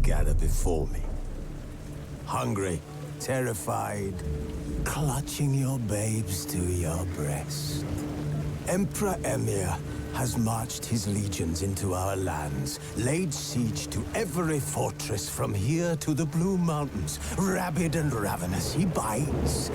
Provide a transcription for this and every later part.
gather before me. Hungry, terrified, clutching your babes to your breast. Emperor Emir has marched his legions into our lands, laid siege to every fortress from here to the Blue Mountains. Rabid and ravenous, he bites.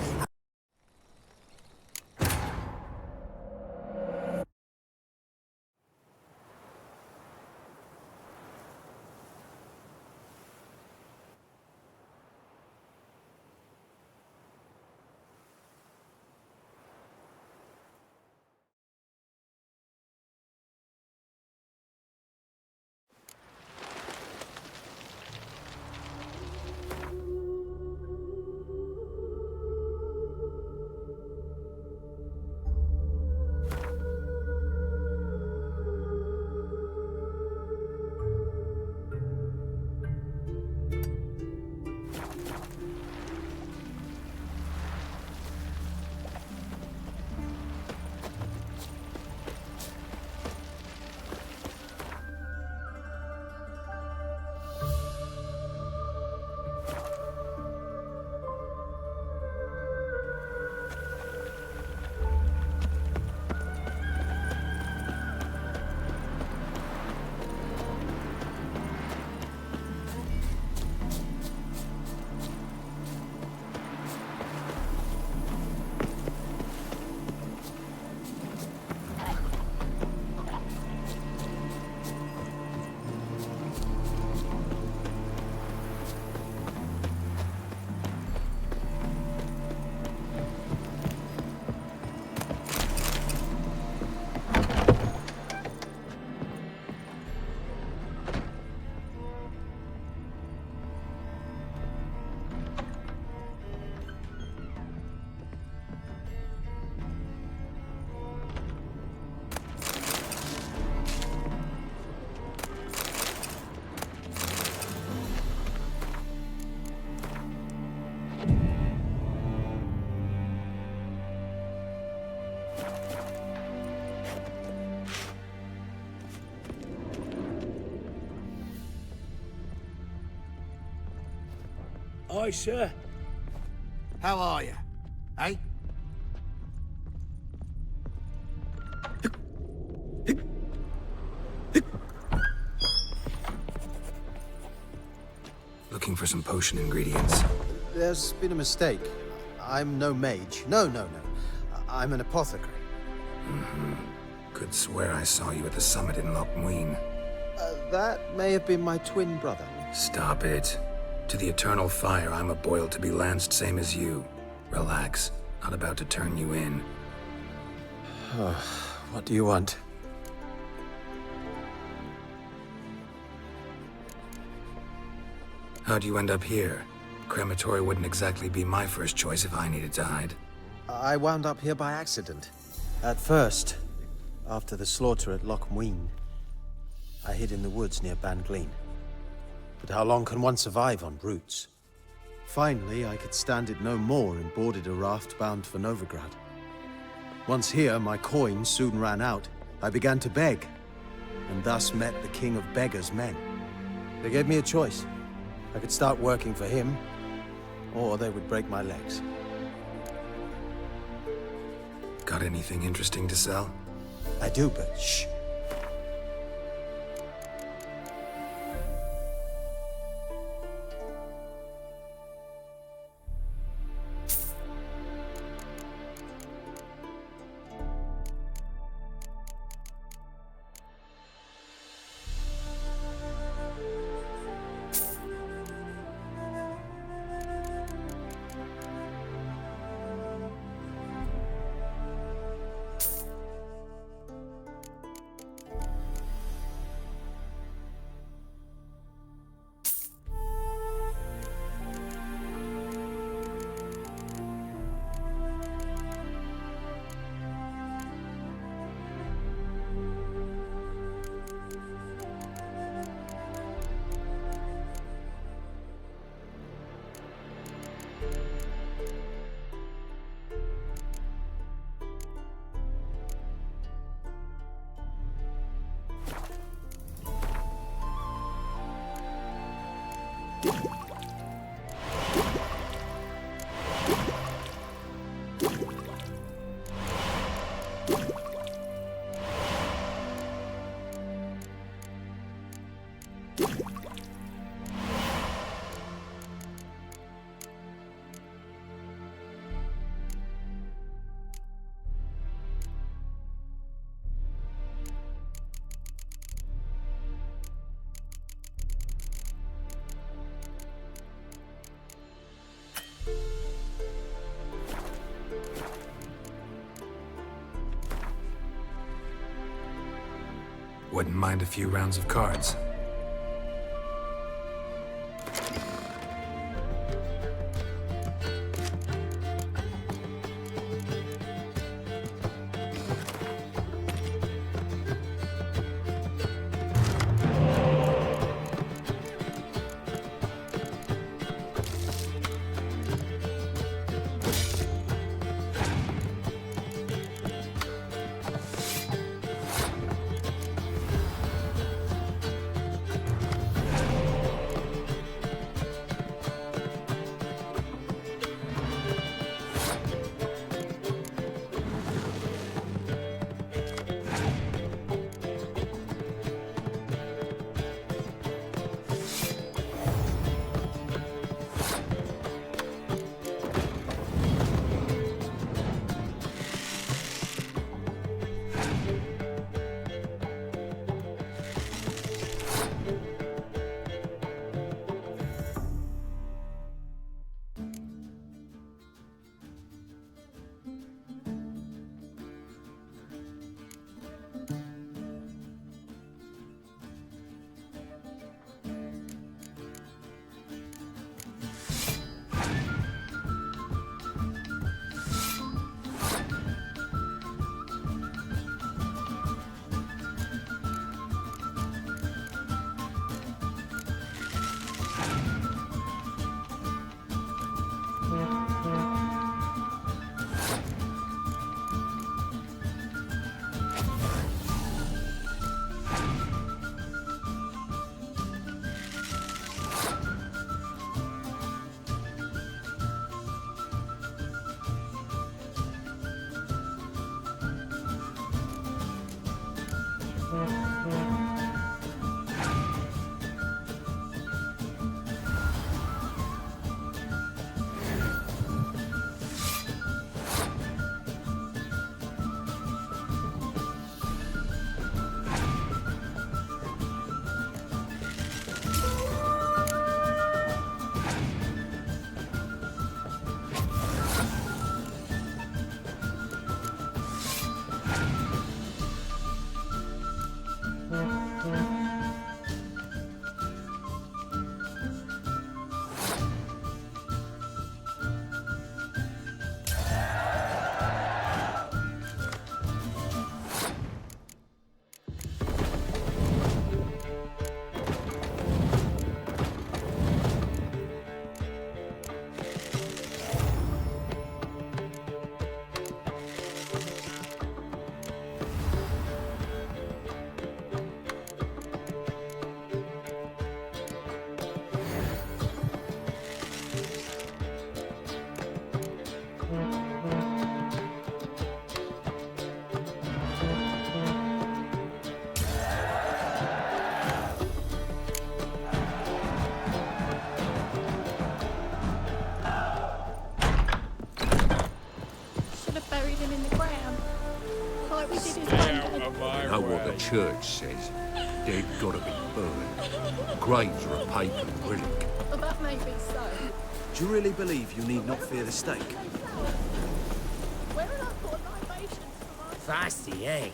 Aye, sir. How are you? Eh? Looking for some potion ingredients. There's been a mistake. I'm no mage. No. I'm an apothecary. Could swear I saw you at the summit in Loch Muin. That may have been my twin brother. Stop it. To the eternal fire, I'm a boil to be lanced same as you. Relax. Not about to turn you in. What do you want? How'd you end up here? Crematory wouldn't exactly be my first choice if I needed to hide. I wound up here by accident. At first, after the slaughter at Loch Muin, I hid in the woods near Bangleen. But how long can one survive on roots? Finally, I could stand it no more and boarded a raft bound for Novigrad. Once here, my coin soon ran out. I began to beg, and thus met the king of beggars' men. They gave me a choice. I could start working for him, or they would break my legs. Got anything interesting to sell? I do, but shh. Wouldn't mind a few rounds of cards. Know what the church says? Dead gotta be burned. Graves are a paper relic. Well, that may be so. Do you really believe you need not fear the stake? Where are I put libations for my... Feisty, eh?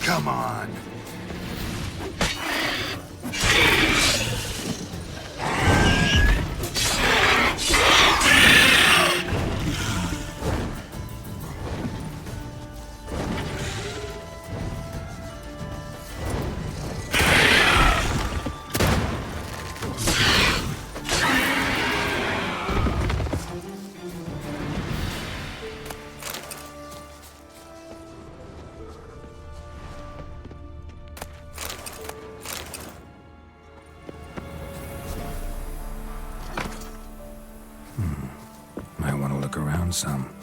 Come on. found some.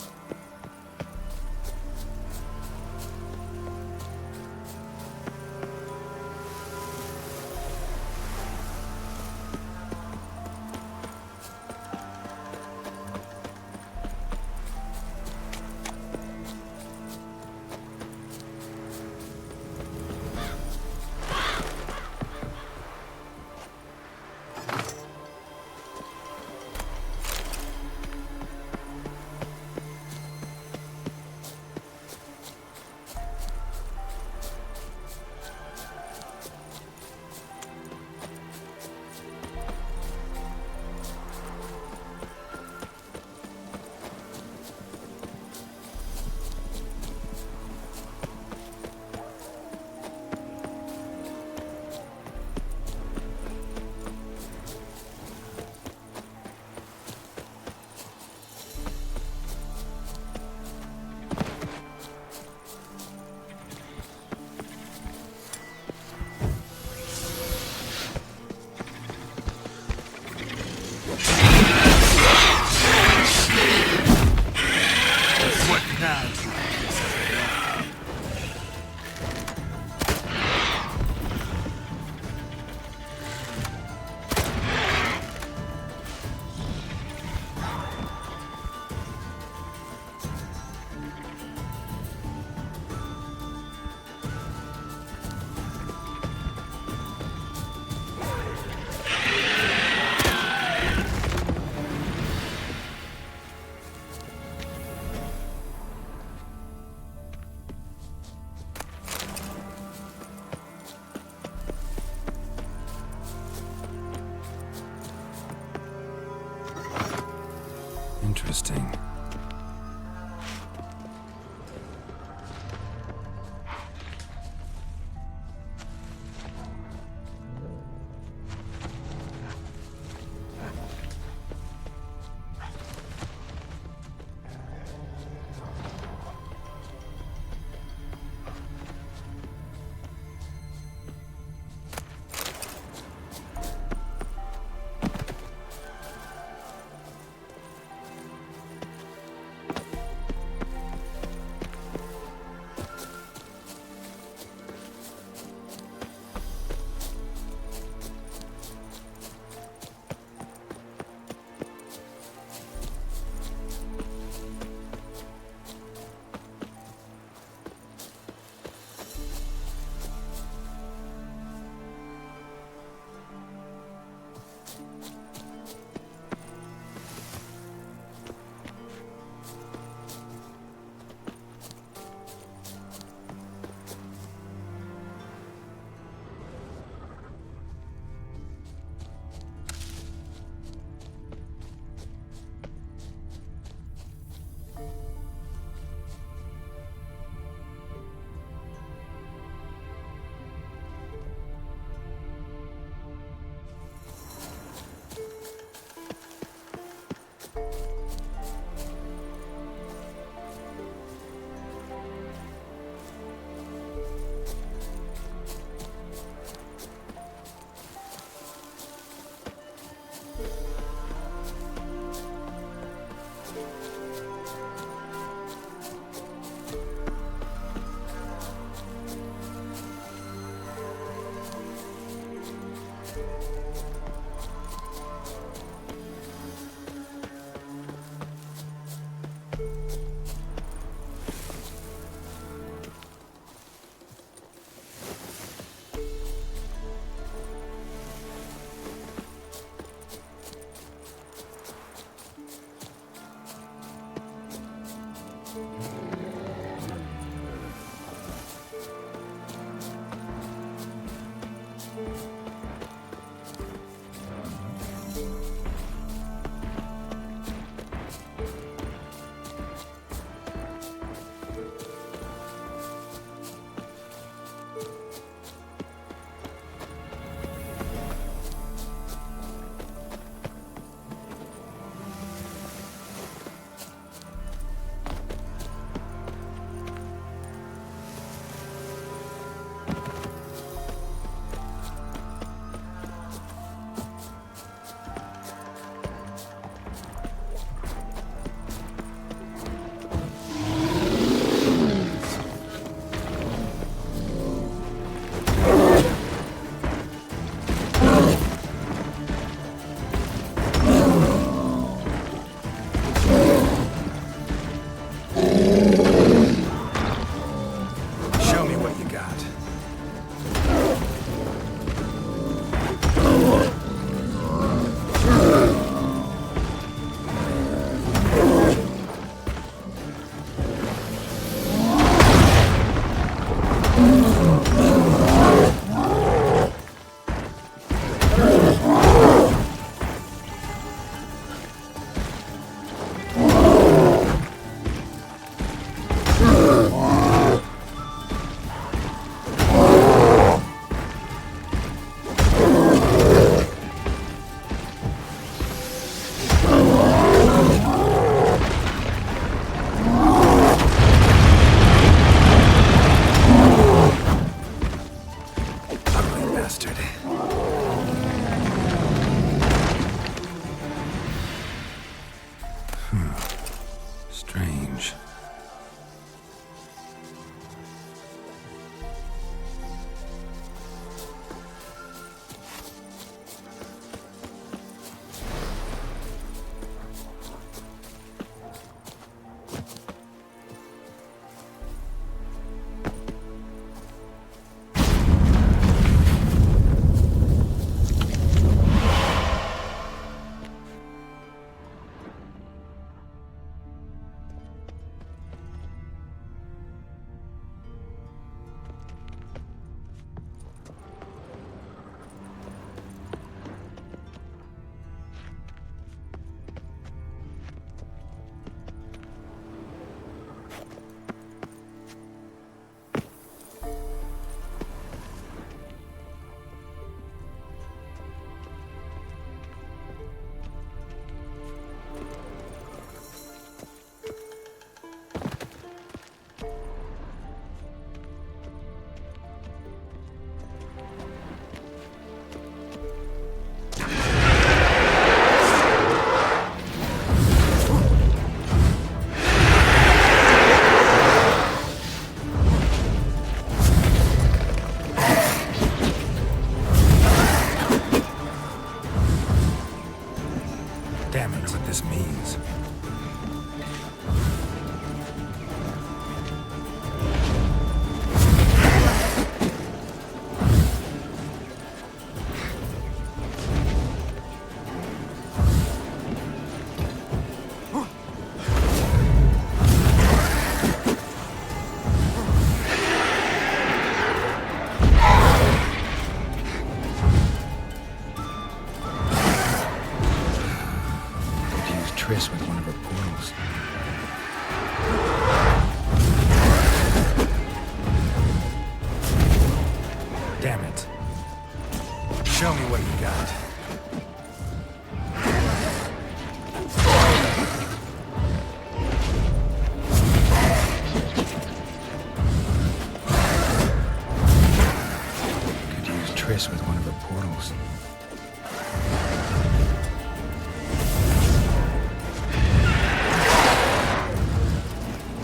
Strange. Damn it, I know what this means. Triss with one of her portals. Damn it. Show me what you got. Could use Triss with one of her portals.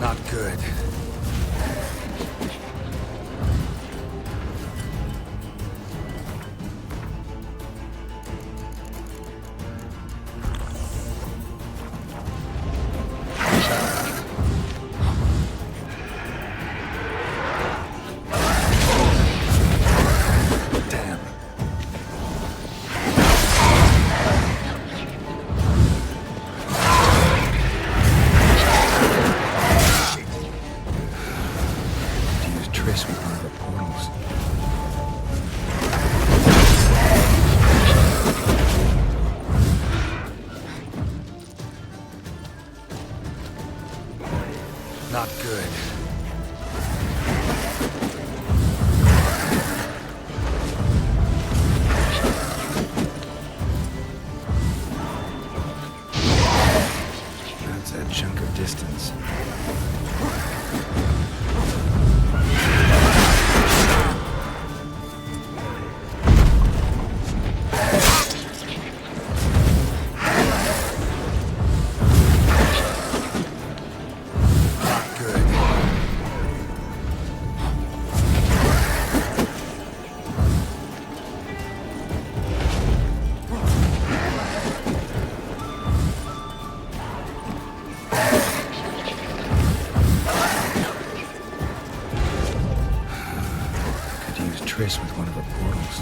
Not good. Damn. Triss with one of her portals. Not good. That's that chunk of distance. Triss with one of her portals.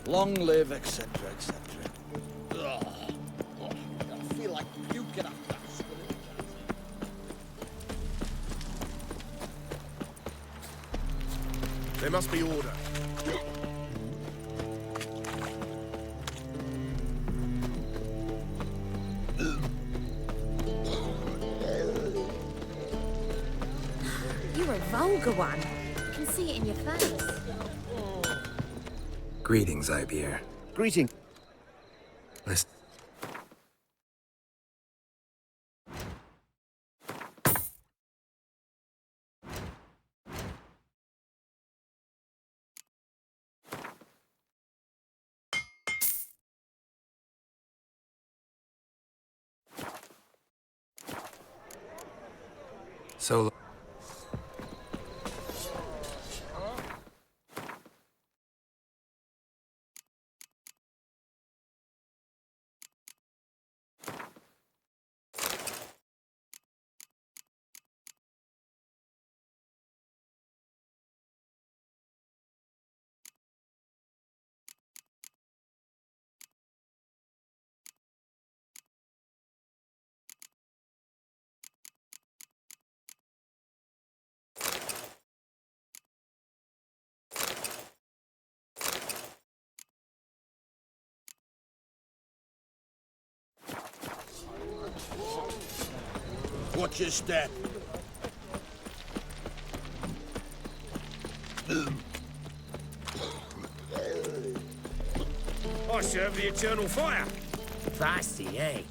Long live, etc., etc. I feel like puking up that spirit. There must be order. You're a vulgar one. I can see it in your face. Greetings, Ibeer. Greeting. Listen. So... Watch your step. I serve the eternal fire. Feisty, eh?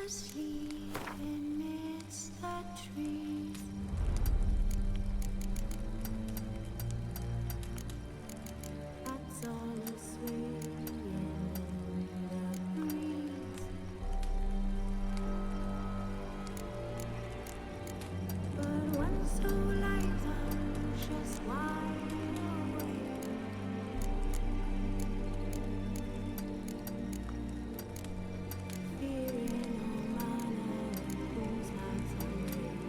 asleep amidst the trees. Bats all aswing in the breeze. But one soul lies just wide awake. Fearing all manner of fools' hearts and ways.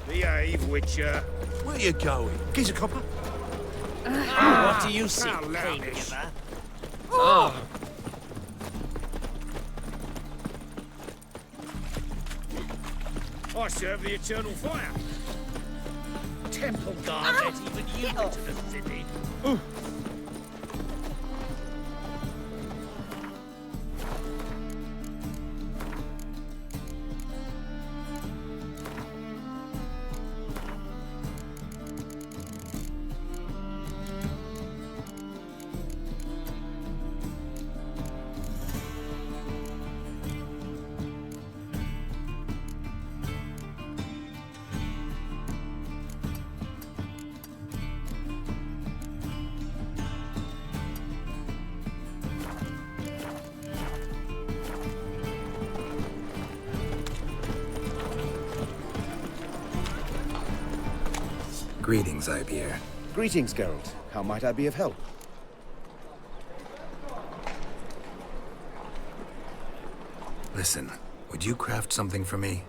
Behave, Witcher. Where you going? Geezer copper? What do you see, How loud Queen is- Giver? I serve the eternal fire. Temple guard let even you into the city. Greetings, Ibeer. Greetings, Geralt. How might I be of help? Listen, would you craft something for me?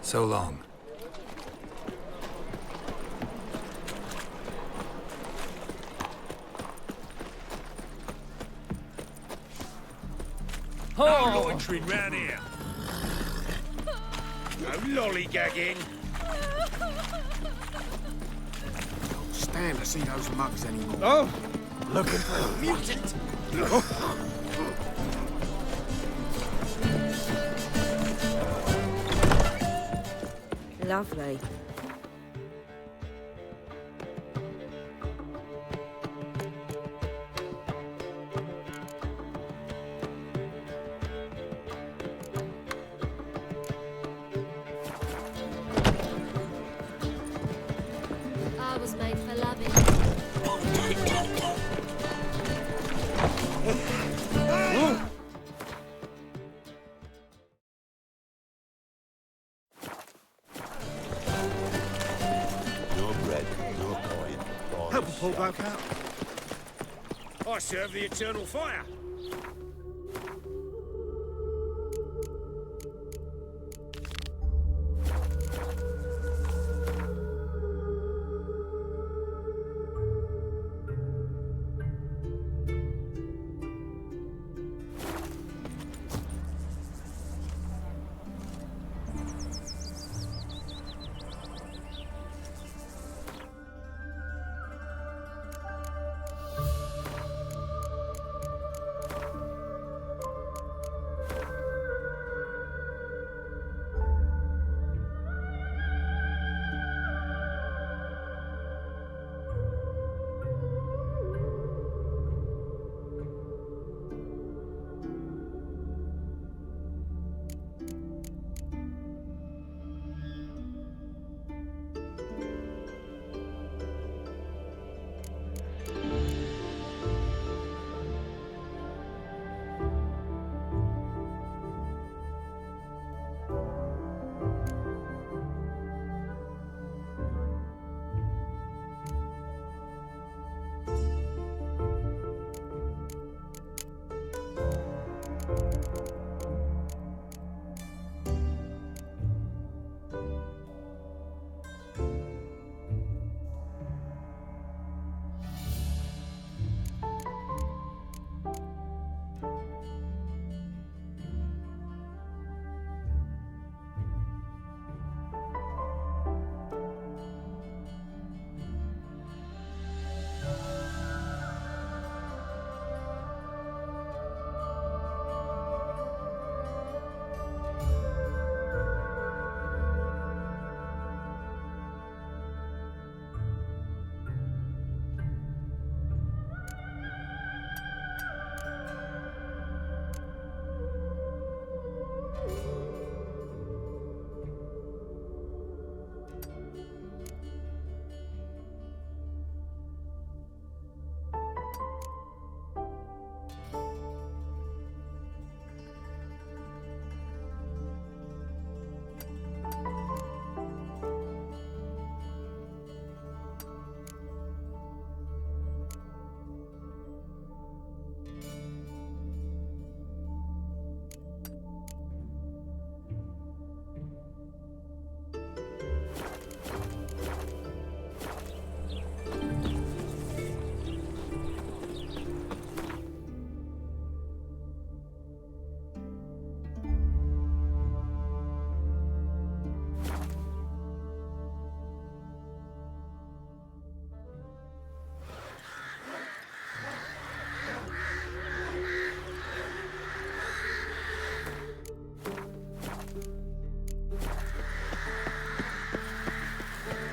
So long. No loitering round here. No lollygagging. Stand to see those mugs anymore. Oh, Looking for a mutant! Lovely. I was made for loving. No bread, no coin. Help pull back out. I serve the eternal fire.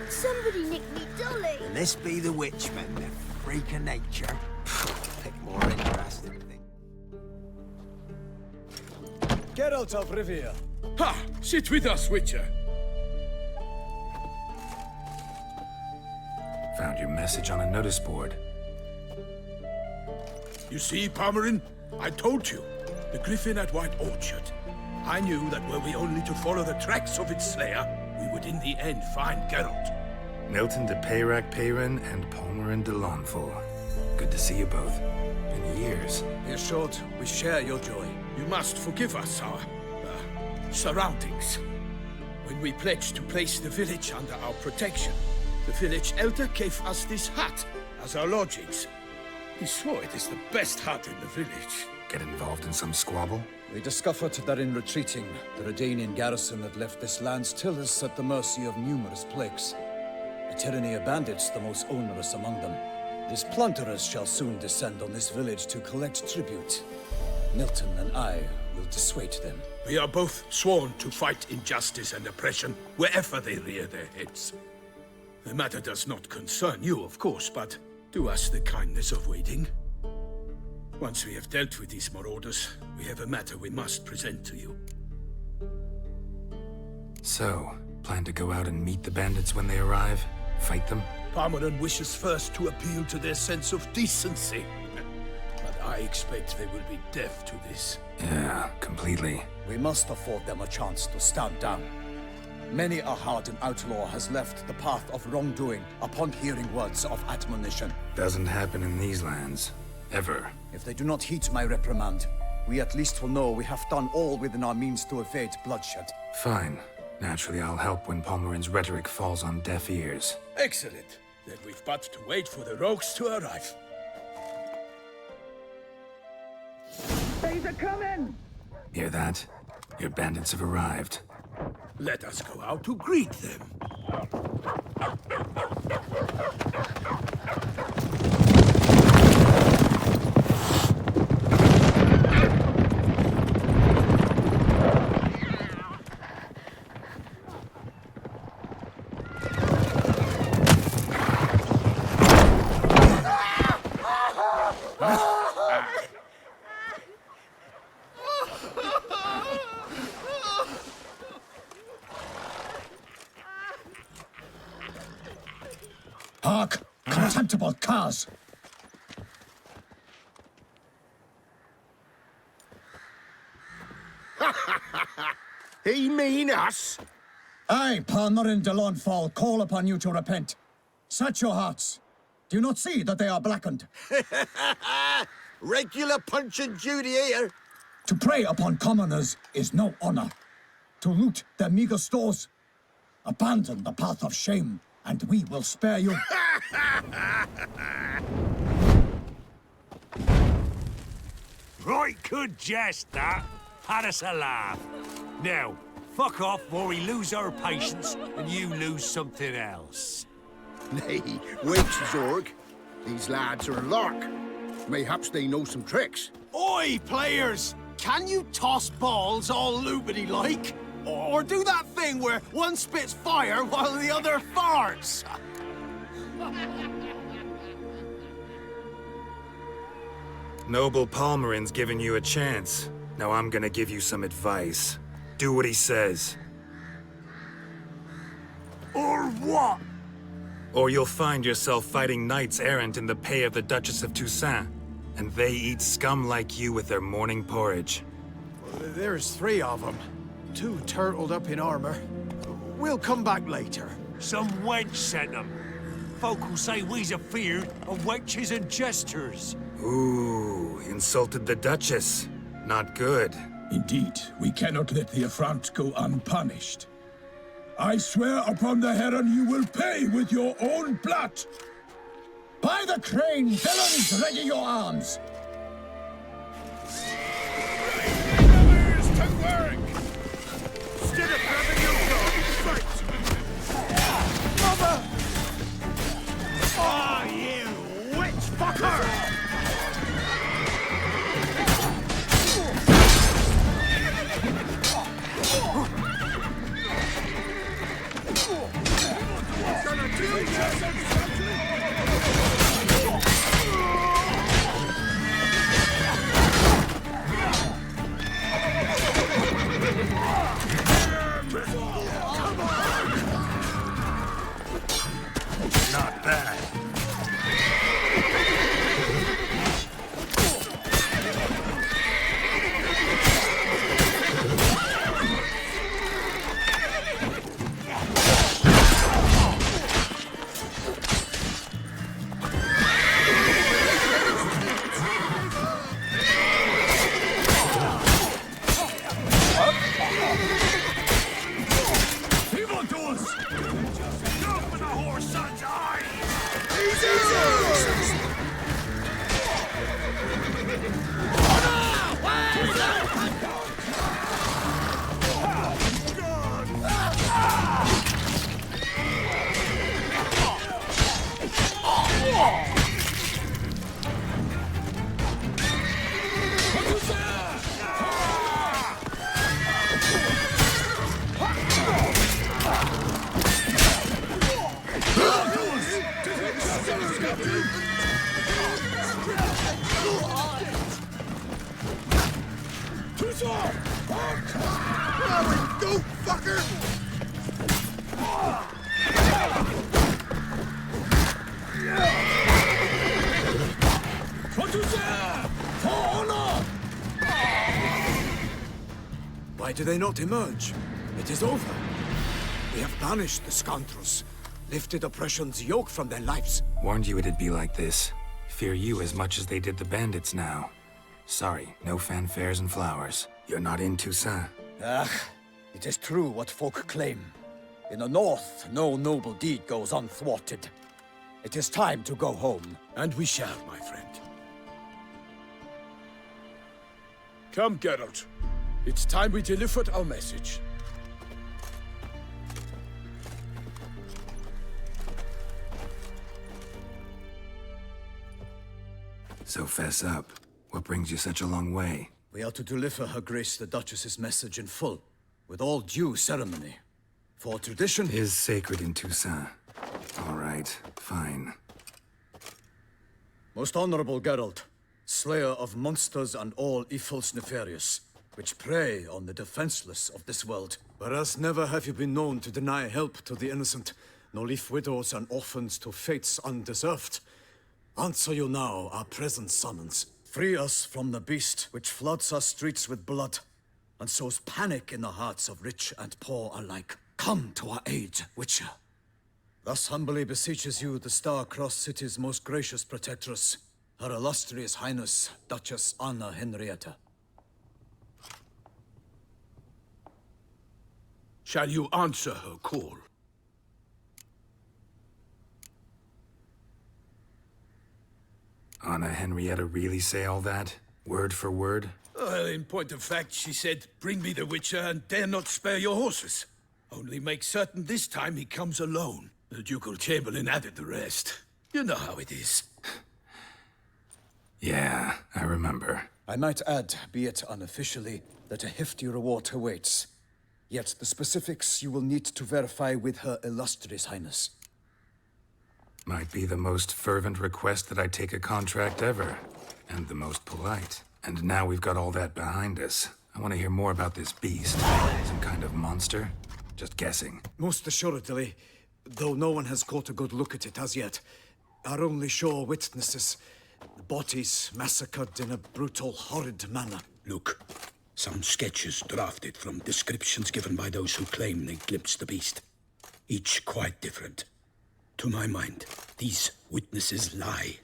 Somebody nicked me dolly. Can this be the witchman, the freak of nature? Pick more interesting thing. Geralt of Rivia. Ha! Sit with us, Witcher. Found your message on a notice board. You see, Palmerin? I told you. The griffin at White Orchard. I knew that were we only to follow the tracks of its slayer, we would in the end find Geralt. Milton de Peyrac Peyran and Palmerin de Lawnful. Good to see you both. In years. In short, we share your joy. You must forgive us our surroundings. When we pledged to place the village under our protection, the village elder gave us this hut as our lodgings. He swore it is the best hut in the village. Get involved in some squabble? We discovered that in retreating, the Redanian garrison had left this land still is at the mercy of numerous plagues. The tyranny of bandits, the most onerous among them. His plunderers shall soon descend on this village to collect tribute. Milton and I will dissuade them. We are both sworn to fight injustice and oppression wherever they rear their heads. The matter does not concern you, of course, but do us the kindness of waiting. Once we have dealt with these marauders, we have a matter we must present to you. So, plan to go out and meet the bandits when they arrive? Fight them? Parmeran wishes first to appeal to their sense of decency. But I expect they will be deaf to this. Yeah, completely. We must afford them a chance to stand down. Many a hardened outlaw has left the path of wrongdoing upon hearing words of admonition. Doesn't happen in these lands. Ever. If they do not heed my reprimand, we at least will know we have done all within our means to evade bloodshed. Fine. Naturally, I'll help when Palmerin's rhetoric falls on deaf ears. Excellent. Then we've but to wait for the rogues to arrive. They's a coming! Hear that? Your bandits have arrived. Let us go out to greet them. Hark! Contemptible curs! He mean us? I, Palmerin de Launfal, call upon you to repent. Set your hearts. Do you not see that they are blackened? Regular punch and Judy here. To prey upon commoners is no honor. To loot their meager stores, abandon the path of shame, and we will spare you. Right good jest, that. Had us a laugh. Now, fuck off or we lose our patience and you lose something else. Nay, wait, Zorg. These lads are a lark. Mayhaps they know some tricks. Oi, players! Can you toss balls all loopity-like? Or do that thing where one spits fire while the other farts? Noble Palmerin's giving you a chance. Now I'm gonna give you some advice. Do what he says. Or what? Or you'll find yourself fighting knights errant in the pay of the Duchess of Toussaint. And they eat scum like you with their morning porridge. There's 3 of them. 2 turtled up in armor. We'll come back later. Some wench sent them. Folk will say we's afeard of wenches and jesters. Ooh, insulted the Duchess. Not good. Indeed, we cannot let the affront go unpunished. I swear upon the Heron you will pay with your own blood. By the crane, villains, ready your arms! Instead of grabbing your gun, fight! Mother! Ah, you witch fucker! Gonna do this! Not bad. Go, fucker! Why do they not emerge? It is over. We have banished the scoundrels, lifted oppression's yoke from their lives. Warned you it'd be like this. Fear you as much as they did the bandits now. Sorry, no fanfares and flowers. You're not in Toussaint. Ah, it is true what folk claim. In the north, no noble deed goes unthwarted. It is time to go home. And we shall, my friend. Come, Geralt. It's time we delivered our message. So fess up. What brings you such a long way? We are to deliver Her Grace the Duchess's message in full, with all due ceremony. For tradition is sacred in Toussaint. All right, fine. Most honorable Geralt, slayer of monsters and all evils nefarious, which prey on the defenseless of this world. Whereas never have you been known to deny help to the innocent, nor leave widows and orphans to fates undeserved. Answer you now our present summons. Free us from the beast which floods our streets with blood, and sows panic in the hearts of rich and poor alike. Come to our aid, Witcher. Thus humbly beseeches you the star-crossed city's most gracious protectress, Her Illustrious Highness, Duchess Anna Henrietta. Shall you answer her call? Anna Henrietta really say all that? Word for word? Well, in point of fact, she said, "Bring me the Witcher and dare not spare your horses. Only make certain this time he comes alone." The Ducal Chamberlain added the rest. You know how it is. Yeah, I remember. I might add, be it unofficially, that a hefty reward awaits. Yet the specifics you will need to verify with Her Illustrious Highness. Might be the most fervent request that I take a contract ever. And the most polite. And now we've got all that behind us. I want to hear more about this beast. Some kind of monster? Just guessing. Most assuredly, though no one has caught a good look at it as yet. Our only sure witnesses. Bodies massacred in a brutal, horrid manner. Look, some sketches drafted from descriptions given by those who claim they glimpsed the beast. Each quite different. To my mind, these witnesses lie.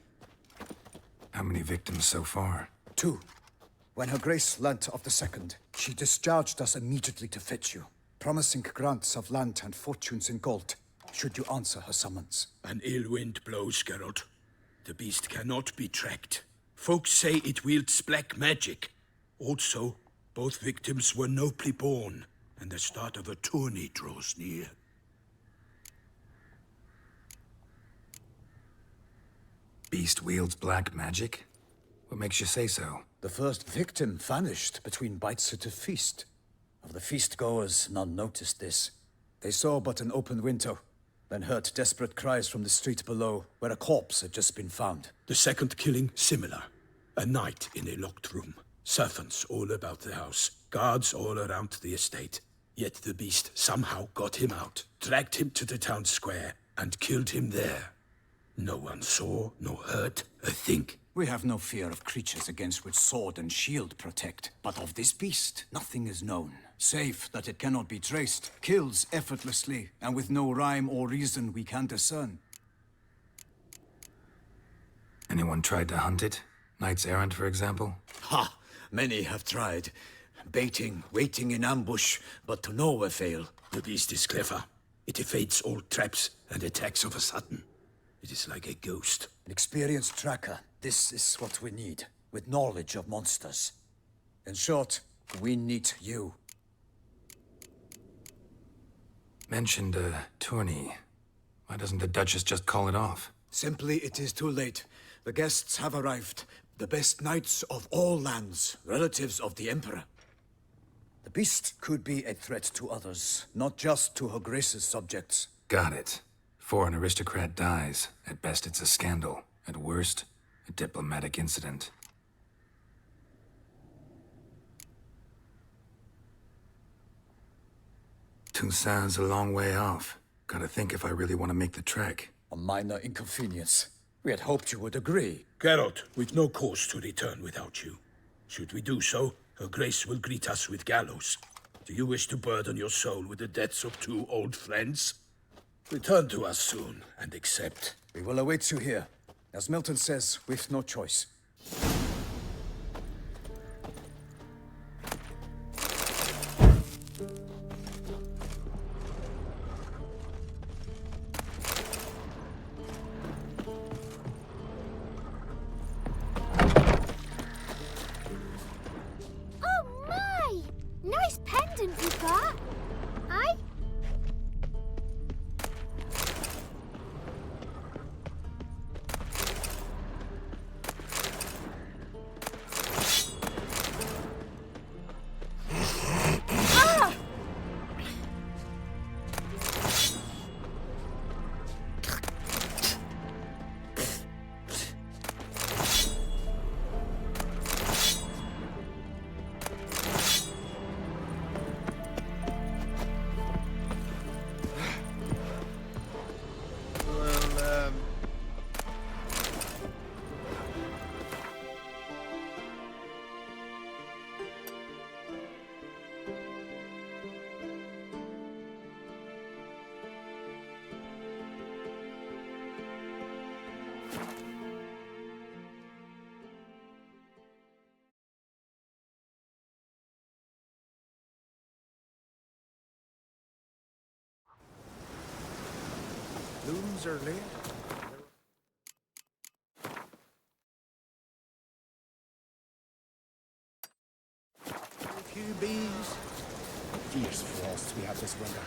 How many victims so far? 2. When Her Grace learnt of the second, she discharged us immediately to fetch you, promising grants of land and fortunes in gold, should you answer her summons. An ill wind blows, Geralt. The beast cannot be tracked. Folks say it wields black magic. Also, both victims were nobly born, and the start of a tourney draws near. Beast wields black magic? What makes you say so? The first victim vanished between bites at a feast. Of the feast-goers, none noticed this. They saw but an open window, then heard desperate cries from the street below, where a corpse had just been found. The second killing, similar. A night in a locked room. Servants all about the house. Guards all around the estate. Yet the beast somehow got him out, dragged him to the town square, and killed him there. No one saw, nor heard a thing. We have no fear of creatures against which sword and shield protect. But of this beast, nothing is known. Save that it cannot be traced, kills effortlessly, and with no rhyme or reason we can discern. Anyone tried to hunt it? Knights errant, for example? Ha! Many have tried. Baiting, waiting in ambush, but to no avail. The beast is clever. It evades all traps and attacks of a sudden. It is like a ghost. An experienced tracker. This is what we need, with knowledge of monsters. In short, we need you. Mentioned a tourney. Why doesn't the Duchess just call it off? Simply, it is too late. The guests have arrived. The best knights of all lands, relatives of the Emperor. The beast could be a threat to others, not just to Her Grace's subjects. Got it. Before an aristocrat dies, at best it's a scandal. At worst, a diplomatic incident. Toussaint's a long way off. Gotta think if I really want to make the trek. A minor inconvenience. We had hoped you would agree. Geralt, we've no cause to return without you. Should we do so, Her Grace will greet us with gallows. Do you wish to burden your soul with the deaths of two old friends? Return to us soon, and accept. We will await you here. As Milton says, we've no choice. Oh my! Nice pendant you got. Aye? Looms are late. A few bees. Fierce frosts we have this winter.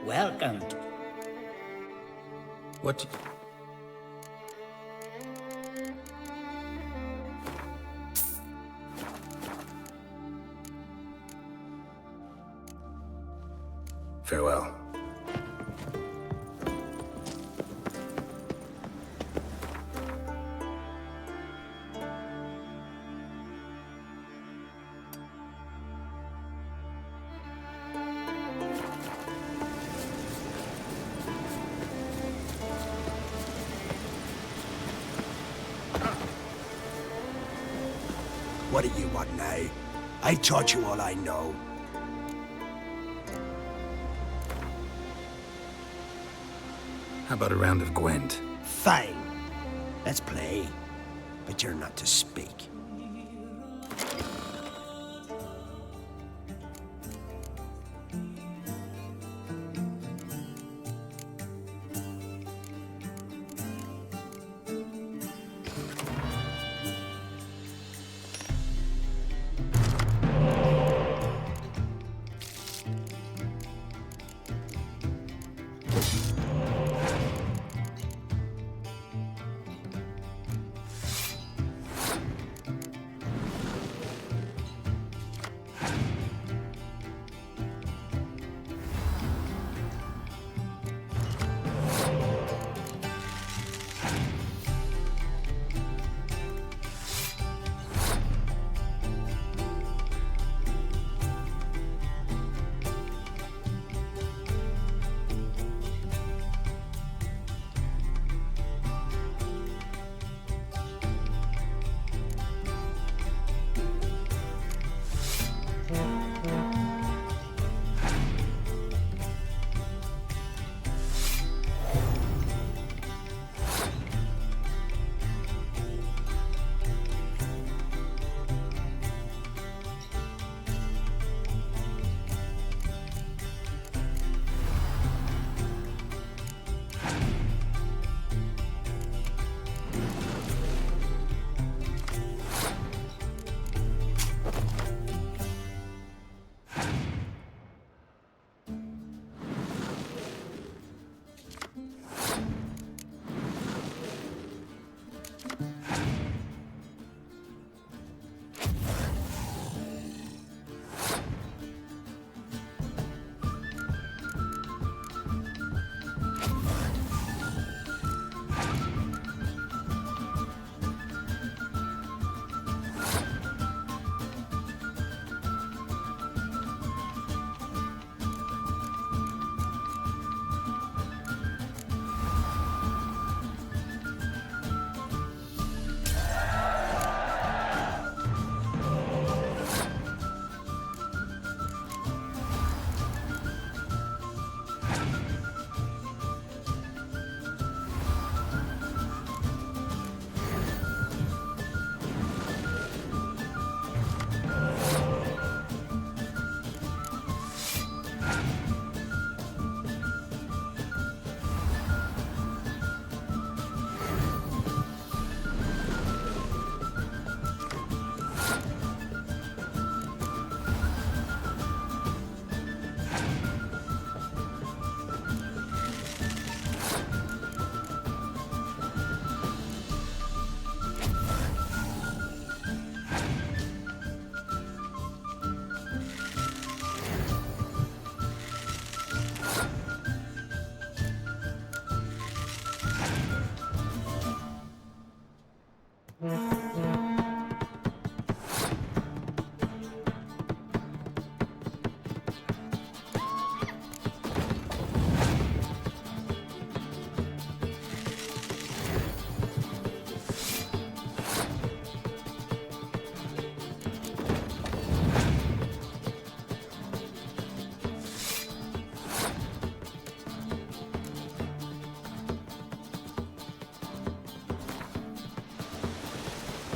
Welcome. What? Farewell. What do you want now? I taught you all I know. How about a round of Gwent? Fine. Let's play. But you're not to speak.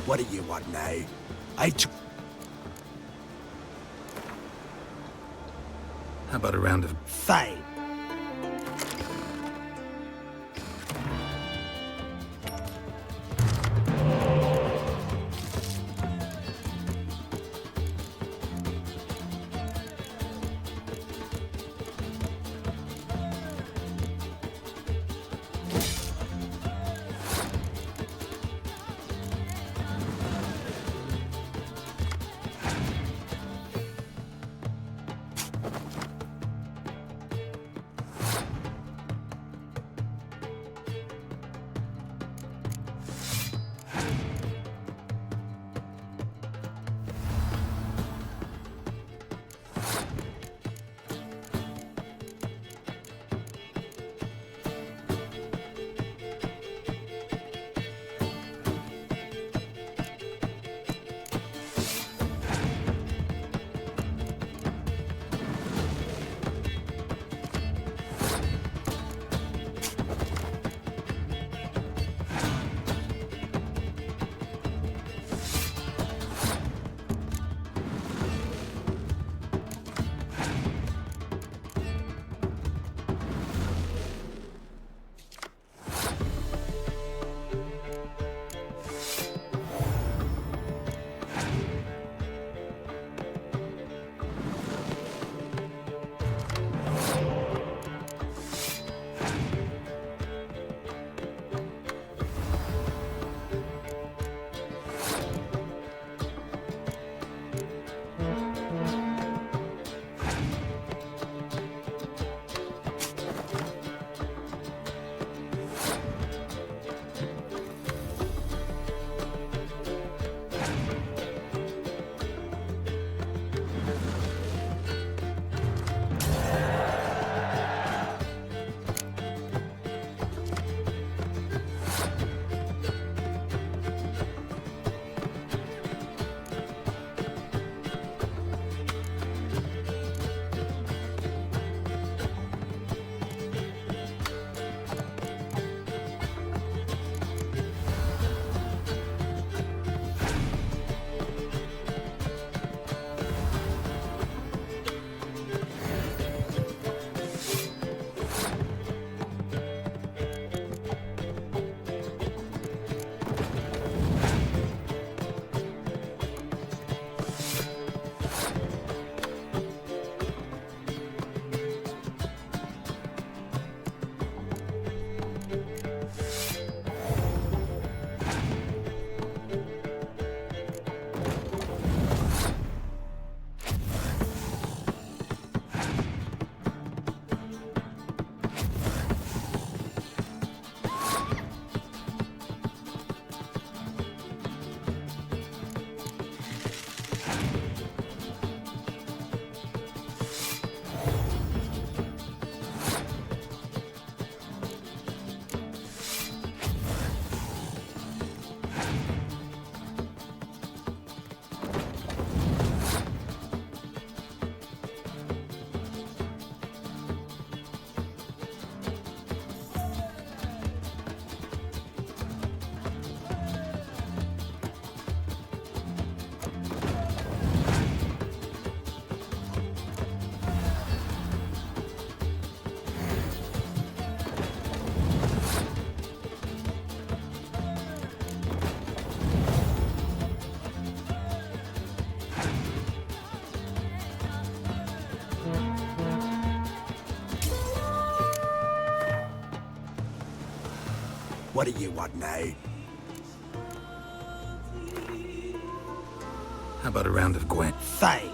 What do you want now? How about a round of... Fine. What do you want now? How about a round of Gwen? Fine.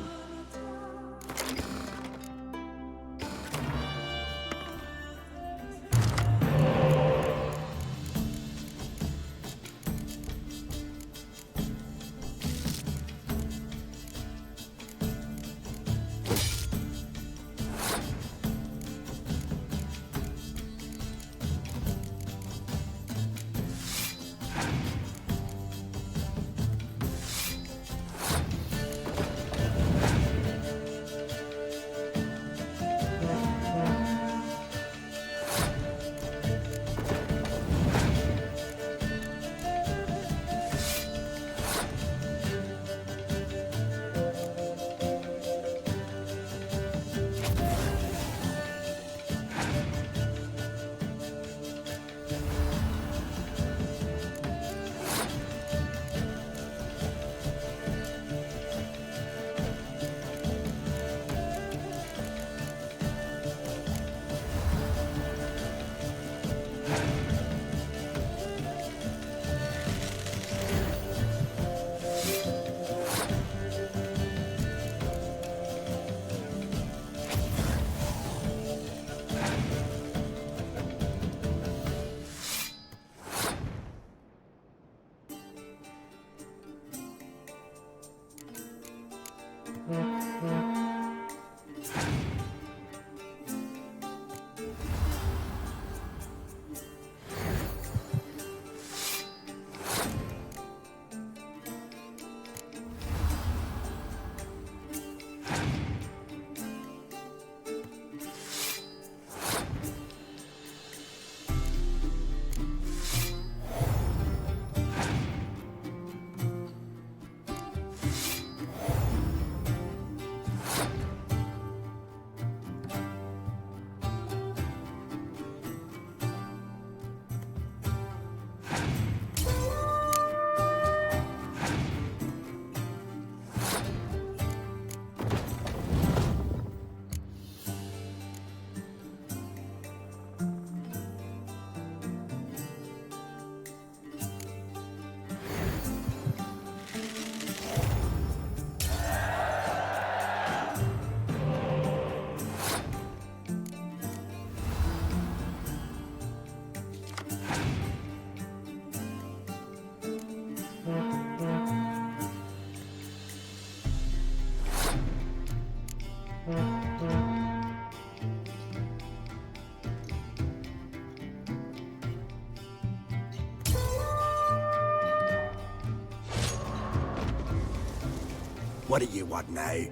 What do you want now?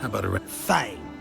How about a... Fine.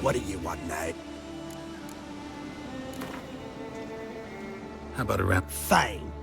What do you want now? How about a wrap? Fine.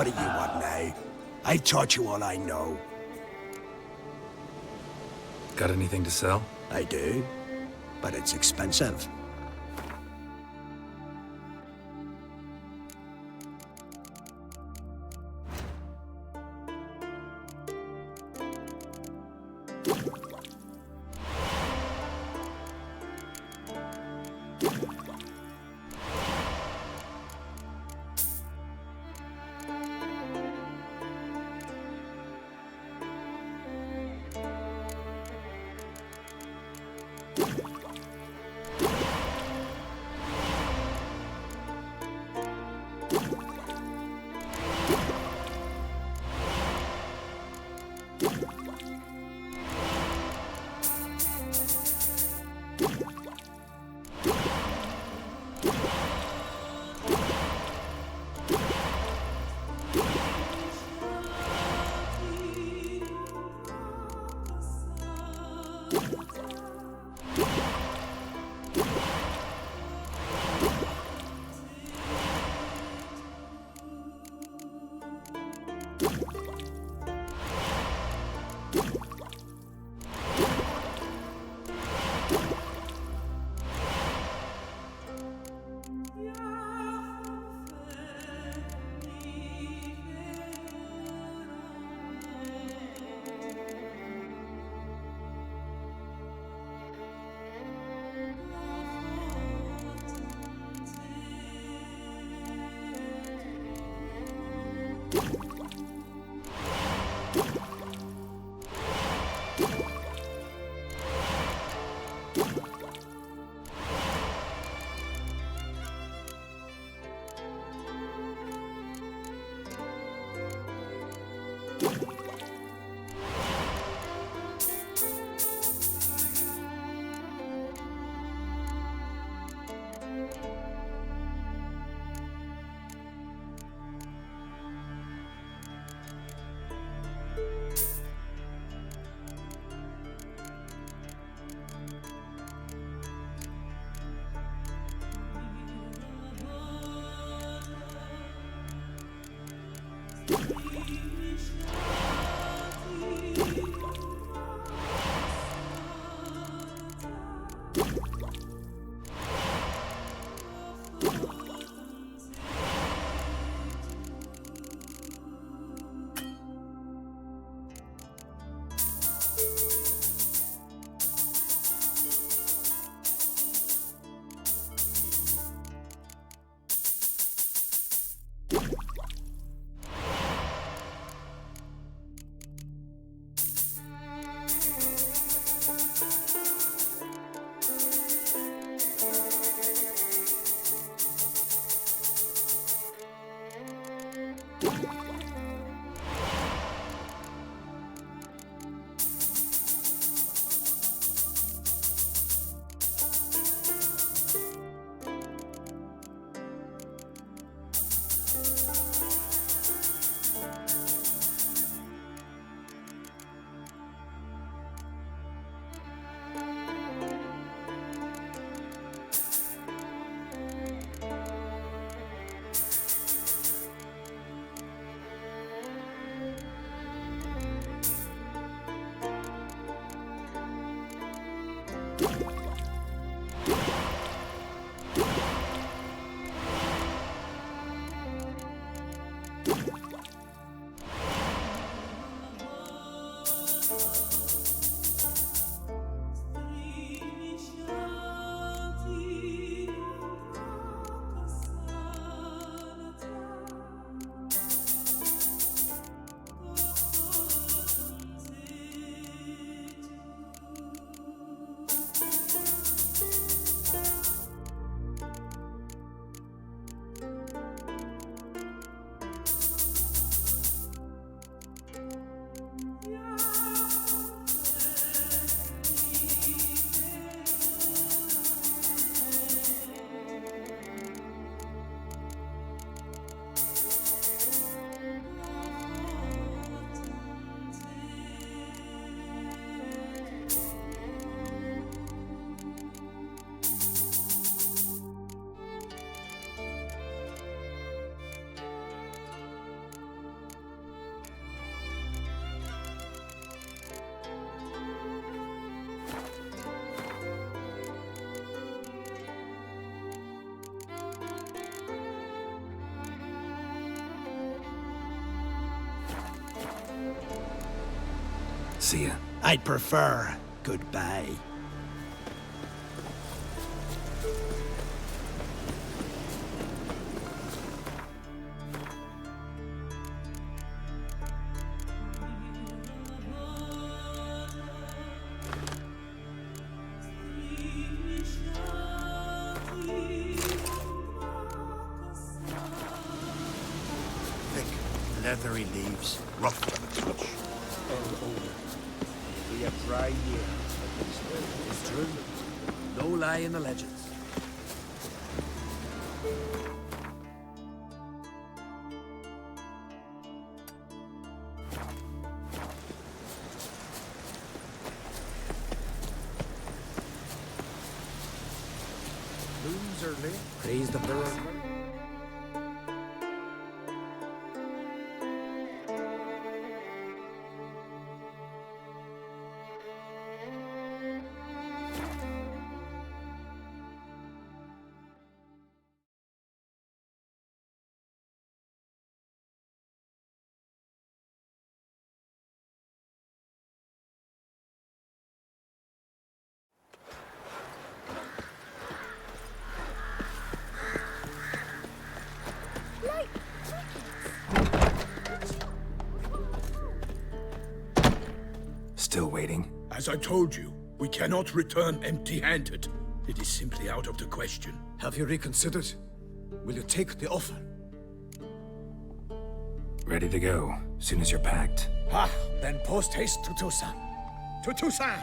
What do you want now? I taught you all I know. Got anything to sell? I do, but it's expensive. See ya. I'd prefer goodbye. Leathery leaves, rough to the touch. We have dry year. It's true. No lie in the legends. Blooms are lit. Praise the bird. Still waiting? As I told you, we cannot return empty-handed. It is simply out of the question. Have you reconsidered? Will you take the offer? Ready to go, soon as you're packed. Ah, then post haste to Toussaint. To Toussaint!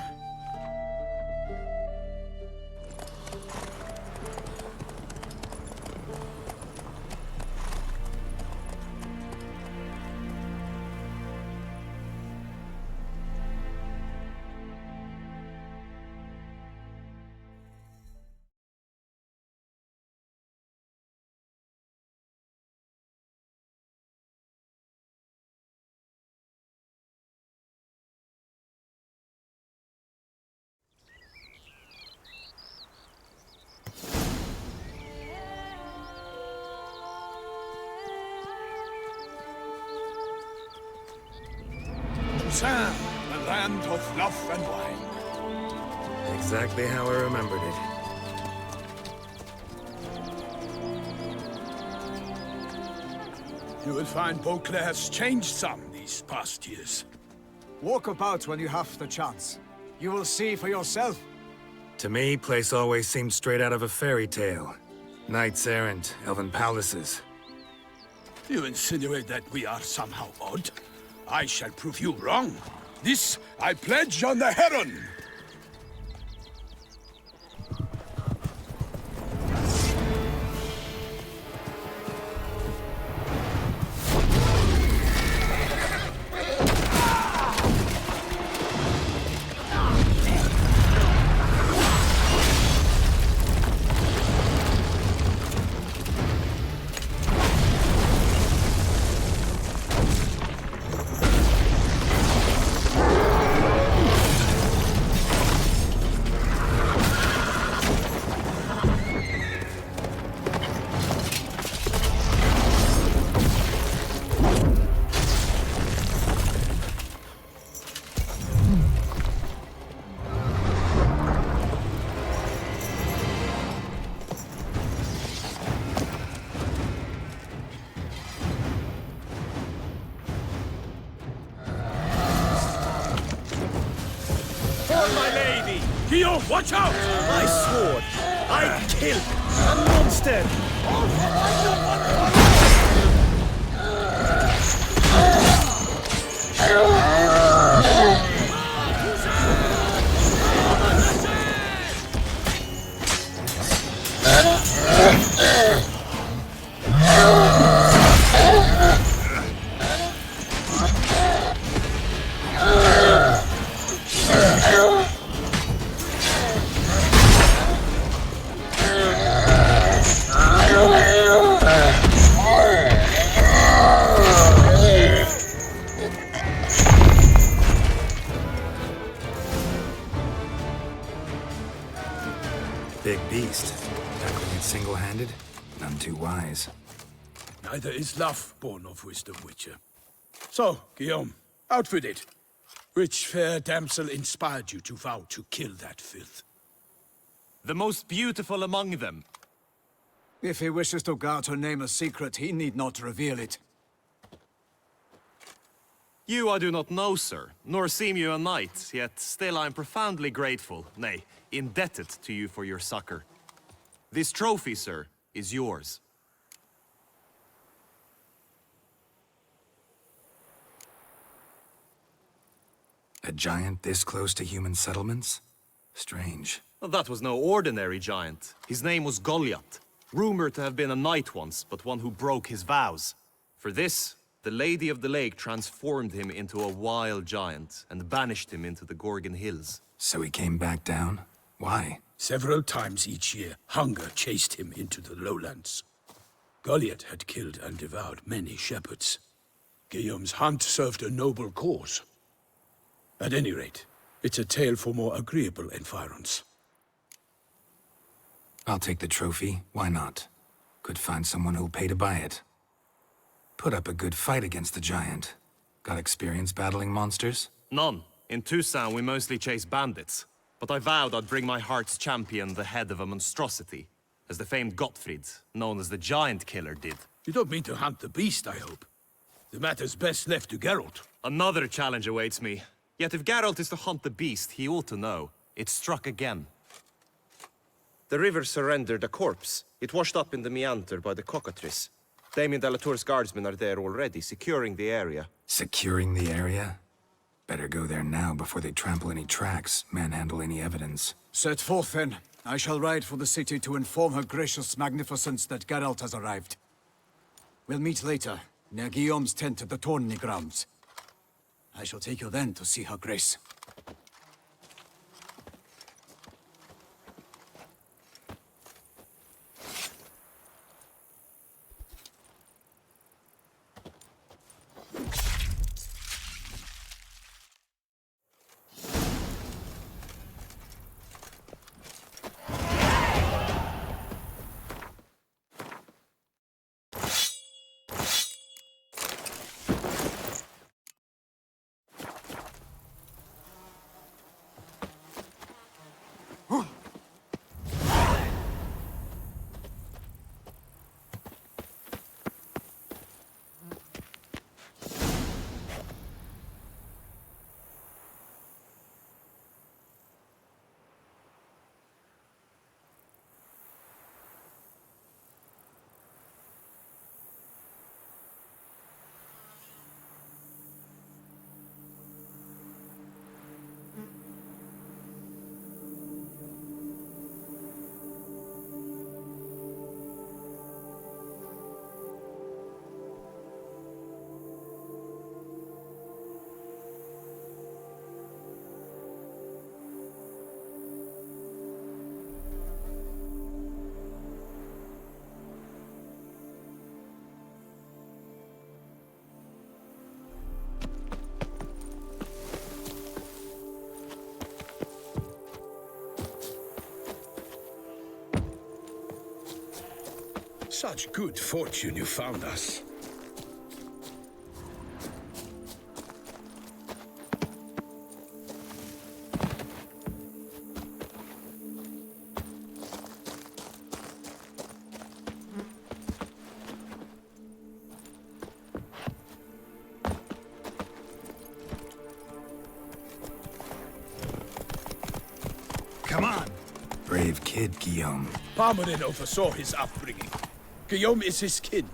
Toussaint, the land of love and wine. Exactly how I remembered it. You will find Beauclair has changed some these past years. Walk about when you have the chance. You will see for yourself. To me, place always seemed straight out of a fairy tale. Knights errant, elven palaces. You insinuate that we are somehow odd? I shall prove you wrong. This I pledge on the Heron! Guillaume, watch out! My sword! I kill a monster! Big beast. Tackling it single-handed? None too wise. Neither is love born of wisdom, Witcher. So, Guillaume, out with it. Which fair damsel inspired you to vow to kill that filth? The most beautiful among them. If he wishes to guard her name a secret, he need not reveal it. You I do not know, sir, nor seem you a knight, yet still I am profoundly grateful, nay, indebted to you for your succor. This trophy, sir, is yours. A giant this close to human settlements? Strange. Well, that was no ordinary giant. His name was Goliath, rumored to have been a knight once, but one who broke his vows. For this, the Lady of the Lake transformed him into a wild giant and banished him into the Gorgon Hills. So he came back down? Why? Several times each year, hunger chased him into the lowlands. Goliath had killed and devoured many shepherds. Guillaume's hunt served a noble cause. At any rate, it's a tale for more agreeable environs. I'll take the trophy. Why not? Could find someone who'll pay to buy it. Put up a good fight against the giant. Got experience battling monsters? None. In Toussaint, we mostly chase bandits. But I vowed I'd bring my heart's champion the head of a monstrosity, as the famed Gottfried, known as the Giant Killer, did. You don't mean to hunt the beast, I hope. The matter's best left to Geralt. Another challenge awaits me. Yet if Geralt is to hunt the beast, he ought to know. It struck again. The river surrendered a corpse. It washed up in the meander by the cockatrice. Damien de la Tour's guardsmen are there already, securing the area. Securing the area? Better go there now before they trample any tracks, manhandle any evidence. Set forth, then. I shall ride for the city to inform her gracious magnificence that Geralt has arrived. We'll meet later, near Guillaume's tent at the Tourney grounds. I shall take you then to see her grace. Such good fortune you found us. Come on! Brave kid, Guillaume. Parmanin oversaw his upbringing. Guillaume is his kin.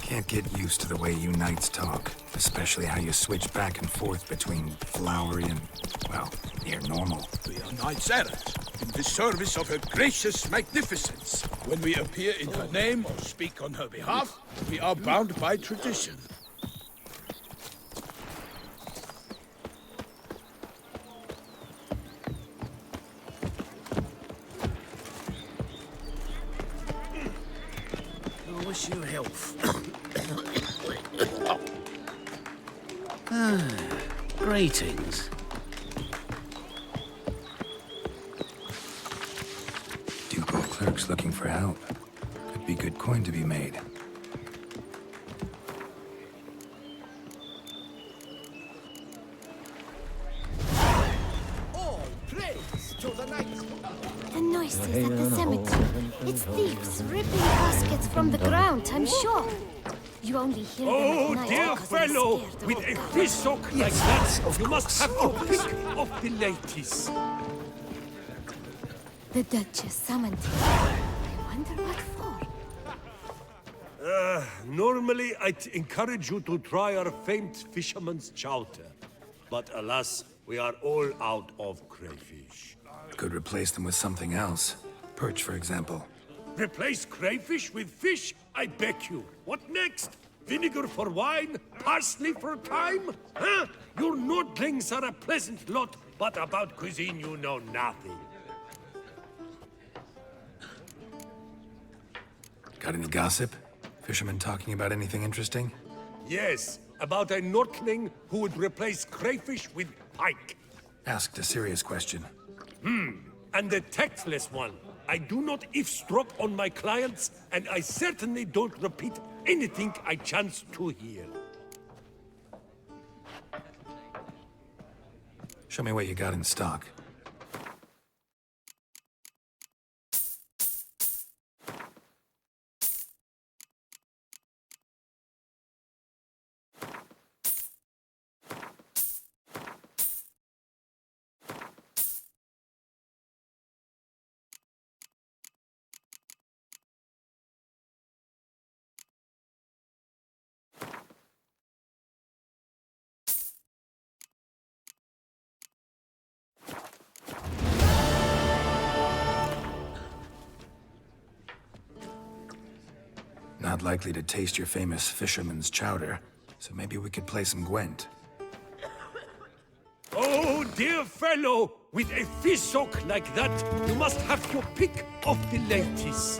Can't get used to the way you knights talk, especially how you switch back and forth between flowery and, well, near normal. We are knights errant, in the service of her gracious magnificence. When we appear in her name or speak on her behalf, we are bound by tradition. wish you health. Greetings. Ducal clerks looking for help. Could be good coin to be made. The noises at the cemetery. It's thieves ripping caskets from the ground, I'm sure. You only hear them Oh, at night dear 'cause they're fellow, scared with of a God. fishhook like that, you must have to pick of the ladies. The Duchess summoned him. I wonder what for. Normally, I'd encourage you to try our famed fisherman's chowder. But alas, we are all out of crayfish. Could replace them with something else. Perch, for example. Replace crayfish with fish? I beg you. What next? Vinegar for wine? Parsley for thyme? Huh? Your nordlings are a pleasant lot, but about cuisine you know nothing. Got any gossip? Fishermen talking about anything interesting? Yes, about a Nordling who would replace crayfish with pike. Asked a serious question. And the tactless one. I do not eavesdrop on my clients, and I certainly don't repeat anything I chance to hear. Show me what you got in stock. Not likely to taste your famous fisherman's chowder, so maybe we could play some Gwent. Oh, dear fellow, with a fishhook like that, you must have your pick of the ladies.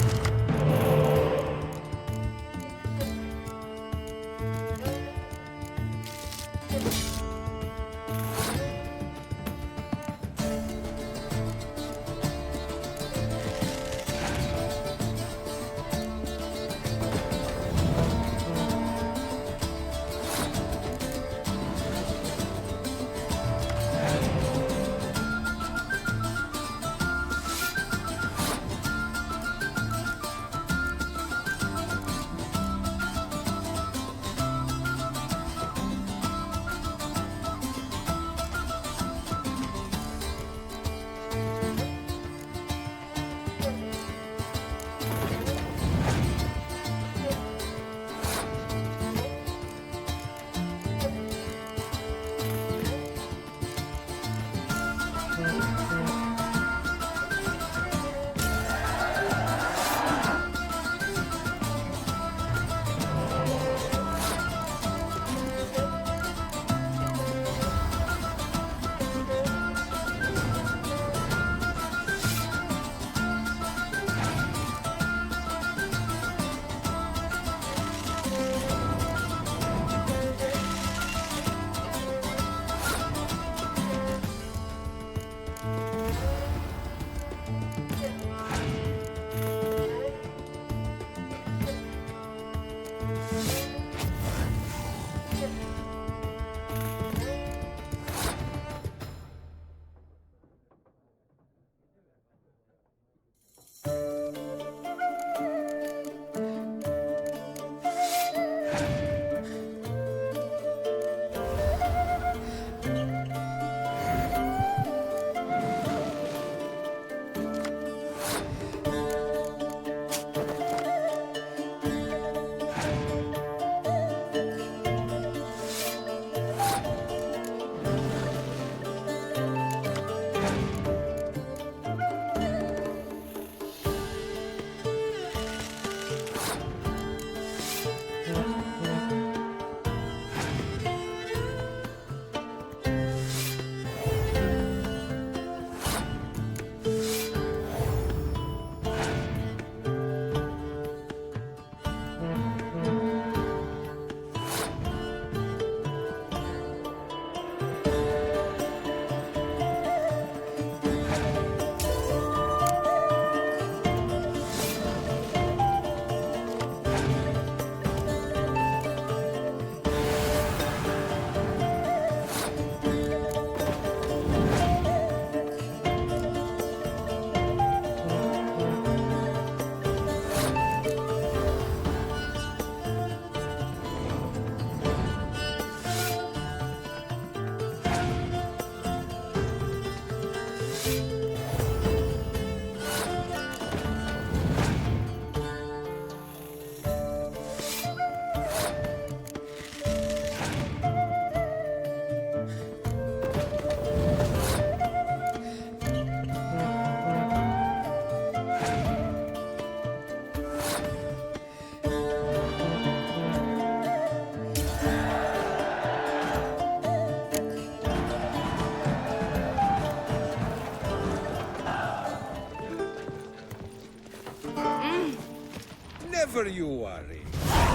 never you worry.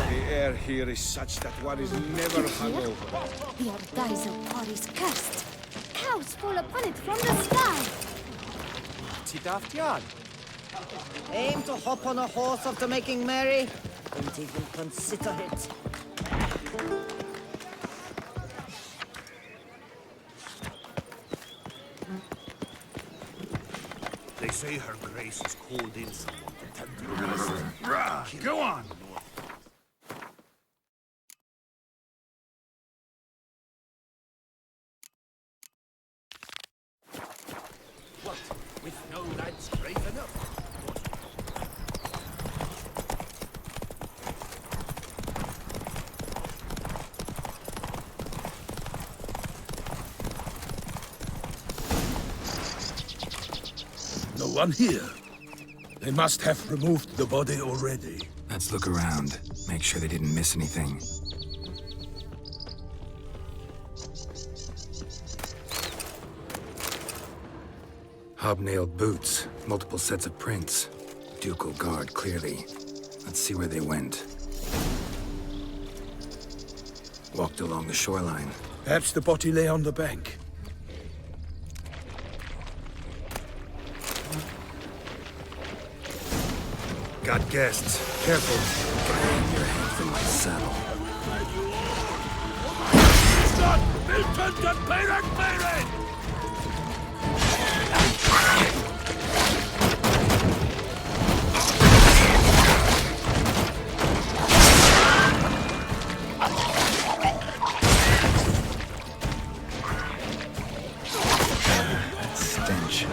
The air here is such that one is never hungover. The Ardaizel is cursed. Cows fall upon it from the sky. Tidaftian. Aim to hop on a horse after making merry? Don't even consider it. They say her grace is called in someone to tend to the beast. Go on! What? With no lads brave enough? No one here. They must have removed the body already. Let's look around. Make sure they didn't miss anything. Hobnailed boots, multiple sets of prints. Ducal guard, clearly. Let's see where they went. Walked along the shoreline. Perhaps the body lay on the bank. Got guests. Careful. Get your hand from my saddle. Stop! Milton to Bayrak! Stench.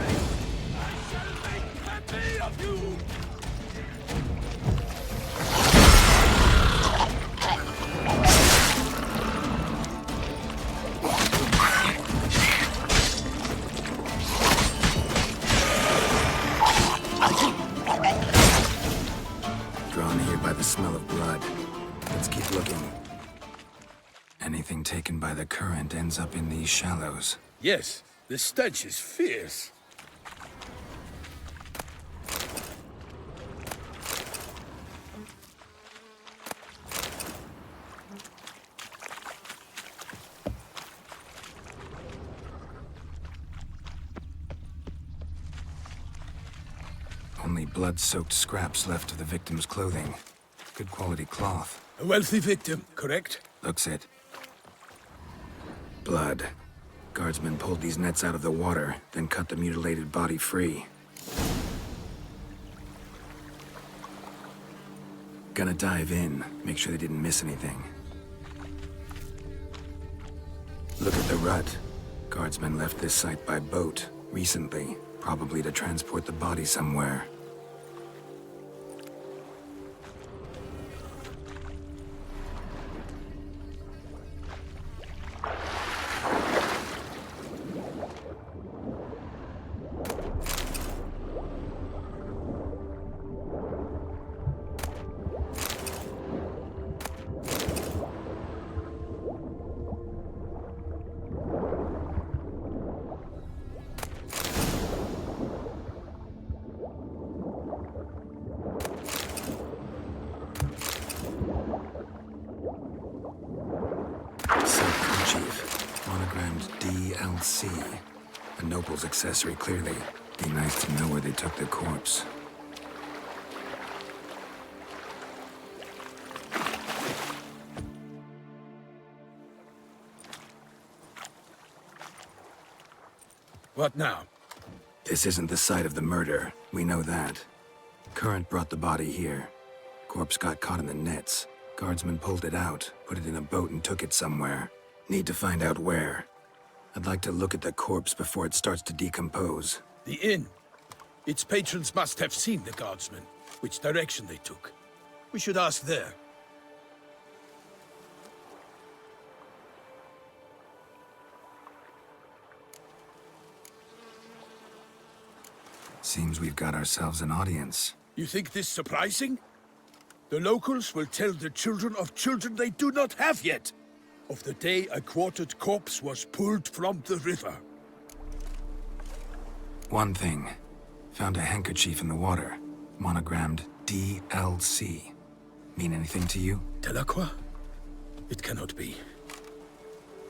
Drawn here by the smell of blood. Let's keep looking. Anything taken by the current ends up in these shallows. Yes, the stench is fierce. Only blood-soaked scraps left of the victim's clothing. Good quality cloth. A wealthy victim, correct? Looks it. Blood. Guardsmen pulled these nets out of the water, then cut the mutilated body free. Gonna dive in, make sure they didn't miss anything. Look at the rut. Guardsmen left this site by boat, recently, probably to transport the body somewhere. Chief, monogrammed DLC. A noble's accessory, clearly. Be nice to know where they took the corpse. What now? This isn't the site of the murder. We know that. Current brought the body here. Corpse got caught in the nets. Guardsmen pulled it out, put it in a boat and took it somewhere. Need to find out where. I'd like to look at the corpse before it starts to decompose. The inn. Its patrons must have seen the guardsmen, which direction they took. We should ask there. Seems we've got ourselves an audience. You think this surprising? The locals will tell the children of children they do not have yet, of the day a quartered corpse was pulled from the river. One thing. Found a handkerchief in the water. Monogrammed DLC. Mean anything to you? Delacroix? It cannot be.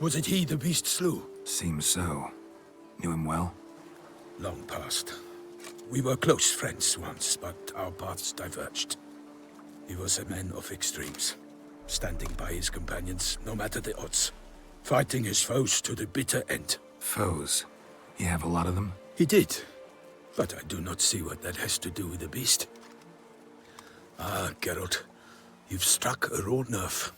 Was it he the beast slew? Seems so. Knew him well? Long past. We were close friends once, but our paths diverged. He was a man of extremes, standing by his companions no matter the odds, fighting his foes to the bitter end. Foes? You have a lot of them? He did, but I do not see what that has to do with the beast. Ah, Geralt, you've struck a raw nerve.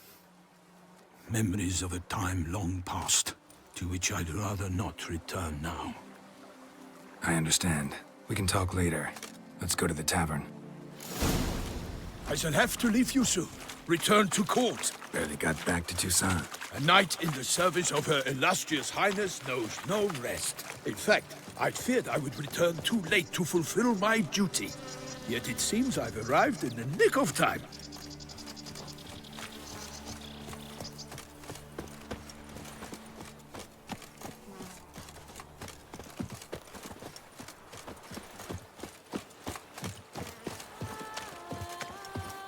Memories of a time long past, to which I'd rather not return now. I understand. We can talk later. Let's go to the tavern. I shall have to leave you soon. Return to court. Barely got back to Toussaint. A knight in the service of Her Illustrious Highness knows no rest. In fact, I feared I would return too late to fulfill my duty. Yet it seems I've arrived in the nick of time.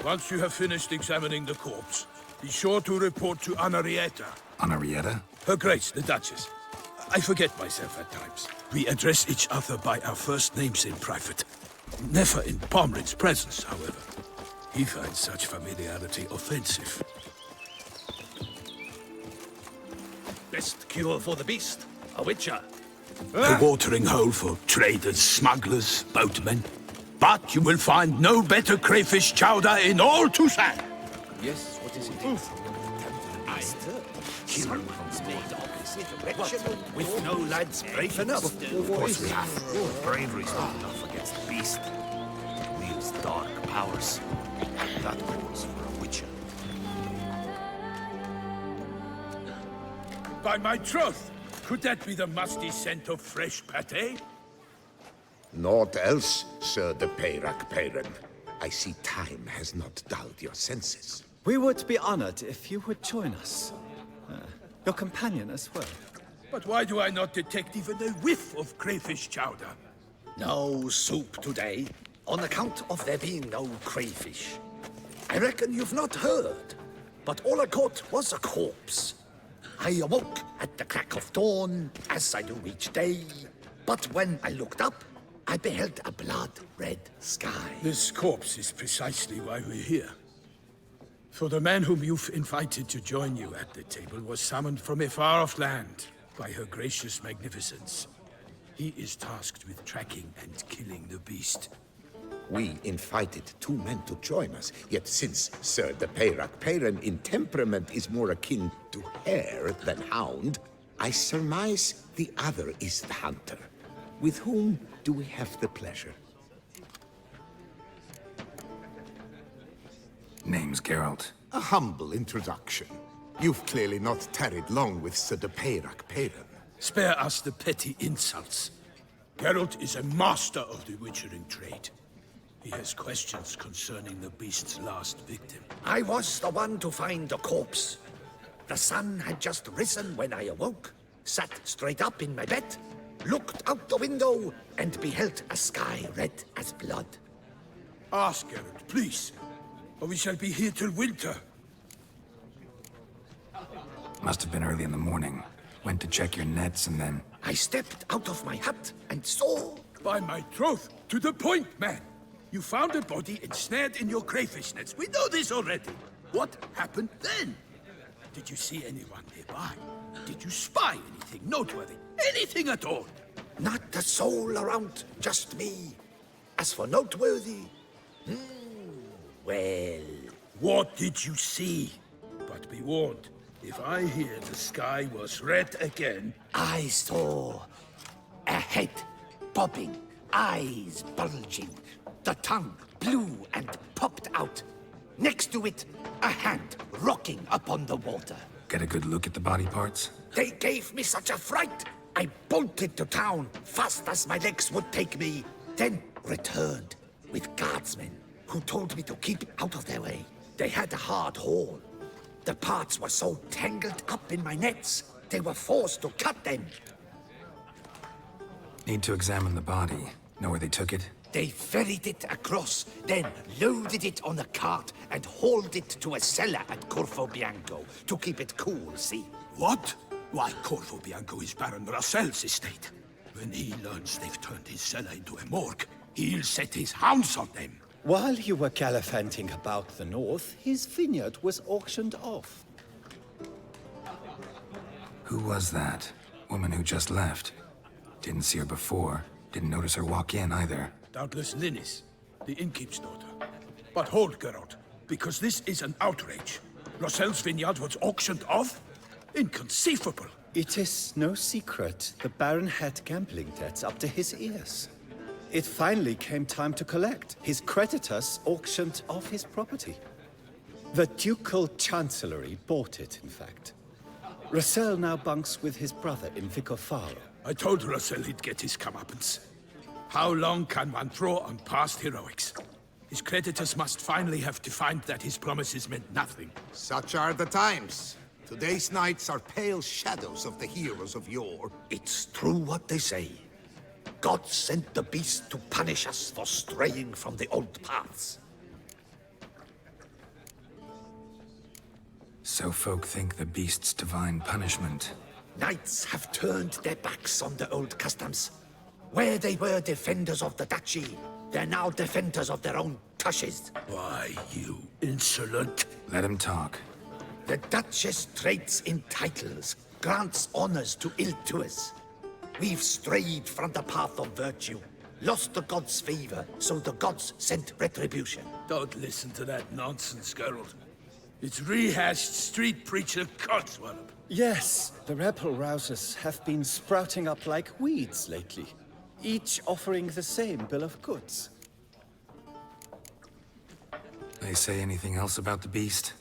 Once you have finished examining the corpse, be sure to report to Anarietta. Anarietta? Her Grace, the Duchess. I forget myself at times. We address each other by our first names in private. Never in Pomrin's presence, however. He finds such familiarity offensive. Best cure for the beast, a witcher. A watering hole for traders, smugglers, boatmen. But you will find no better crayfish chowder in all Toussaint. Yes, what is it? With no lads brave enough. Of course we have. Bravery's not enough against the beast. It wields dark powers. That calls for a witcher. By my troth, could that be the musty scent of fresh pâté? Naught else, Sir de Peyrac Peyran. I see time has not dulled your senses. We would be honored if you would join us. Your companion as well. But why do I not detect even a whiff of crayfish chowder? No soup today, on account of there being no crayfish. I reckon you've not heard, but all I caught was a corpse. I awoke at the crack of dawn, as I do each day. But when I looked up, I beheld a blood-red sky. This corpse is precisely why we're here. For the man whom you've invited to join you at the table was summoned from a far-off land by her gracious magnificence. He is tasked with tracking and killing the beast. We invited two men to join us, yet since Sir de Peyrac Peyran in temperament is more akin to hare than hound, I surmise the other is the hunter. With whom do we have the pleasure? Name's Geralt. A humble introduction. You've clearly not tarried long with Sir de Peyrac Peyran. Spare us the petty insults. Geralt is a master of the witchering trade. He has questions concerning the beast's last victim. I was the one to find the corpse. The sun had just risen when I awoke, sat straight up in my bed, looked out the window, and beheld a sky red as blood. Ask Geralt, please, or we shall be here till winter. Must have been early in the morning. Went to check your nets and then... I stepped out of my hut and saw... By my troth, to the point, man. You found a body ensnared in your crayfish nets. We know this already. What happened then? Did you see anyone nearby? Did you spy anything noteworthy? Anything at all? Not a soul around, just me. As for noteworthy... well... What did you see? But be warned, if I hear the sky was red again... I saw a head bobbing, eyes bulging, the tongue blue and popped out. Next to it, a hand rocking upon the water. Get a good look at the body parts? They gave me such a fright, I bolted to town fast as my legs would take me, then returned with guardsmen who told me to keep out of their way. They had a hard haul. The parts were so tangled up in my nets, they were forced to cut them. Need to examine the body. Know where they took it? They ferried it across, then loaded it on a cart and hauled it to a cellar at Corvo Bianco to keep it cool, see? What? Why, Corvo Bianco is Baron Russell's estate. When he learns they've turned his cellar into a morgue, he'll set his hounds on them. While you were gallivanting about the north, his vineyard was auctioned off. Who was that? Woman who just left. Didn't see her before. Didn't notice her walk in either. Doubtless Linnis, the innkeep's daughter. But hold, Geralt, because this is an outrage. Russell's vineyard was auctioned off? Inconceivable. It is no secret the Baron had gambling debts up to his ears. It finally came time to collect. His creditors auctioned off his property. The Ducal Chancellery bought it, in fact. Russell now bunks with his brother in Vicofaro. I told Russell he'd get his comeuppance. How long can one throw on past heroics? His creditors must finally have defined that his promises meant nothing. Such are the times. Today's knights are pale shadows of the heroes of yore. It's true what they say. God sent the beast to punish us for straying from the old paths. So folk think the beast's divine punishment. Knights have turned their backs on the old customs. Where they were defenders of the duchy, they're now defenders of their own tushes. Why, you insolent... Let him talk. The Duchess trades in titles, grants honors to ill-doers. We've strayed from the path of virtue, lost the gods' favor, so the gods sent retribution. Don't listen to that nonsense, Geralt. It's rehashed street preacher codswallop. Yes, the rebel rousers have been sprouting up like weeds lately, each offering the same bill of goods. They say anything else about the beast?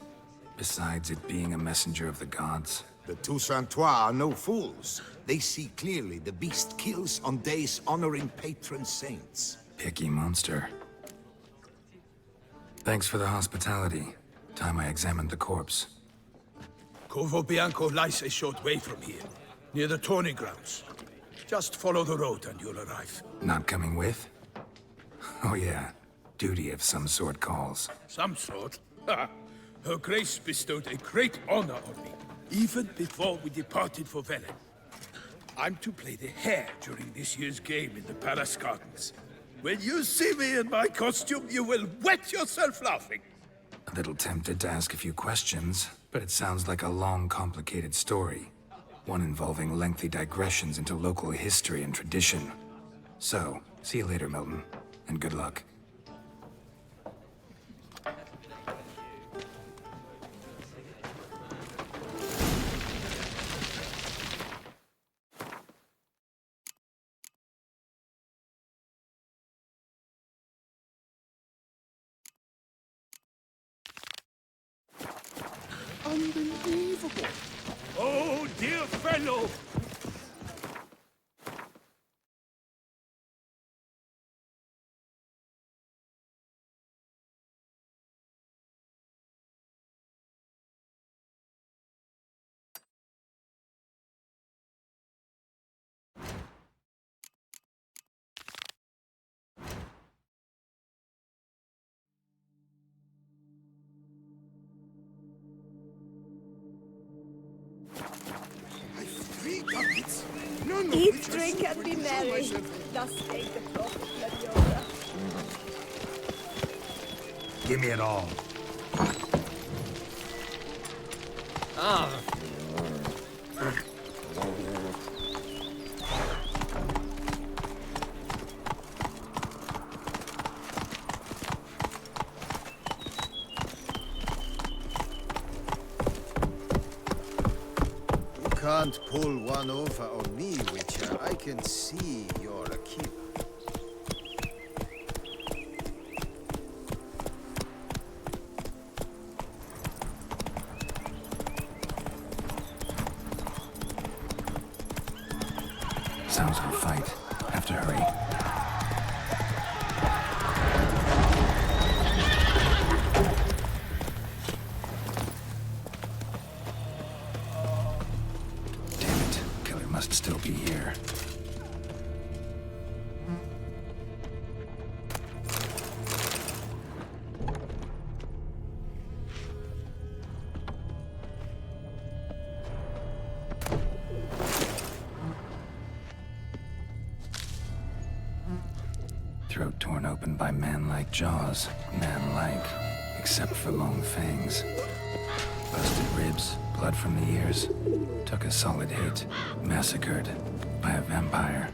Besides it being a messenger of the gods? The Toussaintois are no fools. They see clearly the beast kills on days honoring patron saints. Picky monster. Thanks for the hospitality. Time I examined the corpse. Corvo Bianco lies a short way from here, near the tourney grounds. Just follow the road and you'll arrive. Not coming with? Oh yeah, duty of some sort calls. Some sort? Ha! Her Grace bestowed a great honor on me, even before we departed for Velen. I'm to play the hare during this year's game in the Palace Gardens. When you see me in my costume, you will wet yourself laughing. A little tempted to ask a few questions, but it sounds like a long, complicated story. One involving lengthy digressions into local history and tradition. So, see you later, Milton, and good luck. Unbelievable! Oh, dear fellow! Eat, drink, and be merry. Thus spake the prophet Gladiator. Give me it all. Ah. Can't pull one over on me, Witcher. I can see you're a keeper. Sounds like a fight. Have to hurry. Must still be here. throat torn open by man-like jaws. Man-like, except for long fangs. Busted ribs, blood from the ears. Took a solid hit. Massacred by a vampire.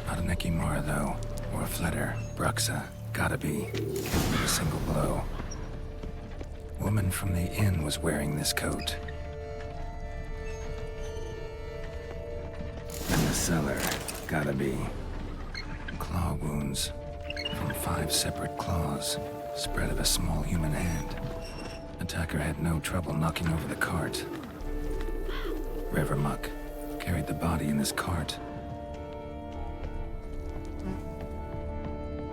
Not an Ekimara, though, or a Fletter. Bruxa. Gotta be. Killed with a single blow. Woman from the inn was wearing this coat. In the cellar. Gotta be. Claw wounds. From 5 separate claws. Spread of a small human hand. Attacker had no trouble knocking over the cart. Revermuck carried the body in his cart.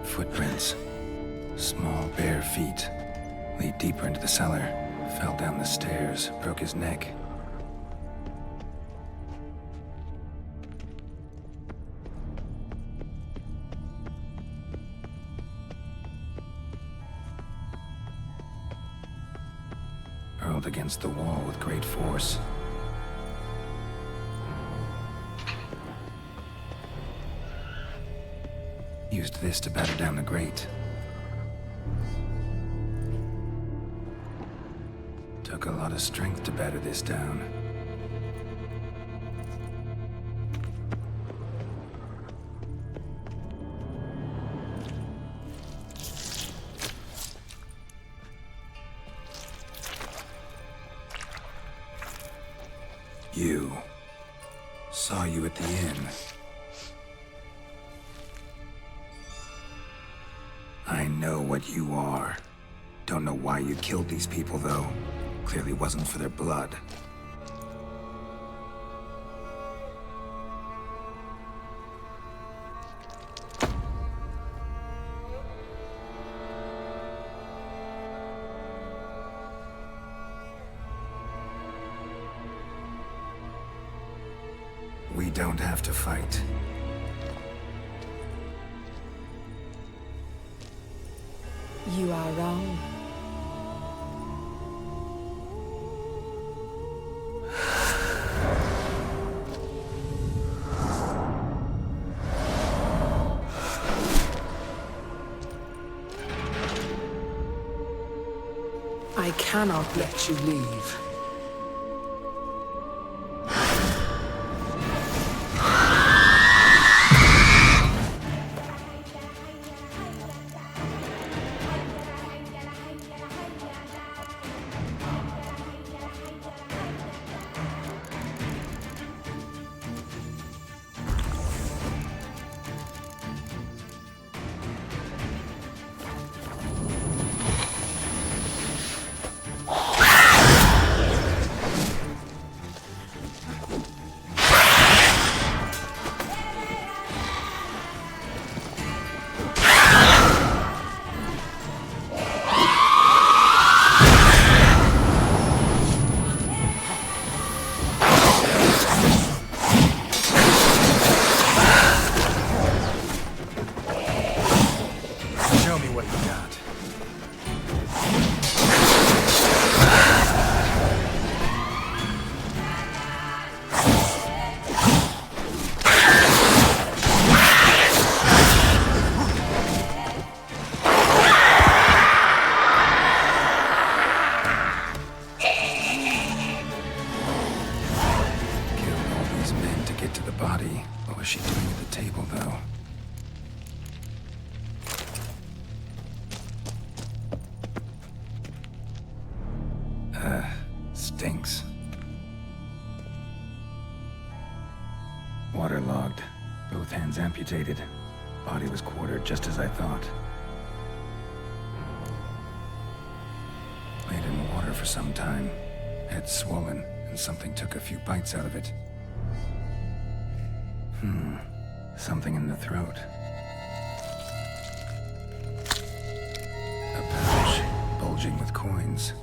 Footprints. Small, bare feet. Lead deeper into the cellar. Fell down the stairs, broke his neck. Hurled against the wall with great force. Used this to batter down the grate. Took a lot of strength to batter this down. You. Saw you at the inn. I know what you are. Don't know why you killed these people, though. Clearly wasn't for their blood. We don't have to fight. You are wrong. I cannot let you leave. Stinks. Waterlogged. Both hands amputated. Body was quartered just as I thought. Laid in water for some time. Head swollen, and something took a few bites out of it. Something in the throat. A pouch, bulging with coins.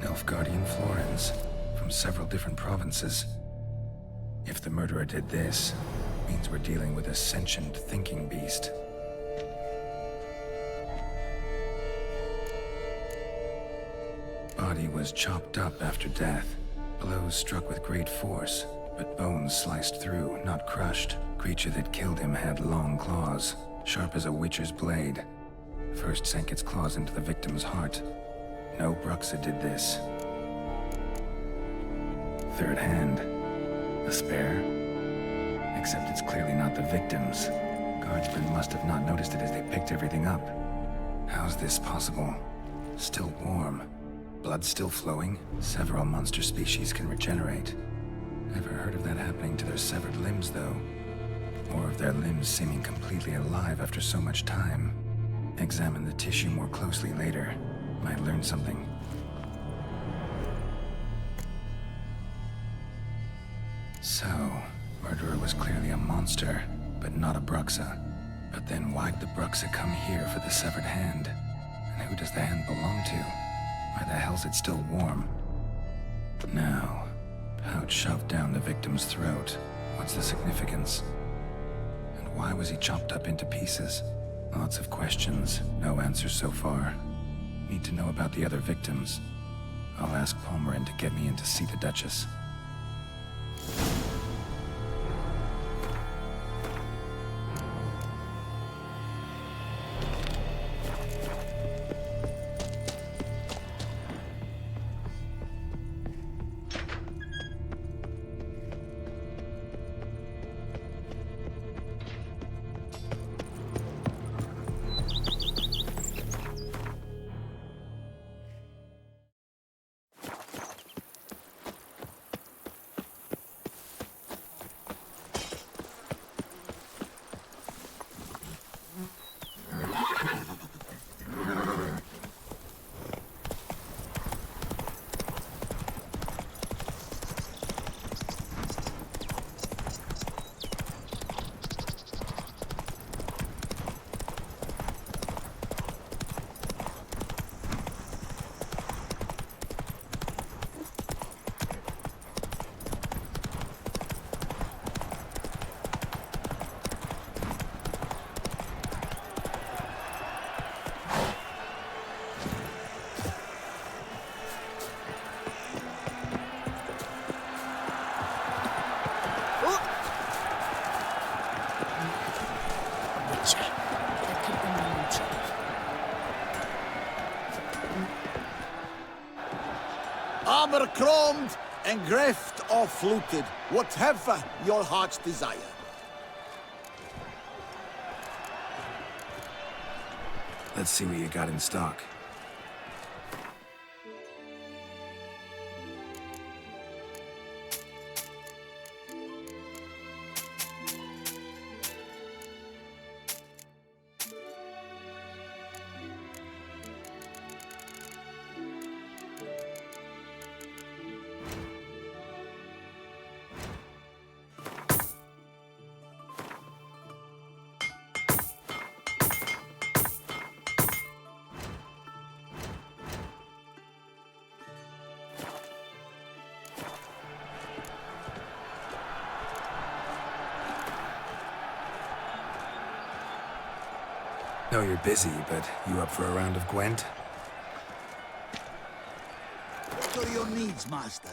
Nilfgaardian florins, from several different provinces. If the murderer did this, means we're dealing with a sentient thinking beast. Body was chopped up after death. Blows struck with great force, but bones sliced through, not crushed. Creature that killed him had long claws, sharp as a witcher's blade. First sank its claws into the victim's heart. No Bruxa did this. Third hand. A spare? Except it's clearly not the victim's. Guardsmen must have not noticed it as they picked everything up. How's this possible? Still warm. Blood still flowing? Several monster species can regenerate. Never heard of that happening to their severed limbs, though. Or of their limbs seeming completely alive after so much time. Examine the tissue more closely later. Might learn something. So, murderer was clearly a monster, but not a Bruxa. But then why'd the Bruxa come here for the severed hand? And who does the hand belong to? Why the hell's it still warm? Now, pouch shoved down the victim's throat. What's the significance? And why was he chopped up into pieces? Lots of questions, no answers so far. Need to know about the other victims. I'll ask Palmerin to get me in to see the Duchess. Armor chromed and greft or fluted, whatever your heart's desire. Let's see what you got in stock. Know you're busy, but you up for a round of Gwent? What are your needs, master?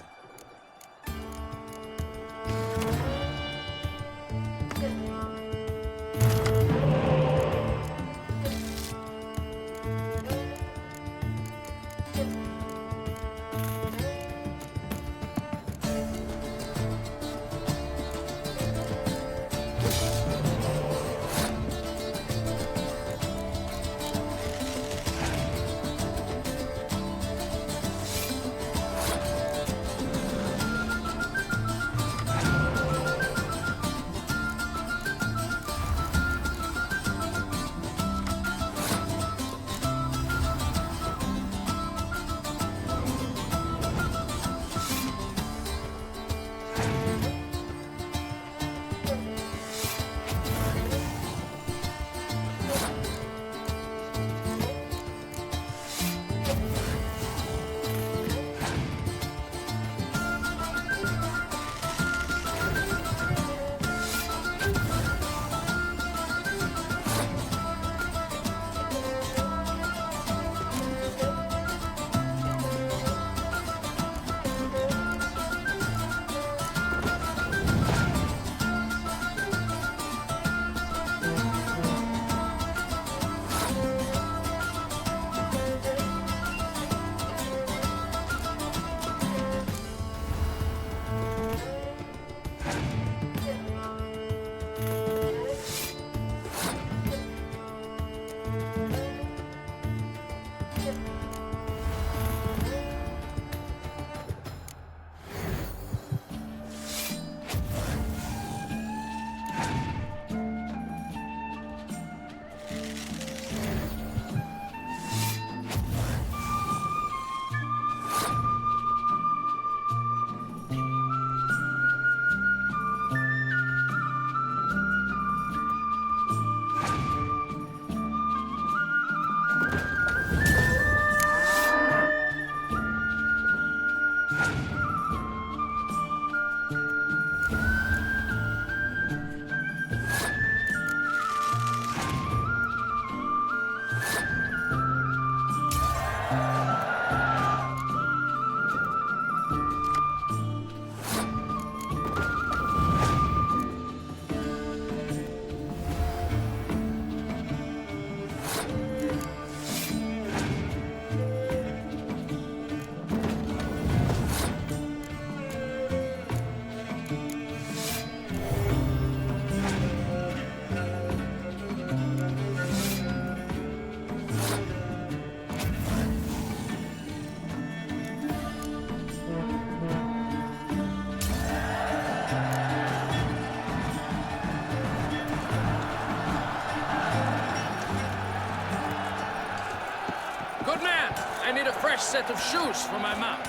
Good man! I need a fresh set of shoes for my mount.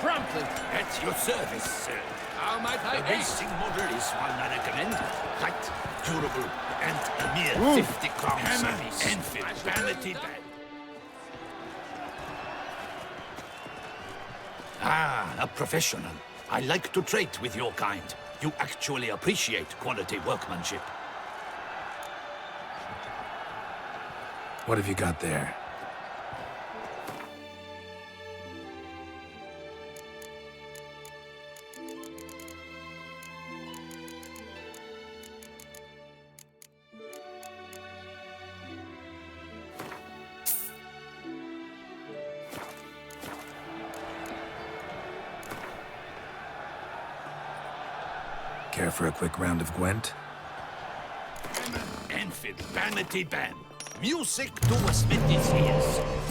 Promptly. At your service, sir. How might I The aid? racing model is one I recommend. Light, durable, and a mere 50 crowns Hammer, apiece. Enfield, vanity bag. Ah, a professional. I like to trade with your kind. You actually appreciate quality workmanship. What have you got there? Care for a quick round of Gwent? Enfield, vanity band. Music to a smithy's ears.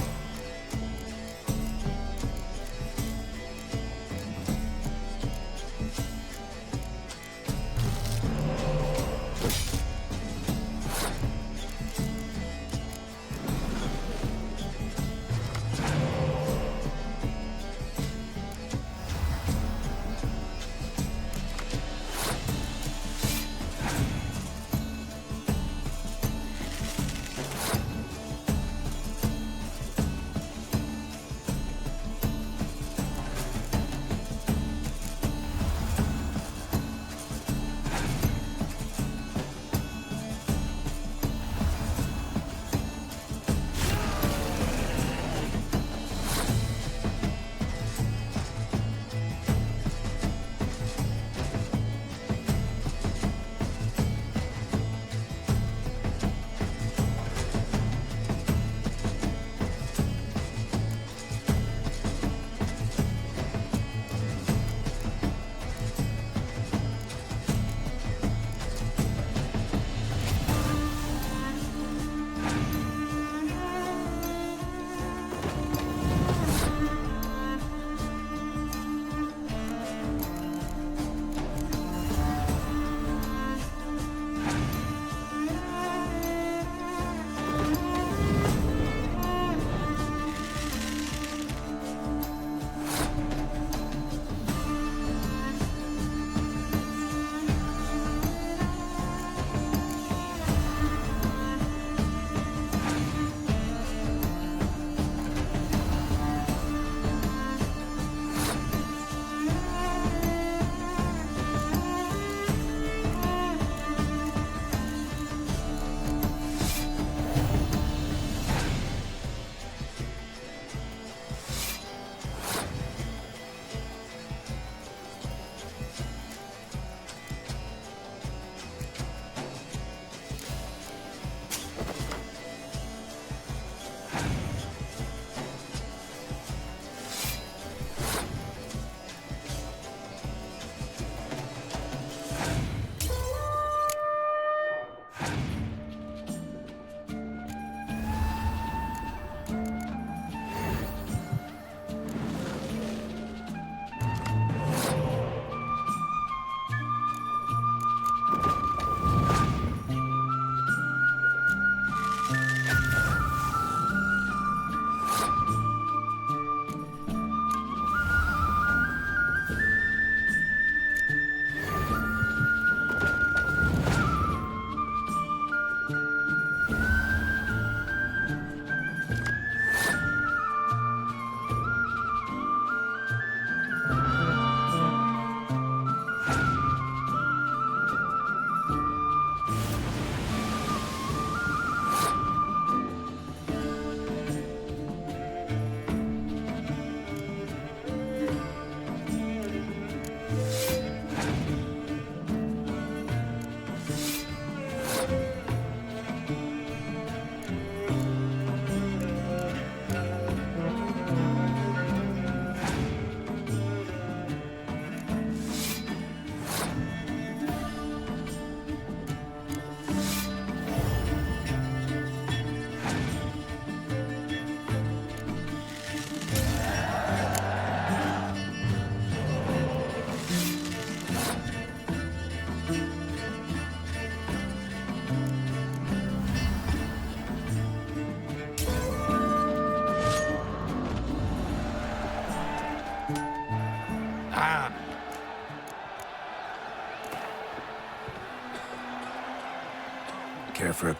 there for a...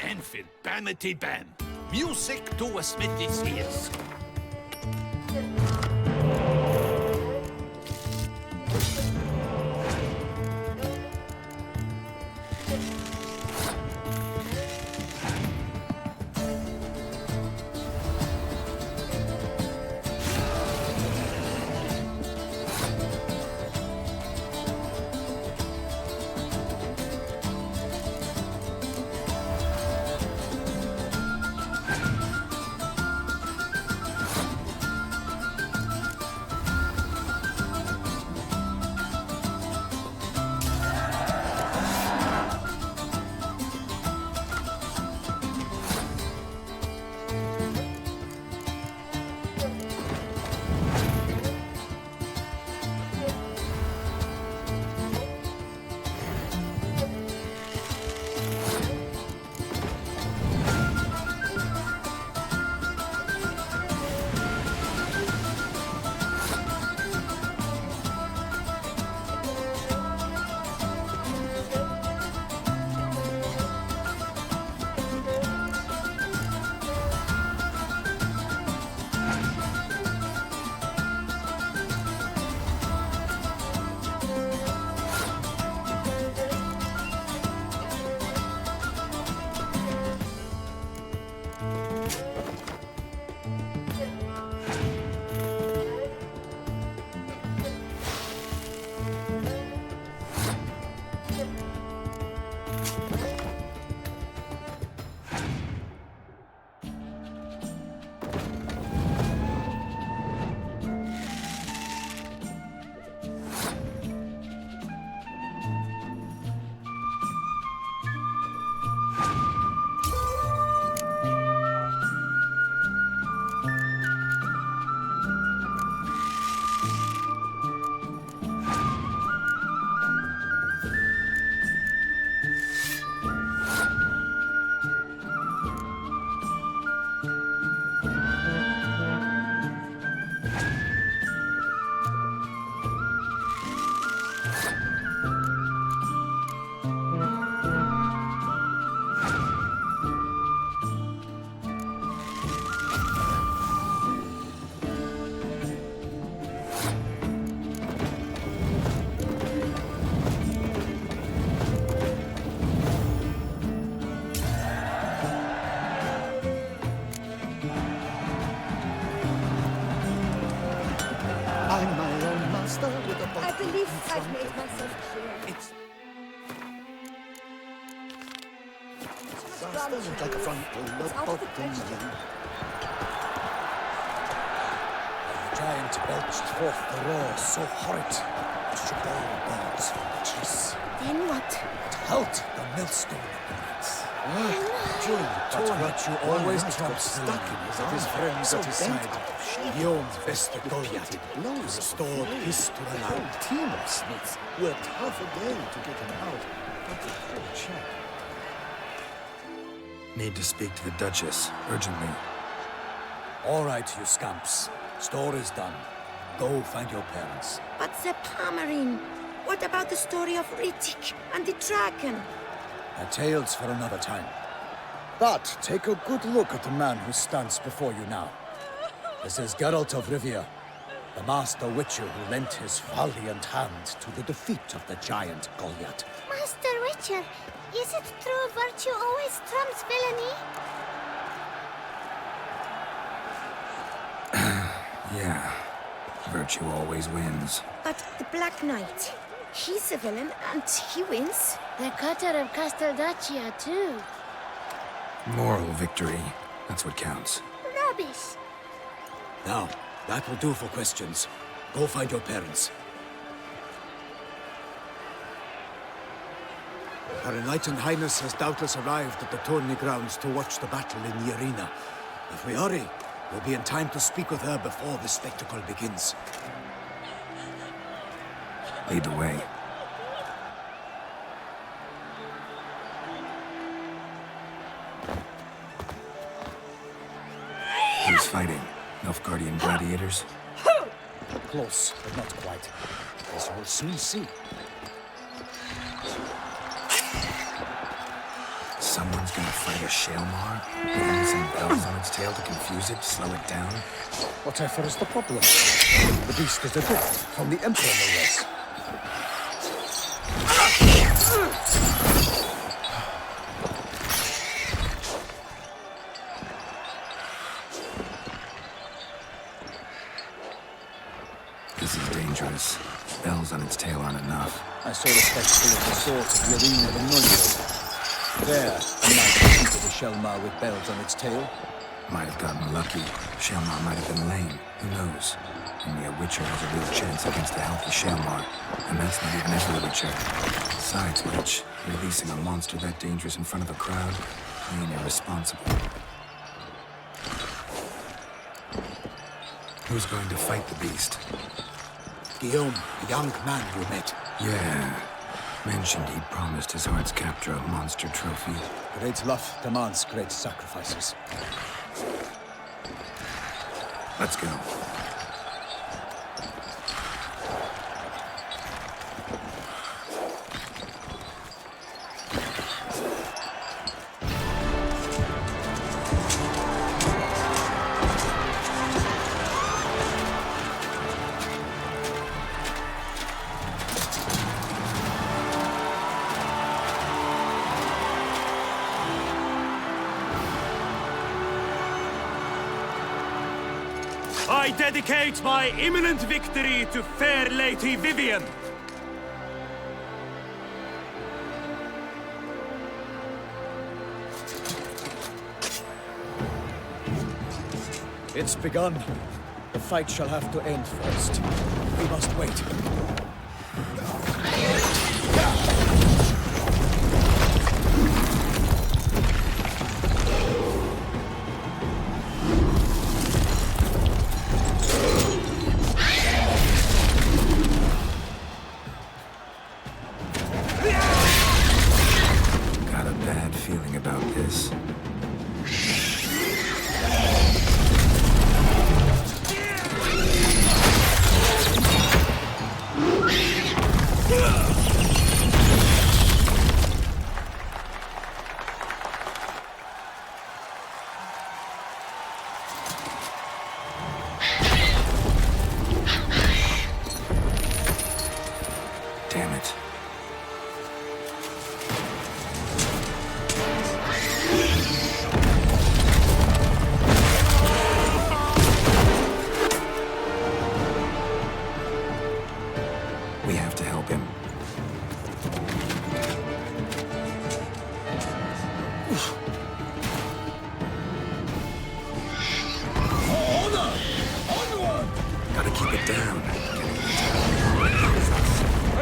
Enfid, bamity bam. Music to a smithy's ears. I believe I've made myself clear. It's like a frontal look. The giant belched forth the roar so horrid it shook all bones from the chest. Then what? It held the millstone upwards. During the torn, but you always got stuck in his friends at his side. Guillaume's best Goliath restored his to the land. Team of smiths worked half a day to get him out. But the poor chap. Need to speak to the Duchess, urgently. All right, you scamps. Store is done. Go find your parents. But the Palmerine. What about the story of Rittik and the dragon? A tale's for another time. But take a good look at the man who stands before you now. This is Geralt of Rivia, the master witcher who lent his valiant hand to the defeat of the giant Goliath. Master Witcher, is it true virtue always trumps villainy? Yeah, virtue always wins. But the Black Knight, he's a villain and he wins. The cutter of Casteldaccia too. Moral victory, that's what counts. Rubbish. Now, that will do for questions. Go find your parents. Her Enlightened Highness has doubtless arrived at the tourney grounds to watch the battle in the arena. If we hurry, we'll be in time to speak with her before the spectacle begins. Lead the way. Who's fighting? Nilfgaardian gladiators? Close, but not quite. As you'll soon see. fight a Shalmar? With only some bells on its tail to confuse it, slow it down? Whatever is the problem? The beast is a gift from the Emperor, no less. This is dangerous. Bells on its tail aren't enough. I saw the spectacle of the swords of Yerine of Amundo. There, a knight defeated a Shelmar with bells on its tail. Might have gotten lucky. Shalmar might have been lame. Who knows? Only a Witcher has a real chance against a healthy Shalmar. And that's not even every Witcher. Besides which, releasing a monster that dangerous in front of a crowd, plain irresponsible. Who's going to fight the beast? Guillaume, the young man you met. Yeah. Mentioned he'd promised his heart's capture a monster trophy. Great love demands great sacrifices. Let's go. I dedicate my imminent victory to fair Lady Vivian. It's begun. The fight shall have to end first. We must wait. Got a bad feeling about this. Damn it. We have to help him. Gotta keep it down.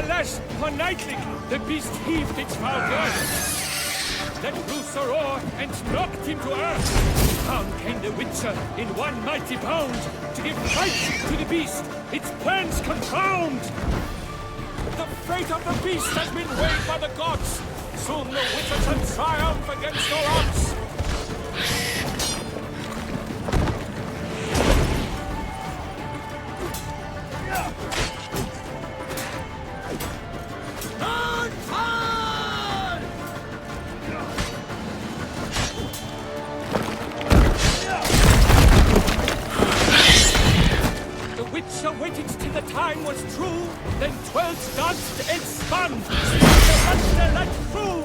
Alas, for Nightling, the beast heaved its foul girth. Let loose a roar and knocked him to earth. Down came the Witcher in one mighty bound to give fight to the beast, its plans confound. The fate of the beast has been weighed by the gods. Soon the Witcher shall triumph against all odds. The Witcher waited till the time was true, then 12 danced and spun, the monster let through.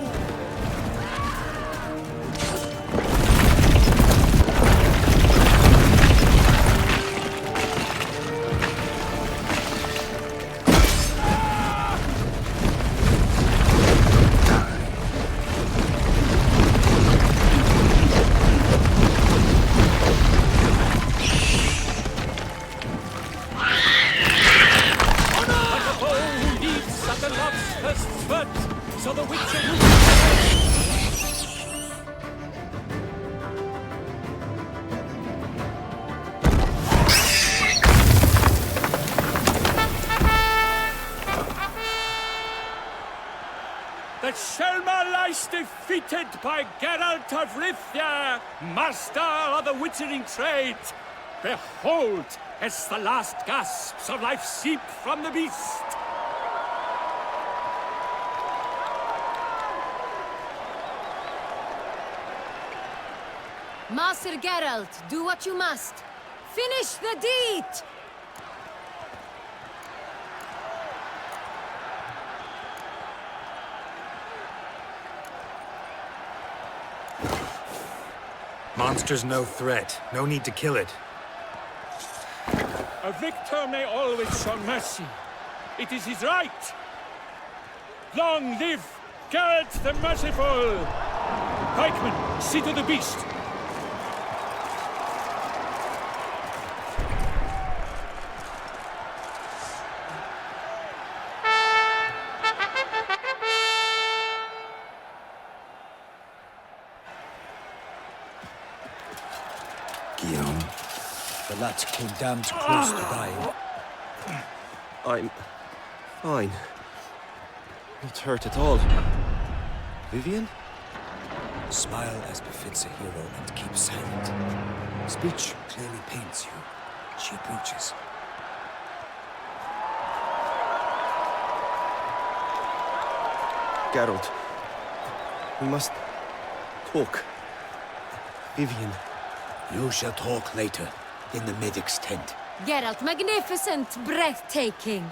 So the Witcher The Shelmar lies defeated by Geralt of Rivia, master of the witchering trade. Behold, as the last gasps of life seep from the beast. Master Geralt, do what you must. Finish the deed! Monster's no threat. No need to kill it. A victor may always show mercy. It is his right. Long live Geralt the Merciful! Pikeman, see to the beast. Guillaume, the lad came damned close to dying. I'm fine. Not hurt at all. Vivian? Smile as befits a hero and keep silent. Speech clearly pains you. She approaches. Geralt, we must talk. Vivian. You shall talk later, in the medic's tent. Geralt, magnificent, breathtaking.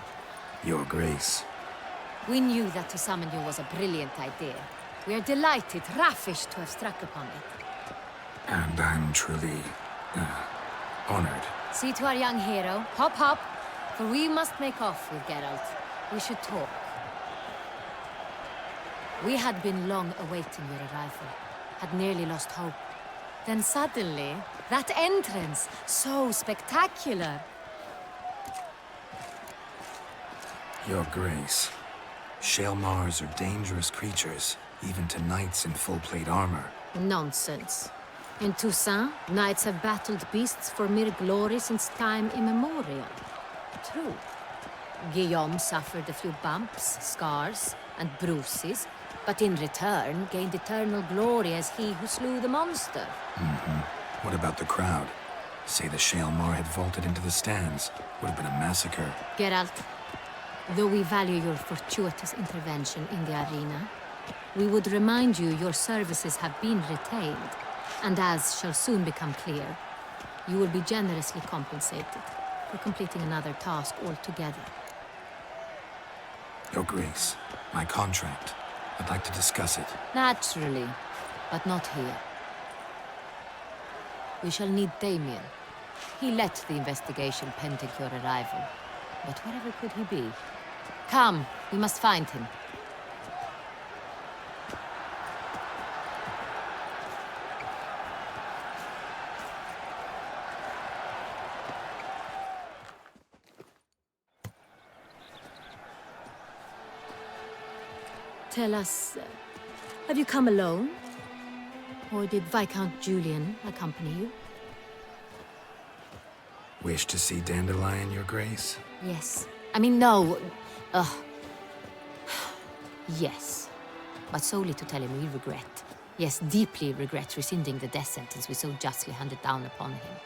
Your Grace. We knew that to summon you was a brilliant idea. We are delighted, ravished to have struck upon it. And I'm truly honored. See to our young hero. Hop, hop. For we must make off with Geralt. We should talk. We had been long awaiting your arrival. Had nearly lost hope. Then suddenly, that entrance, so spectacular. Your Grace. Shale Mars are dangerous creatures, even to knights in full plate armor. Nonsense. In Toussaint, knights have battled beasts for mere glory since time immemorial. True. Guillaume suffered a few bumps, scars, and bruises, but in return gained eternal glory as he who slew the monster. What about the crowd? Say the Shale Mar had vaulted into the stands. Would have been a massacre. Geralt, though we value your fortuitous intervention in the arena, we would remind you your services have been retained, and as shall soon become clear, you will be generously compensated for completing another task altogether. Your Grace, my contract. I'd like to discuss it. Naturally, but not here. We shall need Damien. He led the investigation pending your arrival. But wherever could he be? Come, we must find him. Tell us, have you come alone? Or did Viscount Julian accompany you? Wish to see Dandelion, Your Grace? Yes. I mean, no. Yes. But solely to tell him we regret. Yes, deeply regret rescinding the death sentence we so justly handed down upon him.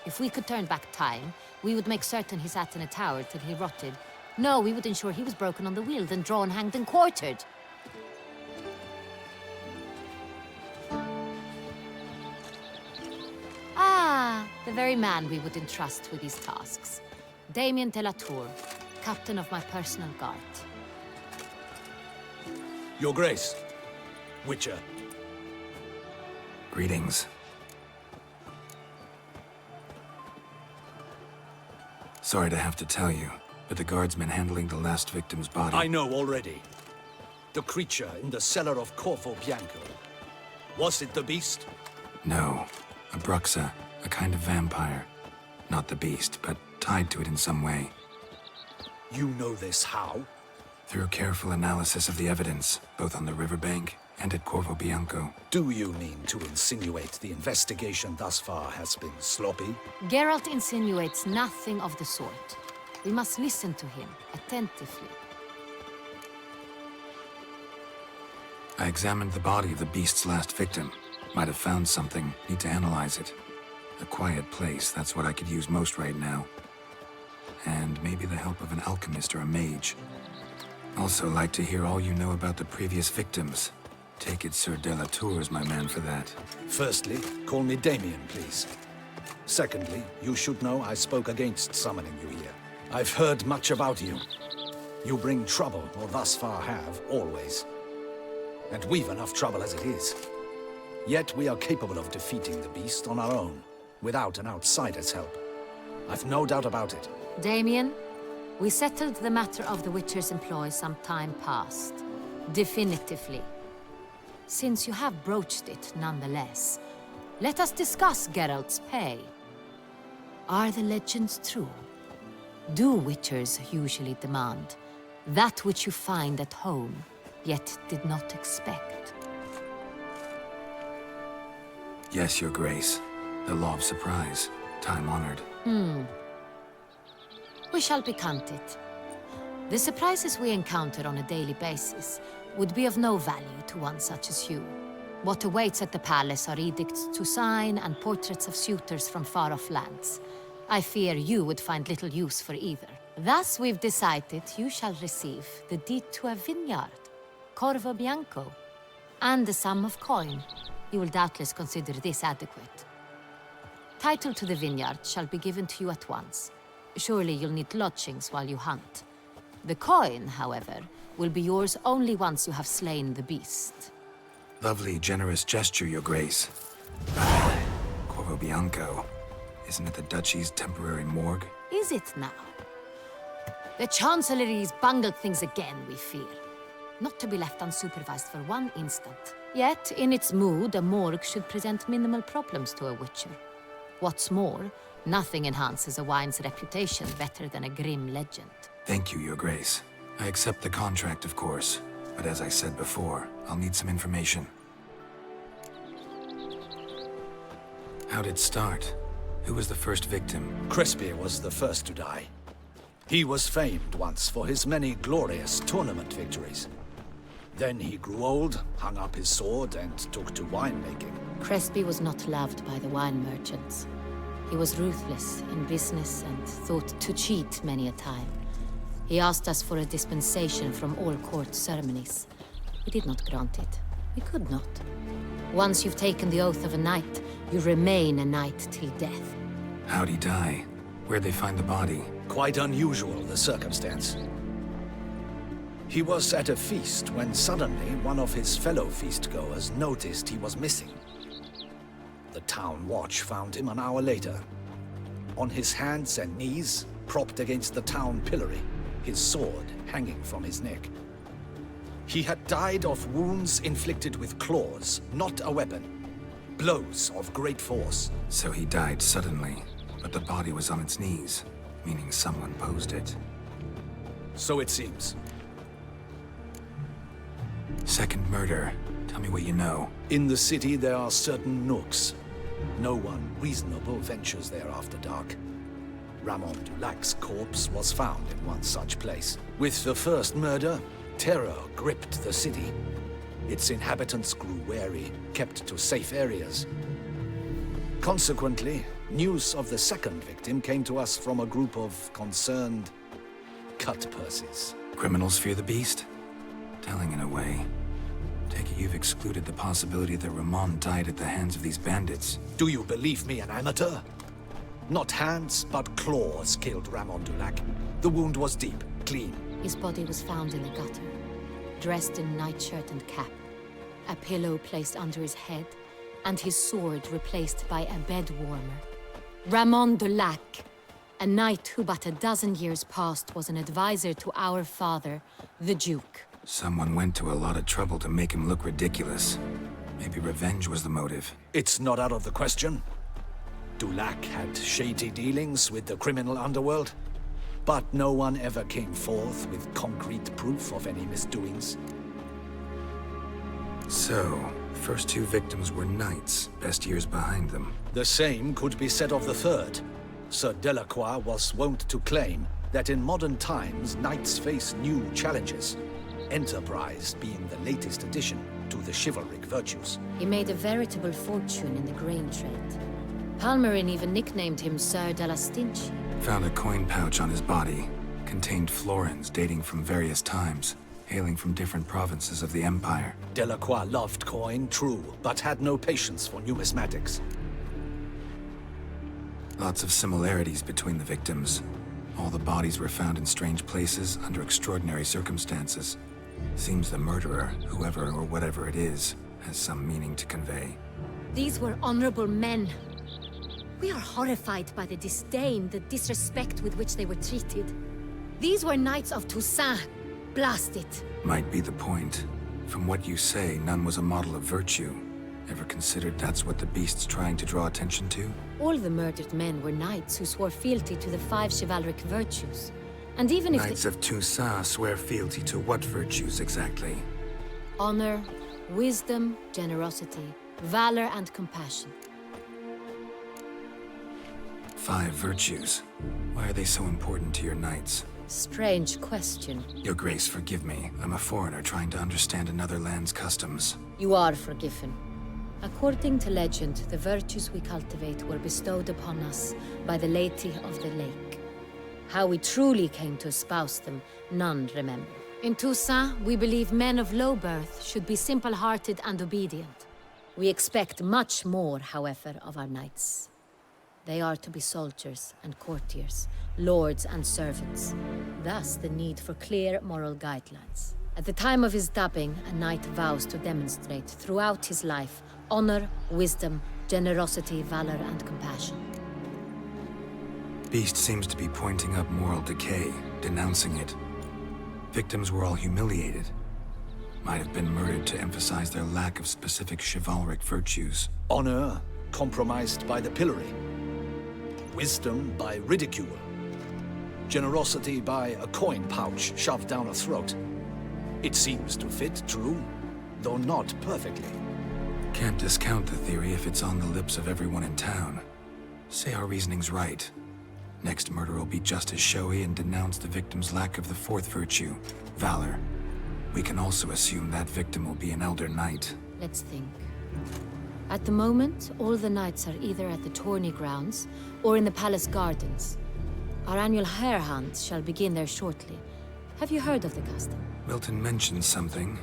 If we could turn back time, we would make certain he sat in a tower till he rotted. No, we would ensure he was broken on the wheel, then drawn, hanged, and quartered. Ah, the very man we would entrust with these tasks. Damien de la Tour, captain of my personal guard. Your Grace, Witcher. Greetings. Sorry to have to tell you, but the guardsman handling the last victim's body... I know already. The creature in the cellar of Corvo Bianco. Was it the beast? No. A Bruxa, a kind of vampire. Not the beast, but tied to it in some way. You know this how? Through careful analysis of the evidence, both on the riverbank and at Corvo Bianco. Do you mean to insinuate the investigation thus far has been sloppy? Geralt insinuates nothing of the sort. We must listen to him attentively. I examined the body of the beast's last victim. Might have found something. Need to analyze it. A quiet place, that's what I could use most right now. And maybe the help of an alchemist or a mage. Also like to hear all you know about the previous victims. Take it Sir Delatour is my man for that. Firstly, call me Damien, please. Secondly, you should know I spoke against summoning you here. I've heard much about you. You bring trouble, or thus far have, always. And we've enough trouble as it is. Yet we are capable of defeating the beast on our own, without an outsider's help. I've no doubt about it. Damien, we settled the matter of the Witcher's employ some time past. Definitively. Since you have broached it nonetheless, let us discuss Geralt's pay. Are the legends true? Do Witchers usually demand that which you find at home, yet did not expect? Yes, Your Grace. The law of surprise. Time-honored. We shall recount it. The surprises we encounter on a daily basis would be of no value to one such as you. What awaits at the palace are edicts to sign and portraits of suitors from far-off lands. I fear you would find little use for either. Thus, we've decided you shall receive the deed to a vineyard, Corvo Bianco, and the sum of coin. You will doubtless consider this adequate. Title to the vineyard shall be given to you at once. Surely you'll need lodgings while you hunt. The coin, however, will be yours only once you have slain the beast. Lovely, generous gesture, Your Grace. Corvo Bianco. Isn't it the Duchy's temporary morgue? Is it now? The Chancellery's bungled things again, we fear. Not to be left unsupervised for one instant. Yet, in its mood, a morgue should present minimal problems to a Witcher. What's more, nothing enhances a wine's reputation better than a grim legend. Thank you, Your Grace. I accept the contract, of course. But as I said before, I'll need some information. How'd it start? Who was the first victim? Crespi was the first to die. He was famed once for his many glorious tournament victories. Then he grew old, hung up his sword, and took to winemaking. Crespi was not loved by the wine merchants. He was ruthless in business and thought to cheat many a time. He asked us for a dispensation from all court ceremonies. We did not grant it. We could not. Once you've taken the oath of a knight, you remain a knight till death. How'd he die? Where'd they find the body? Quite unusual, the circumstance. He was at a feast when suddenly one of his fellow feastgoers noticed he was missing. The town watch found him an hour later. On his hands and knees, propped against the town pillory, his sword hanging from his neck. He had died of wounds inflicted with claws, not a weapon. Blows of great force. So he died suddenly, but the body was on its knees, meaning someone posed it. So it seems. Second murder. Tell me what you know. In the city, there are certain nooks. No one reasonable ventures there after dark. Ramon Dulac's corpse was found in one such place. With the first murder, terror gripped the city. Its inhabitants grew wary, kept to safe areas. Consequently, news of the second victim came to us from a group of concerned cut-purses. Criminals fear the beast? Telling in a way. Take it you've excluded the possibility that Ramon died at the hands of these bandits. Do you believe me an amateur? Not hands, but claws killed Ramon Dulac. The wound was deep, clean. His body was found in the gutter, dressed in nightshirt and cap, a pillow placed under his head, and his sword replaced by a bed warmer. Ramon Dulac, a knight who but a dozen years past was an advisor to our father, the Duke. Someone went to a lot of trouble to make him look ridiculous. Maybe revenge was the motive. It's not out of the question. Dulac had shady dealings with the criminal underworld, but no one ever came forth with concrete proof of any misdoings. So, first two victims were knights, best years behind them. The same could be said of the third. Sir Delacroix was wont to claim that in modern times, knights face new challenges, enterprise being the latest addition to the chivalric virtues. He made a veritable fortune in the grain trade. Palmerin even nicknamed him Sir de la Stinchi. Found a coin pouch on his body. Contained florins dating from various times. hailing from different provinces of the Empire. Delacroix loved coin, true, but had no patience for numismatics. Lots of similarities between the victims. All the bodies were found in strange places under extraordinary circumstances. Seems the murderer, whoever or whatever it is, has some meaning to convey. These were honorable men. We are horrified by the disdain, the disrespect with which they were treated. These were knights of Toussaint. Blast it. Might be the point. From what you say, none was a model of virtue. Ever considered that's what the beast's trying to draw attention to? All the murdered men were knights who swore fealty to the 5 chivalric virtues. And even if Knights of Toussaint swear fealty to what virtues exactly? honor, wisdom, generosity, valor, and compassion. 5 virtues. Why are they so important to your knights? Strange question. Your Grace, forgive me. I'm a foreigner trying to understand another land's customs. You are forgiven. According to legend, the virtues we cultivate were bestowed upon us by the Lady of the Lake. How we truly came to espouse them, none remember. In Toussaint, we believe men of low birth should be simple-hearted and obedient. We expect much more, however, of our knights. They are to be soldiers and courtiers, lords and servants. Thus, the need for clear moral guidelines. At the time of his dubbing, a knight vows to demonstrate throughout his life honor, wisdom, generosity, valor, and compassion. Beast seems to be pointing up moral decay, denouncing it. Victims were all humiliated. Might have been murdered to emphasize their lack of specific chivalric virtues. Honor compromised by the pillory. Wisdom by ridicule. Generosity by a coin pouch shoved down a throat. It seems to fit, true, though not perfectly. Can't discount the theory if it's on the lips of everyone in town. Say our reasoning's right. Next murder will be just as showy and denounce the victim's lack of the 4th virtue, valor. We can also assume that victim will be an elder knight. Let's think. At the moment, all the knights are either at the tourney grounds or in the palace gardens. Our annual hare hunt shall begin there shortly. Have you heard of the custom? Milton mentioned something.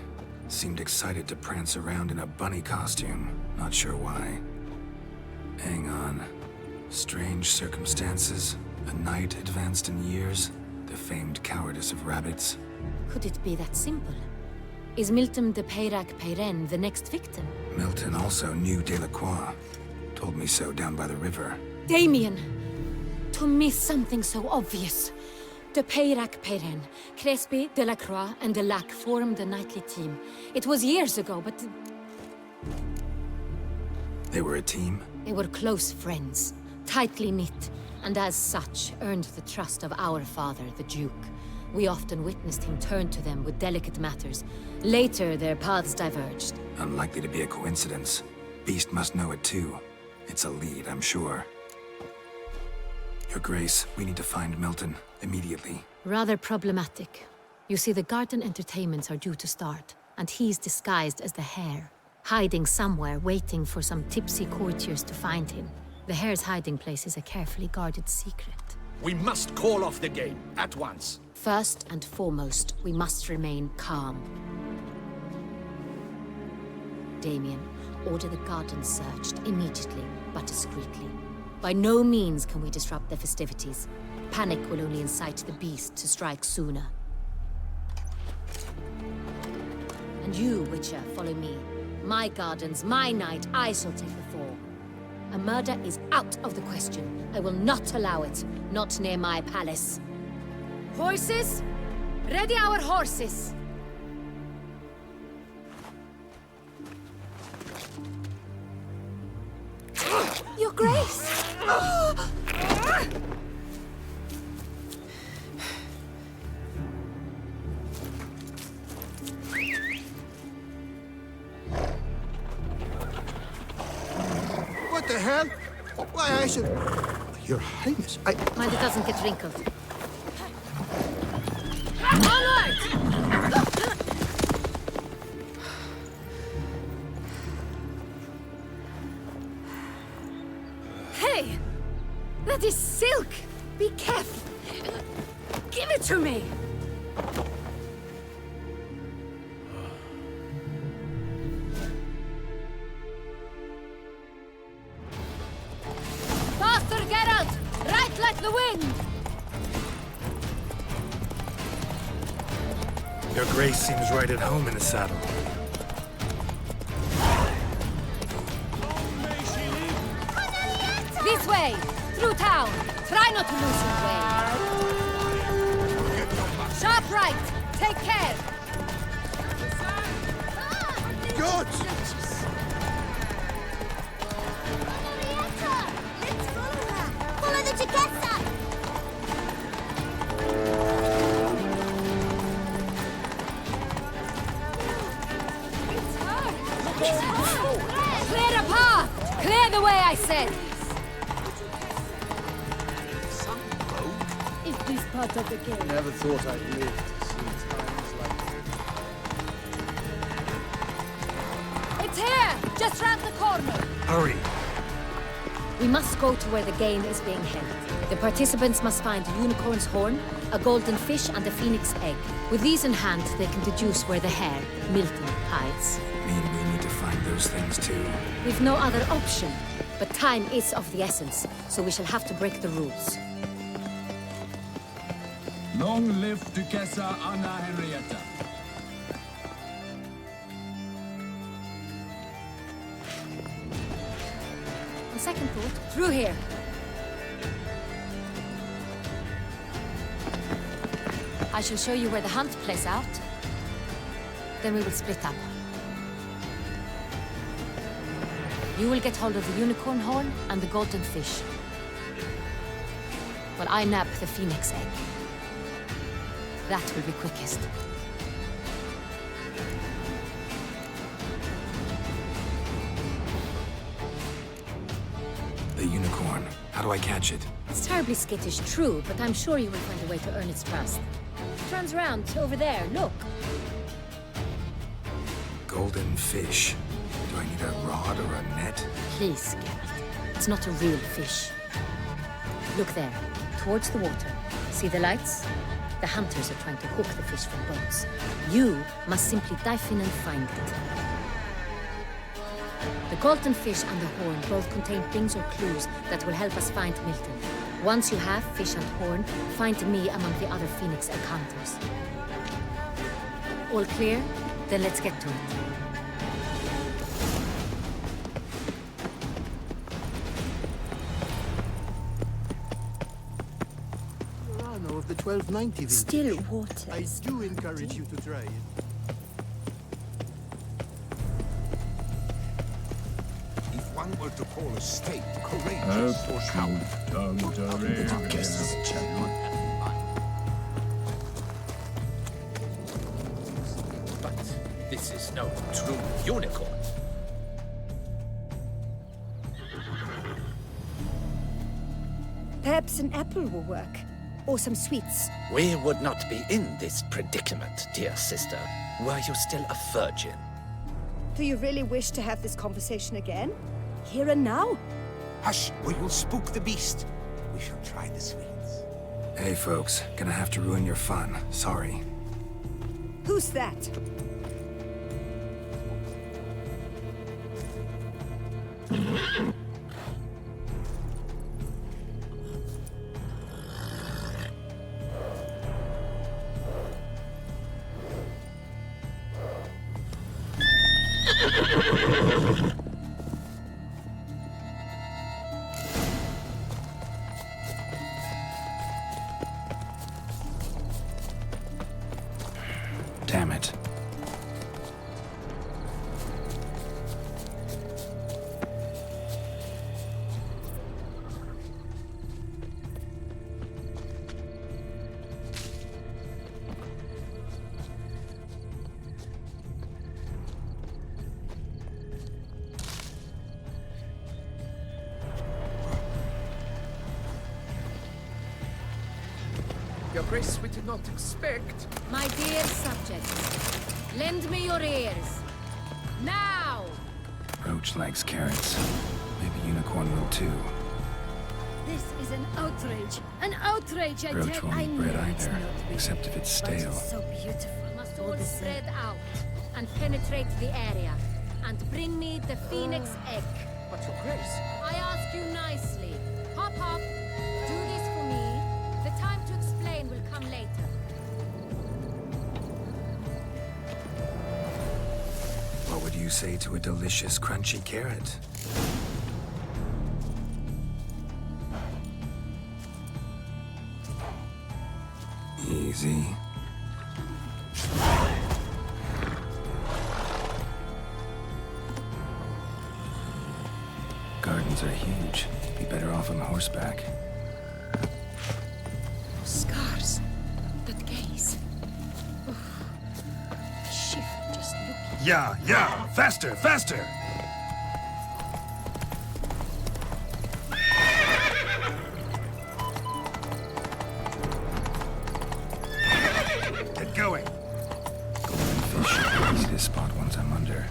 Seemed excited to prance around in a bunny costume. Not sure why. Hang on. Strange circumstances. A knight advanced in years. The famed cowardice of rabbits. Could it be that simple? Is Milton de Peyrac-Peyren the next victim? Milton also knew Delacroix. Told me so down by the river. Damien! To miss something so obvious. De Peyrac-Peyren, Crespi, Delacroix, and Delac formed a knightly team. It was years ago, but... They were a team? They were close friends, tightly knit, and as such, earned the trust of our father, the Duke. We often witnessed him turn to them with delicate matters. Later, their paths diverged. Unlikely to be a coincidence. Beast must know it too. It's a lead, I'm sure. Your Grace, we need to find Milton, immediately. Rather problematic. You see, the garden entertainments are due to start, and he's disguised as the hare, hiding somewhere, waiting for some tipsy courtiers to find him. The hare's hiding place is a carefully guarded secret. We must call off the game, at once. First and foremost, we must remain calm. Damien, order the garden searched immediately, but discreetly. By no means can we disrupt the festivities. Panic will only incite the beast to strike sooner. And you, Witcher, follow me. My gardens, my night, I shall take the fall. A murder is out of the question. I will not allow it. Not near my palace. Horses? Ready our horses! Your Grace! What the hell? Why, I should... Your Highness, Mind it doesn't get wrinkled. Onward! Hey! That is silk! Be careful! Give it to me! Fight like the wind! Your grace seems right at home in the saddle. This way! Through town! Try not to lose your way! Sharp right! Take care! Good! Follow the Chiquesa! Clear a path! Clear the way, I said! Is this part of the game? Never thought I'd live to see times like It's here! Just round the corner! Hurry! We must go to where the game is being held. The participants must find a unicorn's horn, a golden fish, and a phoenix egg. With these in hand, they can deduce where the hare, Milton, hides. Mean we need to find those things too? We've no other option. But time is of the essence, so we shall have to break the rules. Long live Duchessa Anna Henrietta. On second thought, through here. I shall show you where the hunt plays out. Then we will split up. You will get hold of the unicorn horn and the golden fish, while I nab the phoenix egg. That will be quickest. The unicorn. How do I catch it? It's terribly skittish, true, but I'm sure you will find a way to earn its trust. It turns round, over there, look. Golden fish. Do I need a rod or a net? Please, Geralt. It's not a real fish. Look there, towards the water. See the lights? The hunters are trying to hook the fish from boats. You must simply dive in and find it. The golden fish and the horn both contain things or clues that will help us find Milton. Once you have fish and horn, find me among the other phoenix egg hunters. All clear? Then let's get to it. of the 1290 vintage. Still water. I do encourage you to try it. If one were to call a state courageous or coward, the guess is gentleman. But this is no true unicorn. Perhaps an apple will work. Or some sweets. We would not be in this predicament, dear sister, were you still a virgin. Do you really wish to have this conversation again? Here and now? Hush, or you'll spook the beast. We shall try the sweets. Hey, folks. Gonna have to ruin your fun. Sorry. Who's that? Damn it. Your Grace, we did not expect. My dear subjects, lend me your ears. Now! Roach likes carrots. Maybe Unicorn will too. This is an outrage. An outrage, I Roach tell won't I eat know bread it's either, not real, except if it's but stale. it's so beautiful. We must all all the same. spread out and penetrate the area. And bring me the phoenix egg. But Your Grace. I ask you nicely. Hop, hop. Do this say to a delicious, crunchy carrot? Easy. Gardens are huge. Be better off on horseback. Scars. That gaze. Oh, I shiver just looking. Yeah! Faster, faster! Get going! Golden fish. Easy to spot once I'm under.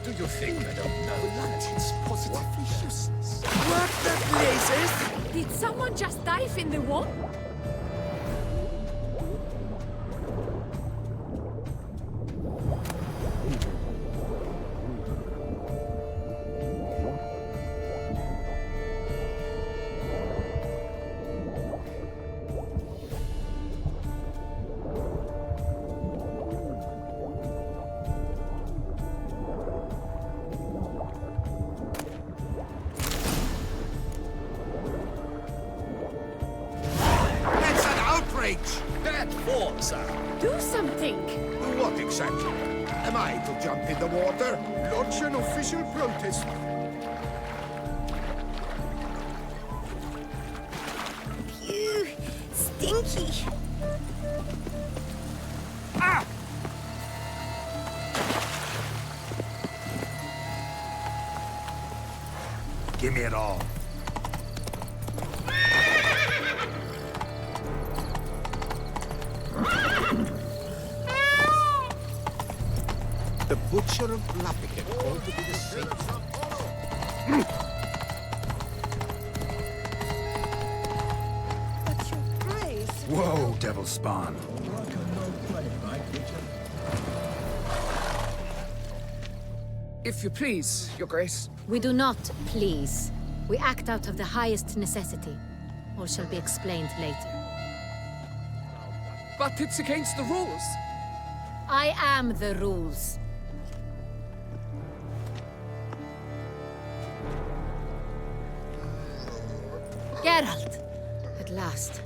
Do you think I don't know that it's positively useless? What the blazes? Did someone just dive in the wall? That fall, sir. Do something! What exactly? Am I to jump in the water? Lodge an official protest. Phew, stinky. Ah! Give me it all. The Butcher of Lappican, called to be the saint. But your grace... Whoa, devil spawn. If you please, Your Grace. We do not please. We act out of the highest necessity. All shall be explained later. But it's against the rules. I am the rules. Geralt! At last.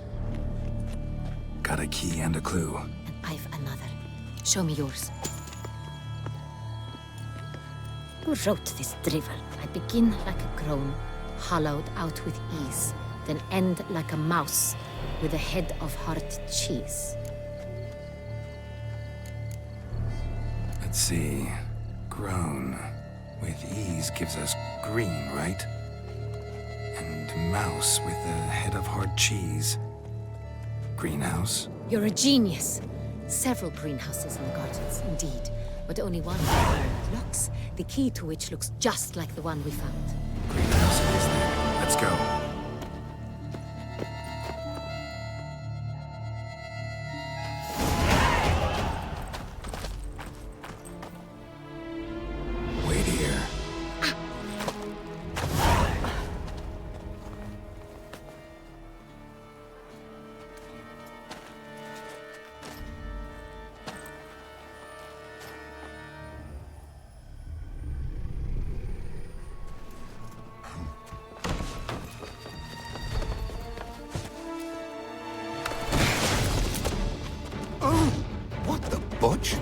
Got a key and a clue. And I've another. Show me yours. Who wrote this drivel? I begin like a groan, hollowed out with ease, then end like a mouse, with a head of hard cheese. Let's see. Grown. With ease gives us green, right? And mouse with a head of hard cheese. Greenhouse? You're a genius. Several greenhouses in the gardens, indeed, but only one with locks, the key to which looks just like the one we found. Greenhouse it is then. Let's go. Wait here. What the butch?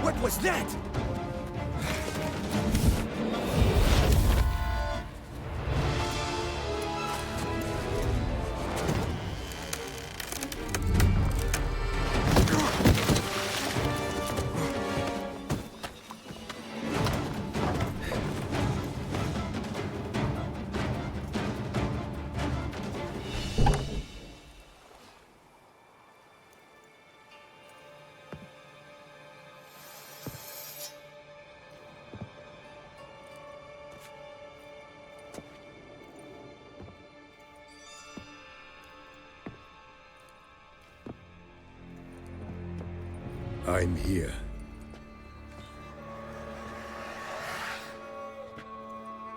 What was that? I'm here.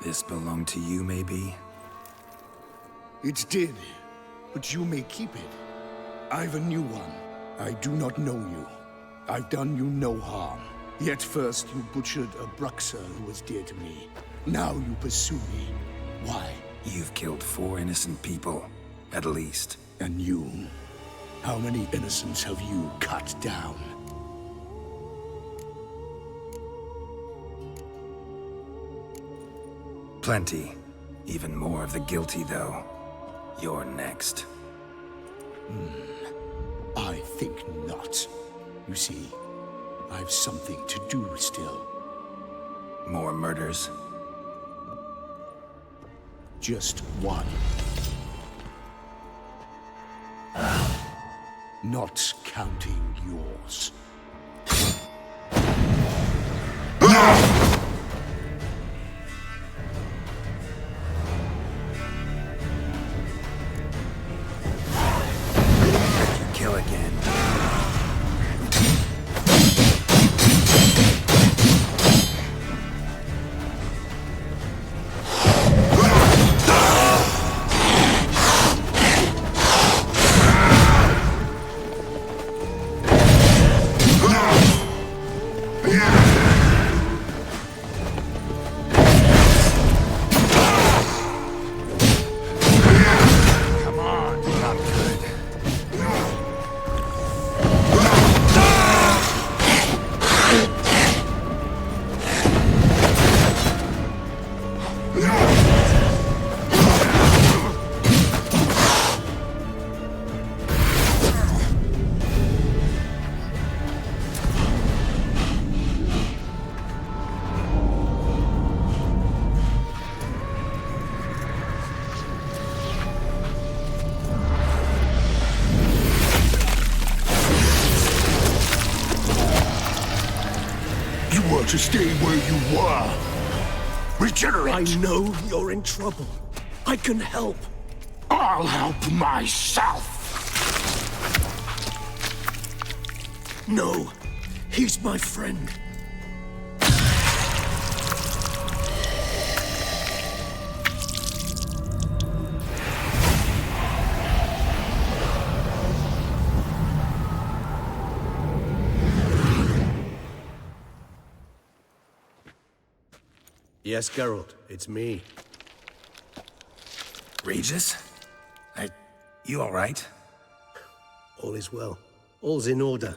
This belonged to you, maybe? It's dead, but you may keep it. I've a new one. I do not know you. I've done you no harm. Yet first you butchered a Bruxer who was dear to me. Now you pursue me. Why? You've killed 4 innocent people, at least. And you? How many innocents have you cut down? Plenty. Even more of the guilty, though. You're next. I think not. You see, I've something to do still. More murders? Just one. Not counting yours. Kill again. To stay where you were. Regenerate! I know you're in trouble. I can help. I'll help myself! No, he's my friend. Yes, Geralt, it's me. Regis? You all right? All is well. All's in order.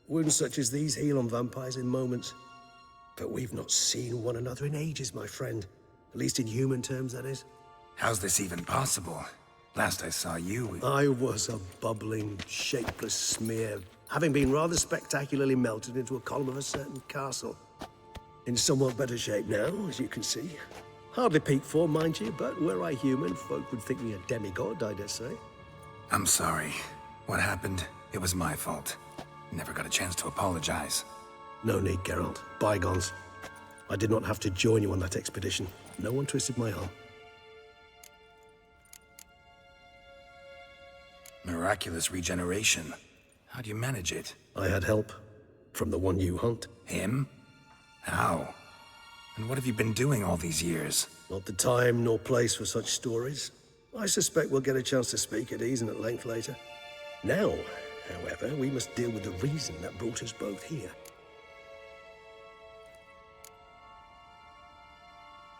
Wounds such as these heal on vampires in moments. But we've not seen one another in ages, my friend. At least in human terms, that is. How's this even possible? Last I saw you... I was a bubbling, shapeless smear, having been rather spectacularly melted into a column of a certain castle. In somewhat better shape now, as you can see. Hardly peak form, mind you, but were I human, folk would think me a demigod, I dare say. I'm sorry. What happened, it was my fault. Never got a chance to apologize. No need, Geralt. Bygones. I did not have to join you on that expedition. No one twisted my arm. Miraculous regeneration. How'd you manage it? I had help. From the one you hunt. Him? How? And what have you been doing all these years? Not the time nor place for such stories. I suspect we'll get a chance to speak at ease and at length later. Now, however, we must deal with the reason that brought us both here.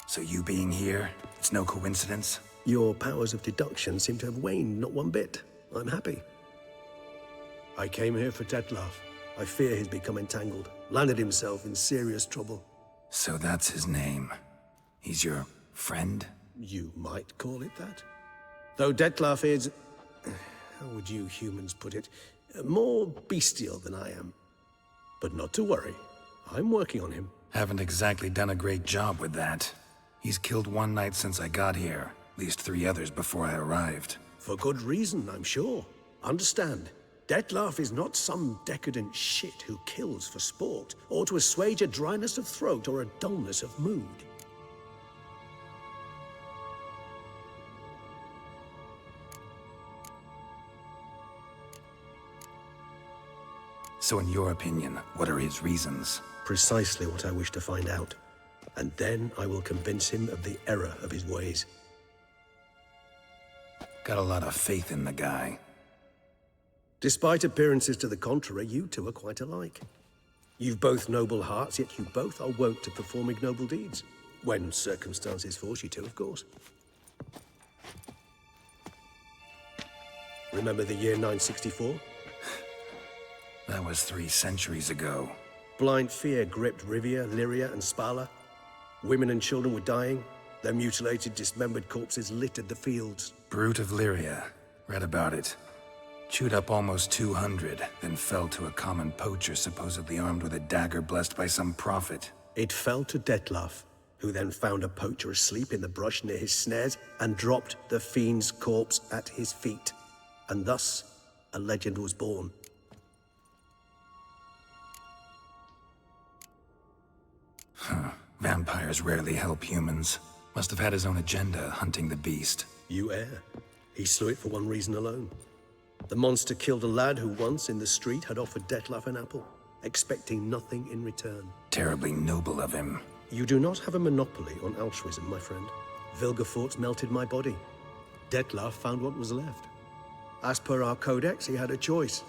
So you being here, it's no coincidence? Your powers of deduction seem to have waned not one bit. I'm happy. I came here for Detlaf. I fear he's become entangled, landed himself in serious trouble. So that's his name. He's your friend? You might call it that. Though Detlaf is... how would you humans put it? More bestial than I am. But not to worry. I'm working on him. Haven't exactly done a great job with that. He's killed one knight since I got here. At least 3 others before I arrived. For good reason, I'm sure. Understand, Detlaf is not some decadent shit who kills for sport, or to assuage a dryness of throat or a dullness of mood. So in your opinion, what are his reasons? Precisely what I wish to find out. And then I will convince him of the error of his ways. Got a lot of faith in the guy. Despite appearances to the contrary, you two are quite alike. You've both noble hearts, yet you both are wont to perform ignoble deeds. When circumstances force you to, of course. Remember the year 964? That was 3 centuries ago. Blind fear gripped Rivia, Lyria, and Spala. Women and children were dying. Their mutilated, dismembered corpses littered the fields. Brute of Lyria. Read about it. Chewed up almost 200, then fell to a common poacher supposedly armed with a dagger blessed by some prophet. It fell to Detlaf, who then found a poacher asleep in the brush near his snares and dropped the fiend's corpse at his feet. And thus, a legend was born. Vampires rarely help humans. Must have had his own agenda, hunting the beast. You err. He slew it for one reason alone. The monster killed a lad who once, in the street, had offered Detlaf an apple, expecting nothing in return. Terribly noble of him. You do not have a monopoly on altruism, my friend. Vilgefortz melted my body. Detlaf found what was left. As per our codex, he had a choice.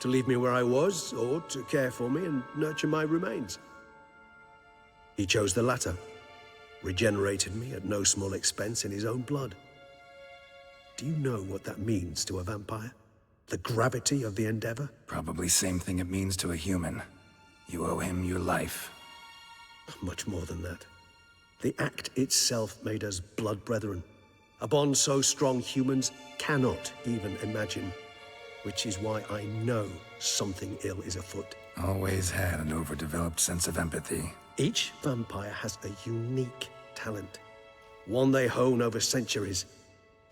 To leave me where I was, or to care for me and nurture my remains. He chose the latter. Regenerated me at no small expense in his own blood. Do you know what that means to a vampire? The gravity of the endeavor? Probably same thing it means to a human. You owe him your life. Much more than that. The act itself made us blood brethren. A bond so strong humans cannot even imagine. Which is why I know something ill is afoot. Always had an overdeveloped sense of empathy. Each vampire has a unique talent. One they hone over centuries.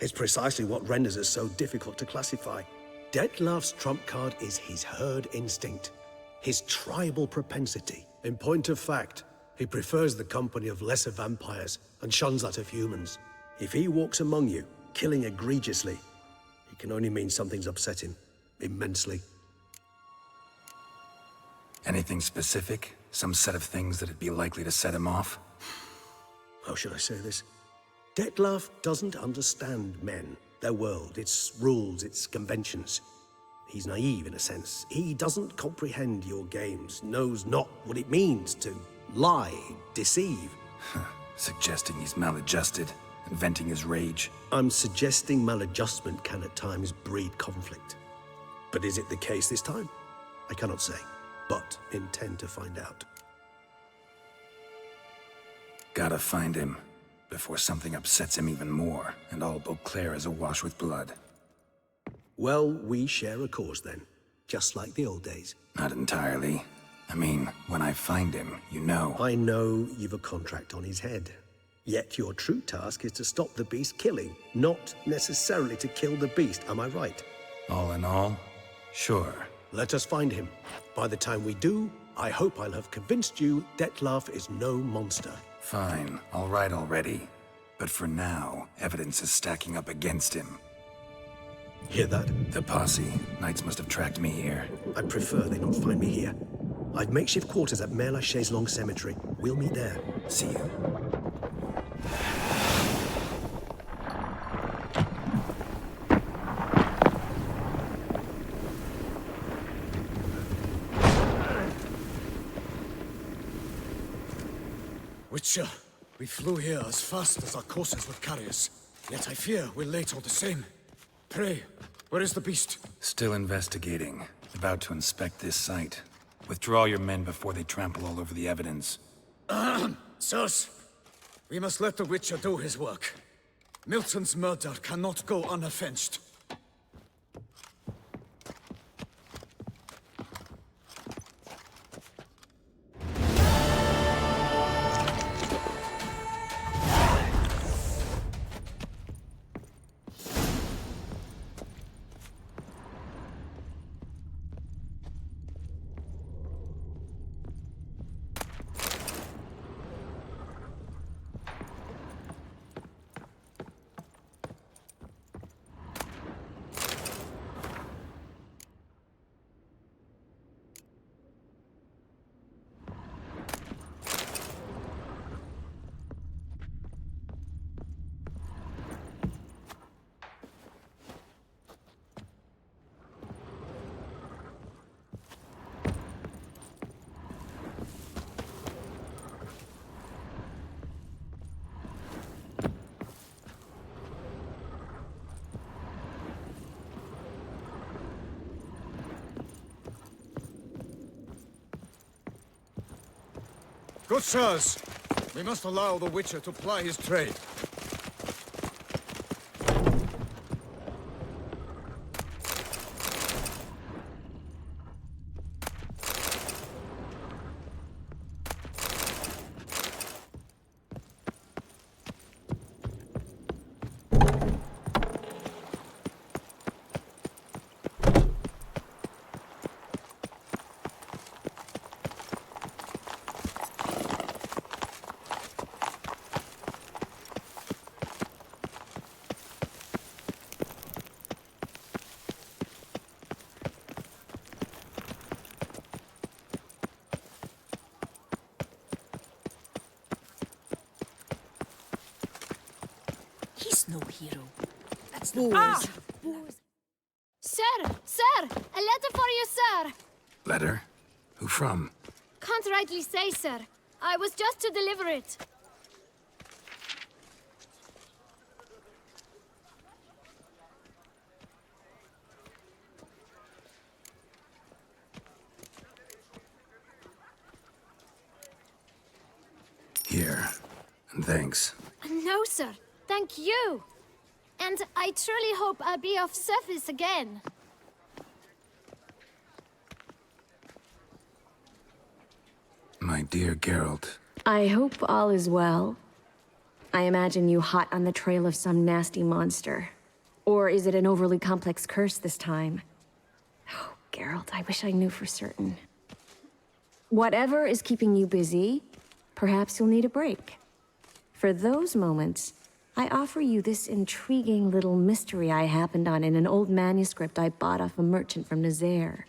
It's precisely what renders us so difficult to classify. Detlaf's trump card is his herd instinct. His tribal propensity. In point of fact, he prefers the company of lesser vampires and shuns that of humans. If he walks among you, killing egregiously, it can only mean something's upset him. Immensely. Anything specific? Some set of things that'd be likely to set him off? How should I say this? Detlaf doesn't understand men, their world, its rules, its conventions. He's naive in a sense. He doesn't comprehend your games, knows not what it means to lie, deceive. Suggesting he's maladjusted and venting his rage. I'm suggesting maladjustment can at times breed conflict. But is it the case this time? I cannot say, but intend to find out. Gotta find him before something upsets him even more, and all Beauclair is awash with blood. Well, we share a cause then, just like the old days. Not entirely. I mean, when I find him, you know. I know you've a contract on his head. Yet your true task is to stop the beast killing, not necessarily to kill the beast, am I right? All in all, sure. Let us find him. By the time we do, I hope I'll have convinced you Detlaf is no monster. Fine, all right already. But for now, evidence is stacking up against him. Hear that? The posse. Knights must have tracked me here. I prefer they not find me here. I've makeshift quarters at Mère Lachaise Long Cemetery. We'll meet there. See you. Witcher, we flew here as fast as our courses would carry us. Yet I fear we're late all the same. Pray, where is the beast? Still investigating. About to inspect this site. Withdraw your men before they trample all over the evidence. Sirs, we must let the Witcher do his work. Milton's murder cannot go unavenged. Good sirs, we must allow the Witcher to ply his trade. He's no hero. That's the Ah! Sir! Sir! A letter for you, sir! Letter? Who from? Can't rightly say, sir. I was just to deliver it. Here. And thanks. No, sir. Thank you. And I truly hope I'll be of service again. My dear Geralt. I hope all is well. I imagine you hot on the trail of some nasty monster. Or is it an overly complex curse this time? Oh, Geralt, I wish I knew for certain. Whatever is keeping you busy, perhaps you'll need a break. For those moments, I offer you this intriguing little mystery I happened on in an old manuscript I bought off a merchant from Nazaire.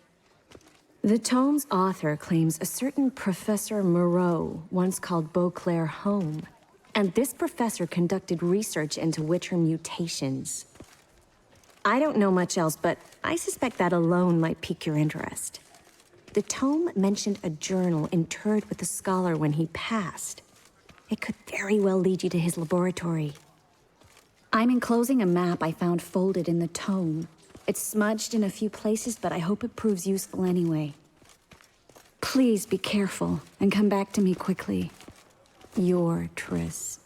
The tome's author claims a certain Professor Moreau once called Beauclair home, and this professor conducted research into Witcher mutations. I don't know much else, but I suspect that alone might pique your interest. The tome mentioned a journal interred with the scholar when he passed. It could very well lead you to his laboratory. I'm enclosing a map I found folded in the tome. It's smudged in a few places, but I hope it proves useful anyway. Please be careful and come back to me quickly. Your Triss.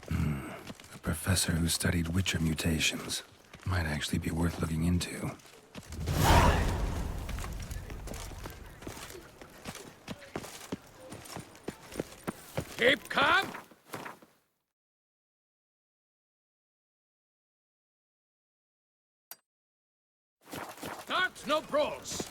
A professor who studied Witcher mutations. Might actually be worth looking into. Keep calm. Start no brawls.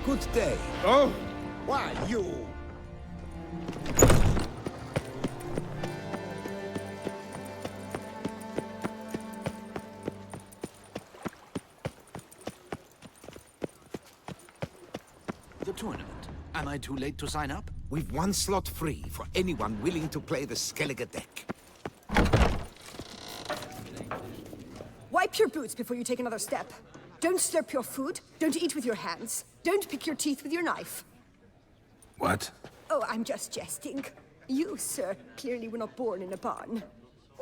Good day. Oh? Why, you? The tournament. Am I too late to sign up? We've one slot free for anyone willing to play the Skellige deck. Wipe your boots before you take another step. Don't slurp your food. Don't eat with your hands. Don't pick your teeth with your knife. What? Oh, I'm just jesting. You, sir, clearly were not born in a barn.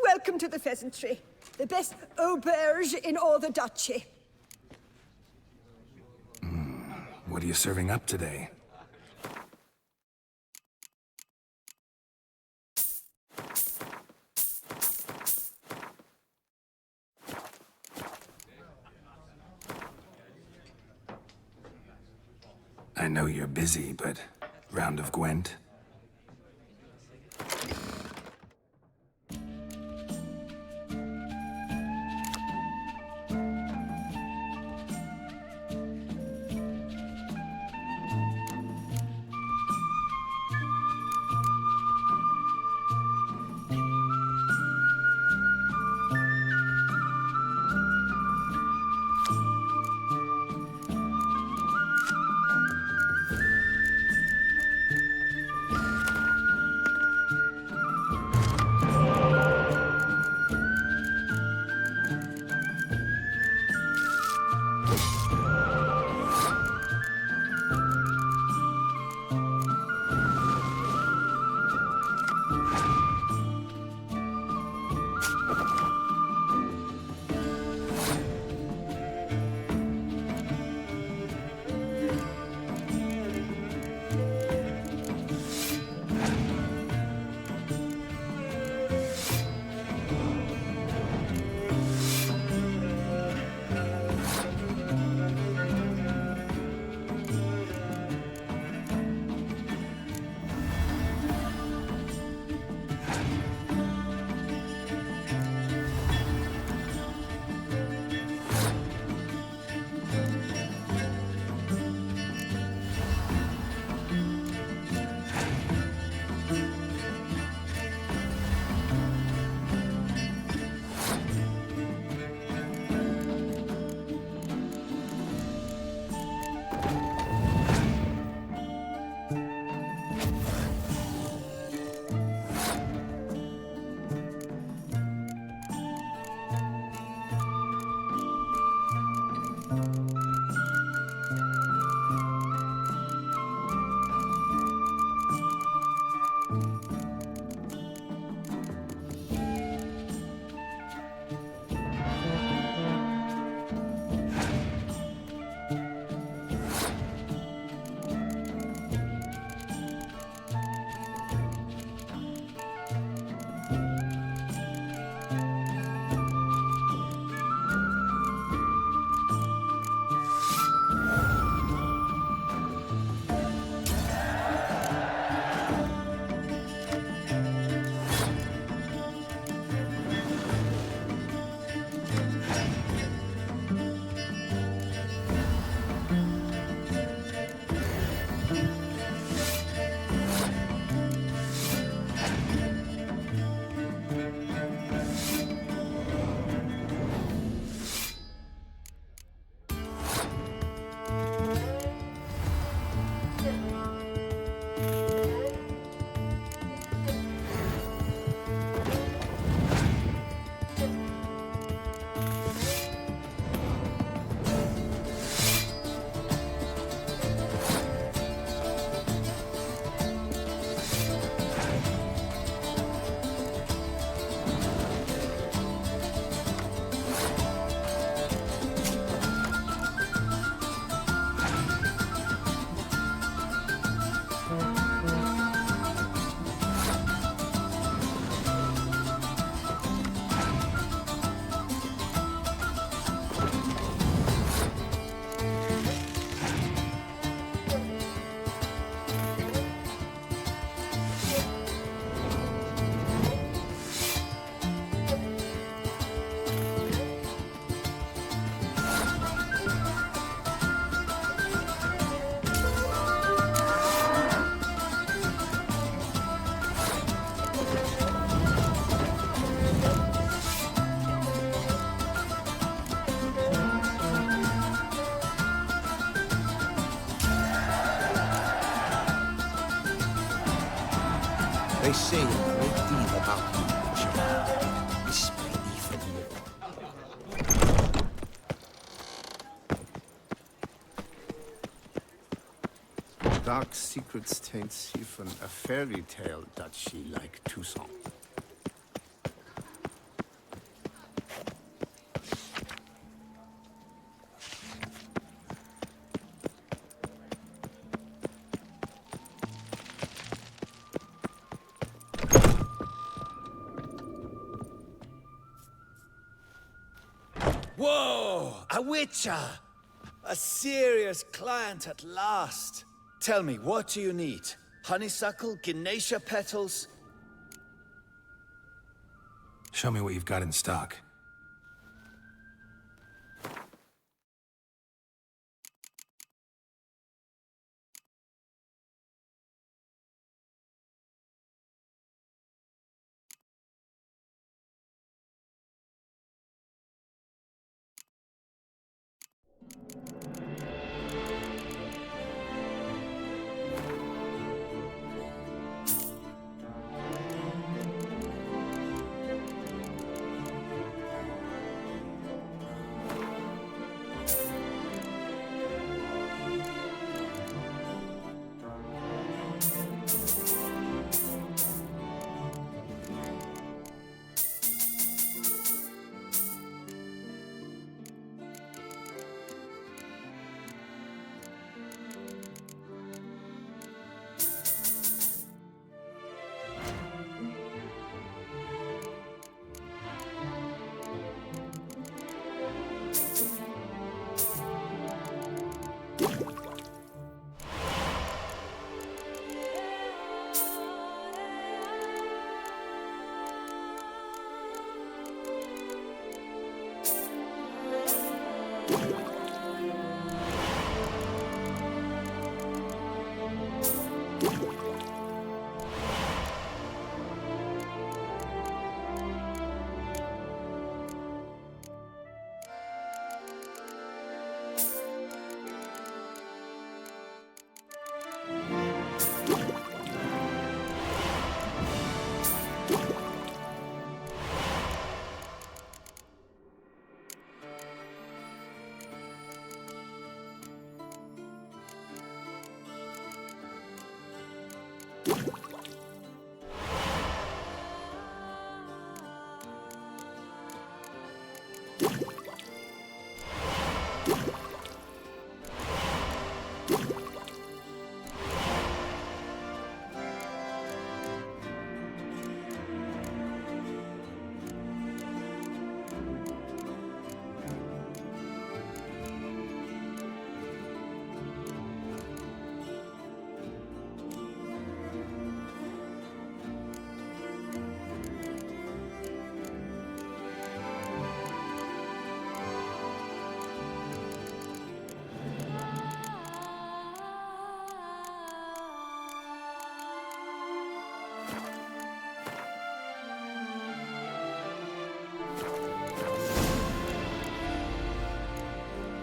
Welcome to the pheasantry. The best auberge in all the duchy. What are you serving up today? I know you're busy, but round of Gwent? They say a great deal about you, Whisper even more. Ducks secrets taints even a fairy tale duchy like Toussaint. Whoa! A witcher! A serious client at last. Tell me, what do you need? Honeysuckle? Gymnasia petals? Show me what you've got in stock.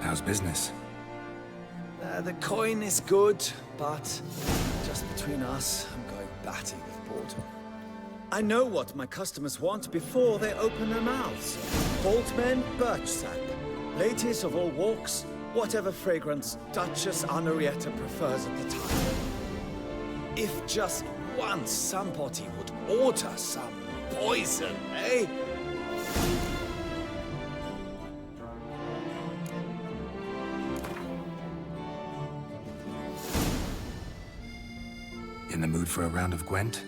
How's business? The coin is good, but just between us, I'm going batty with boredom. I know what my customers want before they open their mouths. Boltmen, birch sap. Ladies of all walks, whatever fragrance Duchess Henrietta prefers at the time. If just once somebody would order some poison, eh? In the mood for a round of Gwent?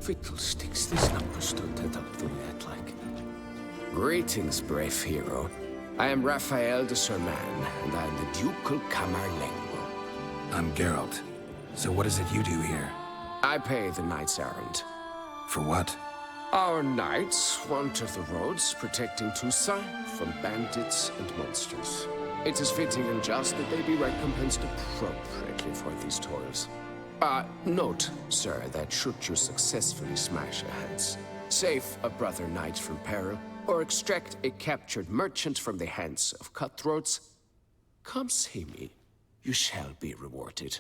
Fiddlesticks, these numbers don't add up the way I'd like. Greetings, brave hero. I am Raphael de Serman, and I am the Ducal Camerlengo. I'm Geralt. So what is it you do here? I pay the knight's errand. For what? Our knights wander the roads, protecting Toussaint from bandits and monsters. It is fitting and just that they be recompensed appropriately for these toils. Note, sir, that should you successfully smash a heads, save a brother knight from peril, or extract a captured merchant from the hands of cutthroats, come see me. You shall be rewarded.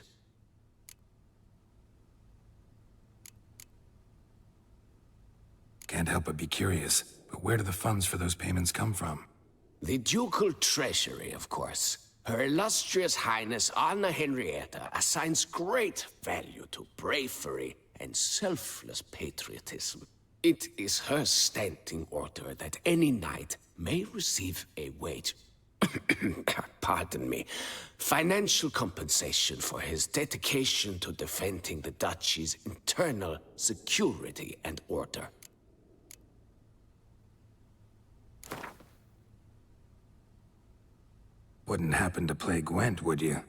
Can't help but be curious, but where do the funds for those payments come from? The ducal treasury, of course. Her illustrious highness Anna Henrietta assigns great value to bravery and selfless patriotism. It is her standing order that any knight may receive a wage, pardon me, financial compensation for his dedication to defending the duchy's internal security and order. Wouldn't happen to play Gwent, would you?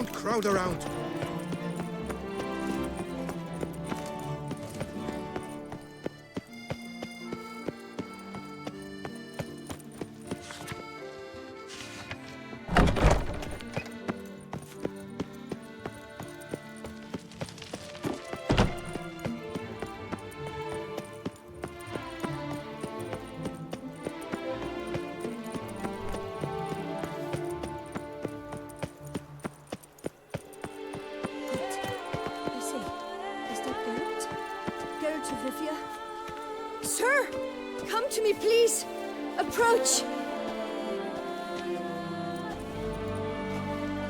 Don't crowd around. I say, is that Geralt? Geralt of Rivia? Sir! Come to me, please! Approach!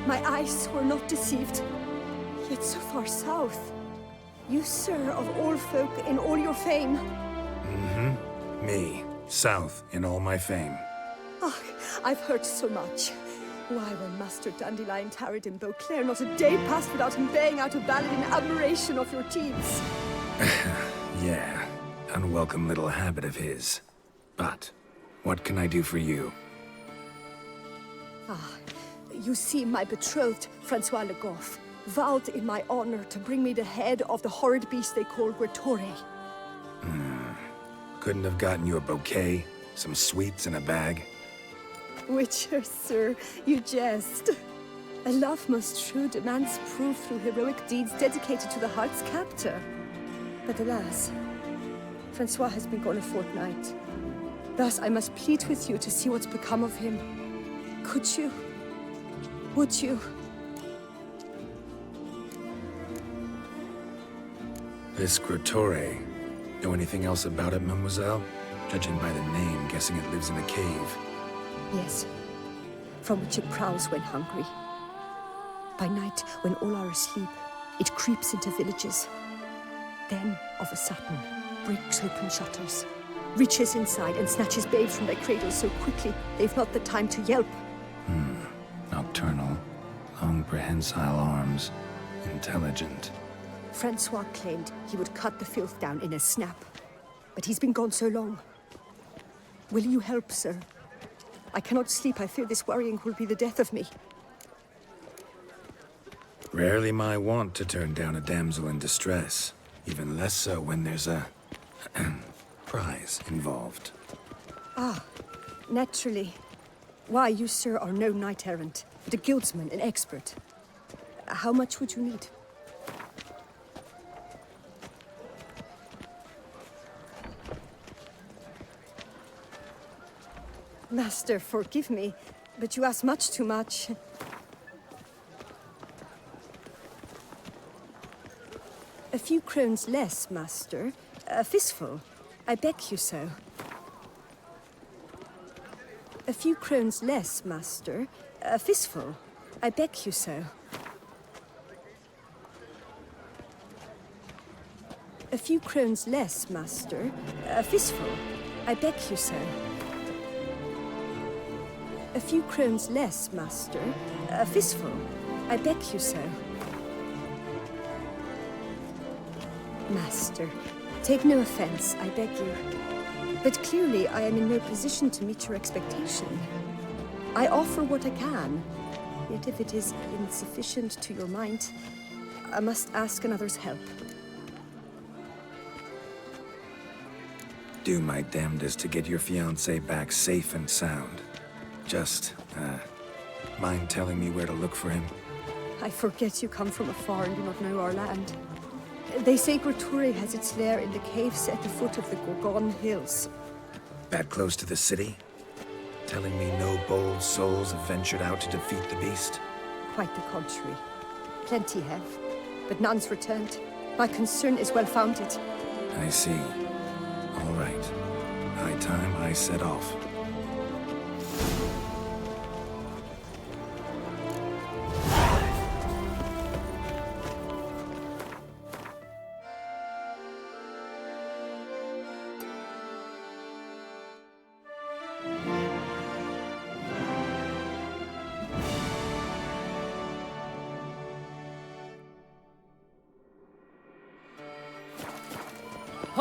My eyes were not deceived, yet so far south. You, sir, of all folk in all your fame. Mm-hmm. Me. South in all my fame. Oh, I've heard so much. Why, when Master Dandelion tarried in Beauclair, not a day passed without him baying out a ballad in admiration of your deeds. Yeah, unwelcome little habit of his. But, what can I do for you? Ah, you see, my betrothed, Francois Le Goff, vowed in my honor to bring me the head of the horrid beast they call Gretore. Couldn't have gotten you a bouquet, some sweets in a bag? Witcher, sir, you jest. A love most true demands proof through heroic deeds dedicated to the heart's captor. But alas, Francois has been gone a fortnight. Thus I must plead with you to see what's become of him. Could you? Would you? This Gretore. Know anything else about it, mademoiselle? Judging by the name, guessing it lives in a cave. Yes, from which it prowls when hungry. By night, when all are asleep, it creeps into villages. Then, of a sudden, breaks open shutters, reaches inside and snatches babes from their cradles so quickly they've not the time to yelp. Nocturnal, long prehensile arms, intelligent. Francois claimed he would cut the filth down in a snap, but he's been gone so long. Will you help, sir? I cannot sleep. I fear this worrying will be the death of me. Rarely my wont to turn down a damsel in distress. Even less so when there's a prize involved. Ah, naturally. Why, you, sir, are no knight-errant, but a guildsman, an expert. How much would you need? Master, forgive me, but you ask much too much. A few crowns less, master. A fistful. I beg you so. A few crowns less, master. A fistful. I beg you so. A few crowns less, master. A fistful. I beg you so. A few crowns less, master. A fistful. I beg you so. Master, take no offense, I beg you. But clearly I am in no position to meet your expectation. I offer what I can, yet if it is insufficient to your mind, I must ask another's help. Do my damnedest to get your fiancé back safe and sound. Just, mind telling me where to look for him? I forget you come from afar and do not know our land. They say Gretore has its lair in the caves at the foot of the Gorgon Hills. That close to the city? Telling me no bold souls have ventured out to defeat the beast? Quite the contrary. Plenty have, but none's returned. My concern is well-founded. I see. All right. High time I set off.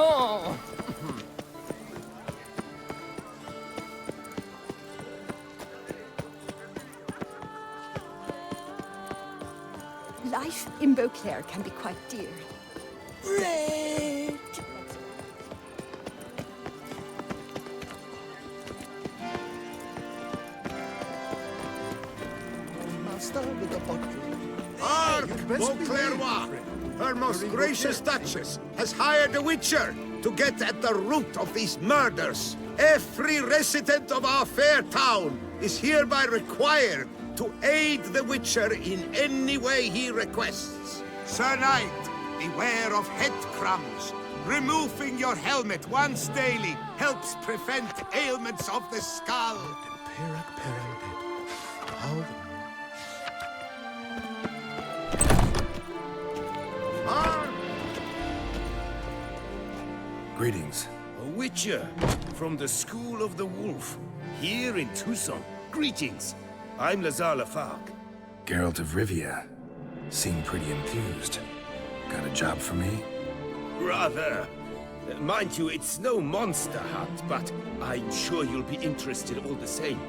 Oh! life in Beauclair can be quite dear. Bread! Master with the bottle. Hark, Beauclerc! Her most gracious Duchess has hired a witcher to get at the root of these murders. Every resident of our fair town is hereby required to aid the witcher in any way he requests. Sir Knight, beware of head crumbs. Removing your helmet once daily helps prevent ailments of the skull. Greetings. A witcher from the School of the Wolf, here in Tucson. Greetings. I'm Lazar Lafargue. Geralt of Rivia. Seem pretty enthused. Got a job for me? Rather. Mind you, it's no monster hunt, but I'm sure you'll be interested all the same.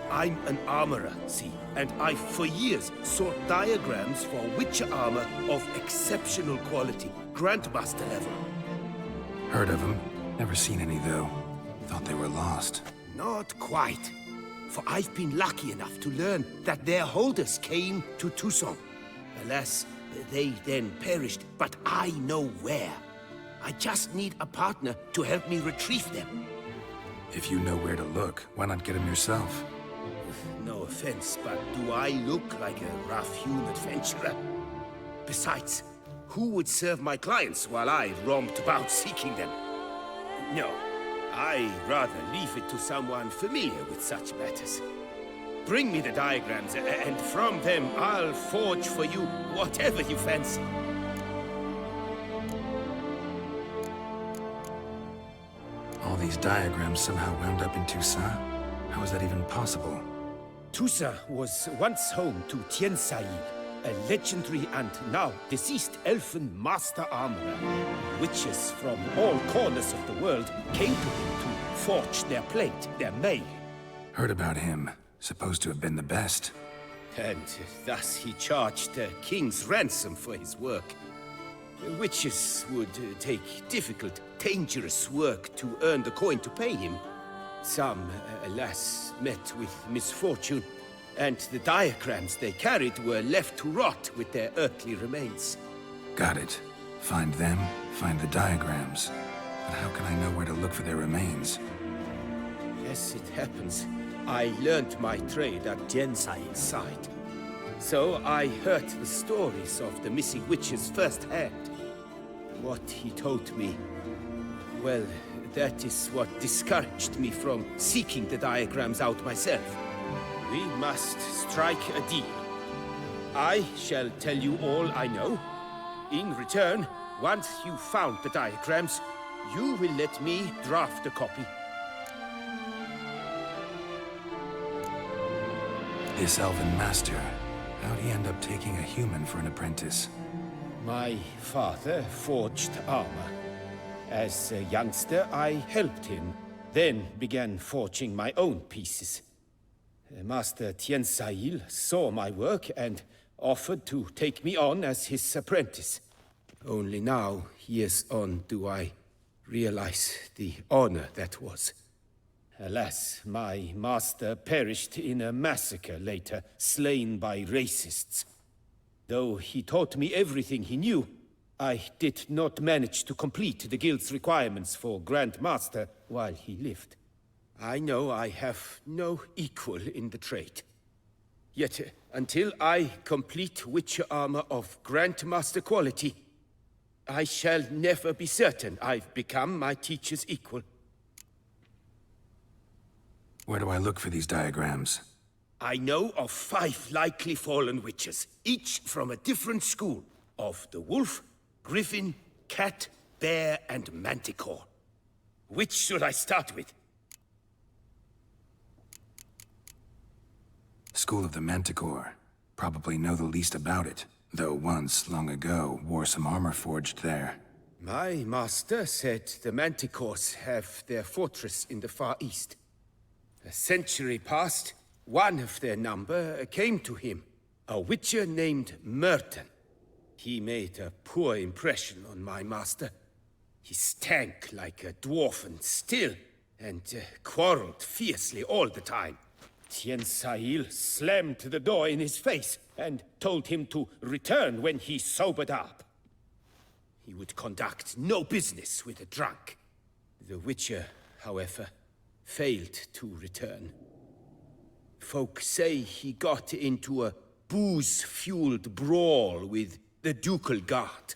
I'm an armorer, see, and I've for years sought diagrams for witcher armor of exceptional quality, Grandmaster level. Heard of them. Never seen any, though. Thought they were lost. Not quite. For I've been lucky enough to learn that their holders came to Tucson. Alas, they then perished, but I know where. I just need a partner to help me retrieve them. If you know where to look, why not get them yourself? No offense, but do I look like a rough-hewn adventurer? Besides, who would serve my clients while I romped about seeking them? No, I'd rather leave it to someone familiar with such matters. Bring me the diagrams, and from them I'll forge for you whatever you fancy. All these diagrams somehow wound up in Toussaint? How is that even possible? Toussaint was once home to Tien Sail, a legendary and now deceased elfin master armorer. Witches from all corners of the world came to him to forge their plate, their mail. Heard about him. Supposed to have been the best. And thus he charged a king's ransom for his work. Witches would take difficult, dangerous work to earn the coin to pay him. Some, alas, met with misfortune, and the diagrams they carried were left to rot with their earthly remains. Got it. Find them, find the diagrams. But how can I know where to look for their remains? As it happens, I learned my trade at Tien Sail's side. So I heard the stories of the missing witches firsthand. What he told me, well, that is what discouraged me from seeking the diagrams out myself. We must strike a deal. I shall tell you all I know. In return, once you've found the diagrams, you will let me draft a copy. This elven master, how'd he end up taking a human for an apprentice? My father forged armor. As a youngster, I helped him, then began forging my own pieces. Master Tien Sail saw my work and offered to take me on as his apprentice. Only now, years on, do I realize the honor that was. Alas, my master perished in a massacre later, slain by racists. Though he taught me everything he knew, I did not manage to complete the guild's requirements for Grand Master while he lived. I know I have no equal in the trade. Yet, until I complete Witcher armor of Grandmaster quality, I shall never be certain I've become my teacher's equal. Where do I look for these diagrams? I know of 5 likely fallen witches, each from a different school of the wolf, griffin, cat, bear, and manticore. Which should I start with? School of the Manticore. Probably know the least about it, though once, long ago, wore some armor forged there. My master said the manticores have their fortress in the far east. A century past, one of their number came to him, a witcher named Merton. He made a poor impression on my master. He stank like a dwarfen still, and quarreled fiercely all the time. Tien Sahil slammed the door in his face and told him to return when he sobered up. He would conduct no business with a drunk. The Witcher, however, failed to return. Folk say he got into a booze-fueled brawl with the ducal guard.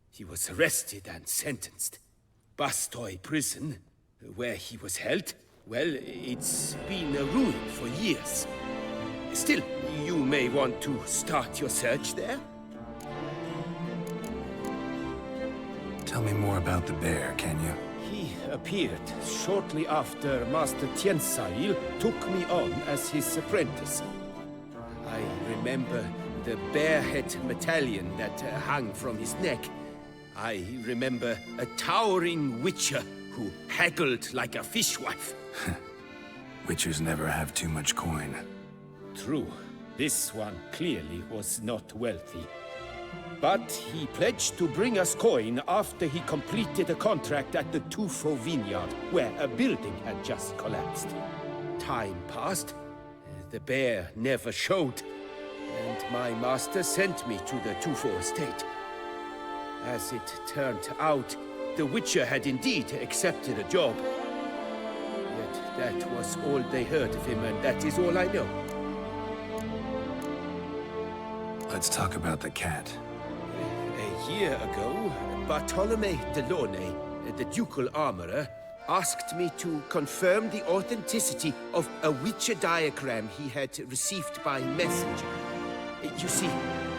He was arrested and sentenced. Bastoy prison, where he was held, well, it's been a ruin for years. Still, you may want to start your search there. Tell me more about the bear, can you? He appeared shortly after Master Tien Sahil took me on as his apprentice. I remember the bear-head medallion that hung from his neck. I remember a towering witcher who haggled like a fishwife. Witchers never have too much coin. True. This one clearly was not wealthy. But he pledged to bring us coin after he completed a contract at the Tufo vineyard, where a building had just collapsed. Time passed. The bear never showed, and my master sent me to the Tufo estate. As it turned out, the Witcher had indeed accepted a job. Yet that was all they heard of him, and that is all I know. Let's talk about the cat. A year ago, Bartolome de Launay, the ducal armorer, asked me to confirm the authenticity of a Witcher diagram he had received by messenger. You see,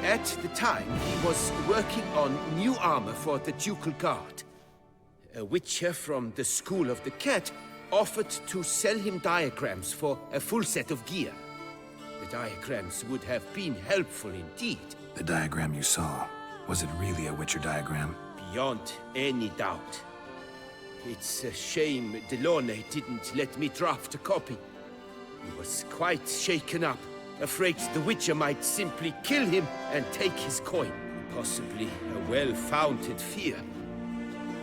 at the time, he was working on new armor for the ducal guard. A Witcher from the School of the Cat offered to sell him diagrams for a full set of gear. The diagrams would have been helpful indeed. The diagram you saw, was it really a Witcher diagram? Beyond any doubt. It's a shame Delaunay didn't let me draft a copy. He was quite shaken up, afraid the Witcher might simply kill him and take his coin. Possibly a well-founded fear.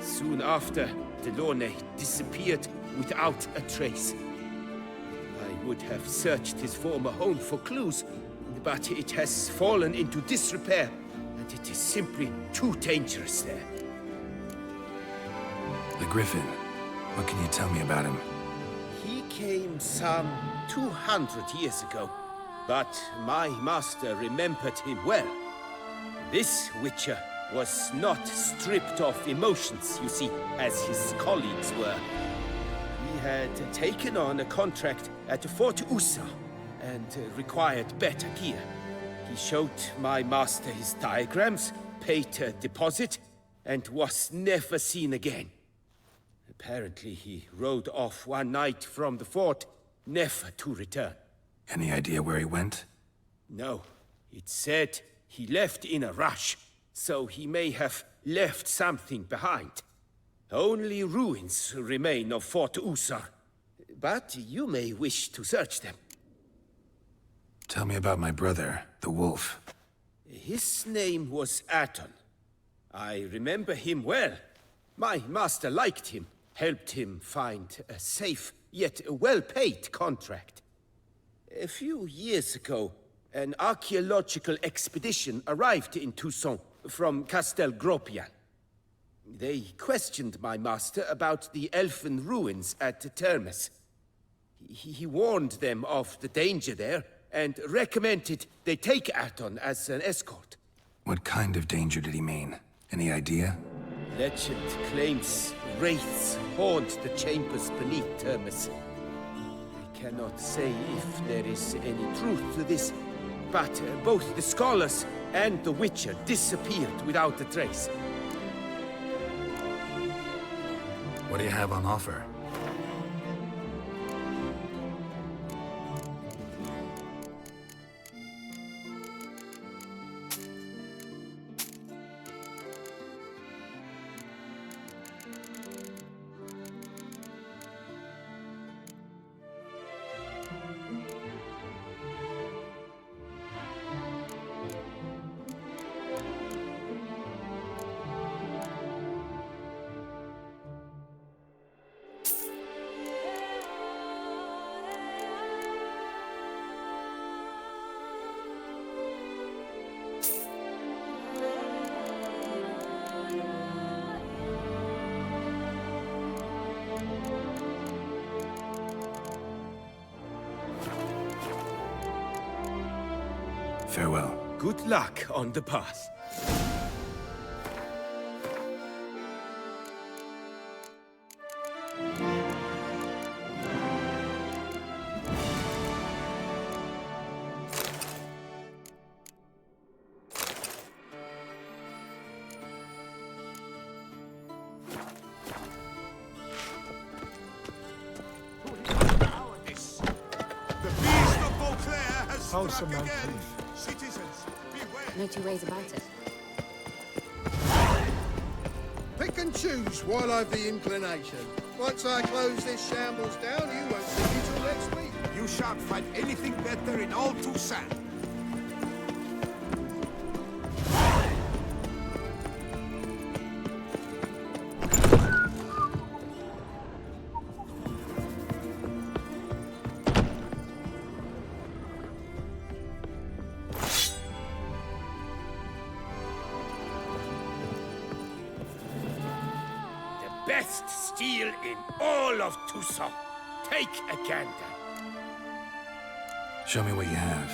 Soon after, Delaunay disappeared without a trace. I would have searched his former home for clues, but it has fallen into disrepair, and it is simply too dangerous there. The Griffin. What can you tell me about him? He came some 200 years ago, but my master remembered him well. This Witcher was not stripped of emotions, you see, as his colleagues were. He had taken on a contract at Fort Usa and required better gear. He showed my master his diagrams, paid a deposit, and was never seen again. Apparently, he rode off one night from the fort, never to return. Any idea where he went? No. It said he left in a rush, so he may have left something behind. Only ruins remain of Fort Usar, but you may wish to search them. Tell me about my brother, the wolf. His name was Aton. I remember him well. My master liked him, helped him find a safe, yet well-paid contract. A few years ago, an archaeological expedition arrived in Toussaint from Castel Gropian. They questioned my master about the elfin ruins at Termes. He warned them of the danger there and recommended they take Aton as an escort. What kind of danger did he mean? Any idea? Legend claims wraiths haunt the chambers beneath Termes. I cannot say if there is any truth to this, but both the scholars and the Witcher disappeared without a trace. What do you have on offer? Farewell. Good luck on the path. House of Mount Citizens, beware. No two ways about it. Pick and choose while I've the inclination. Once I close this shambles down, you won't see me till next week. You shan't find anything better in all Toussaint. Best steel in all of Toussaint. Take a gander. Show me what you have.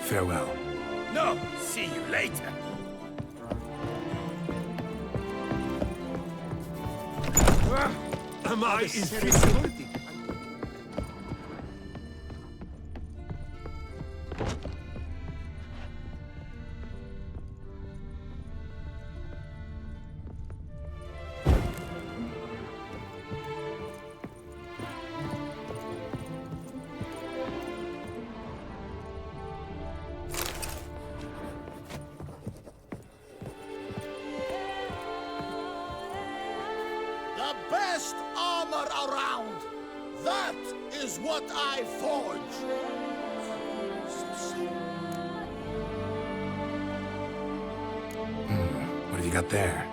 Farewell. No, see you later. Am I invisible? The best armor around. That is what I forge. What have you got there?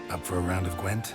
Up for a round of Gwent?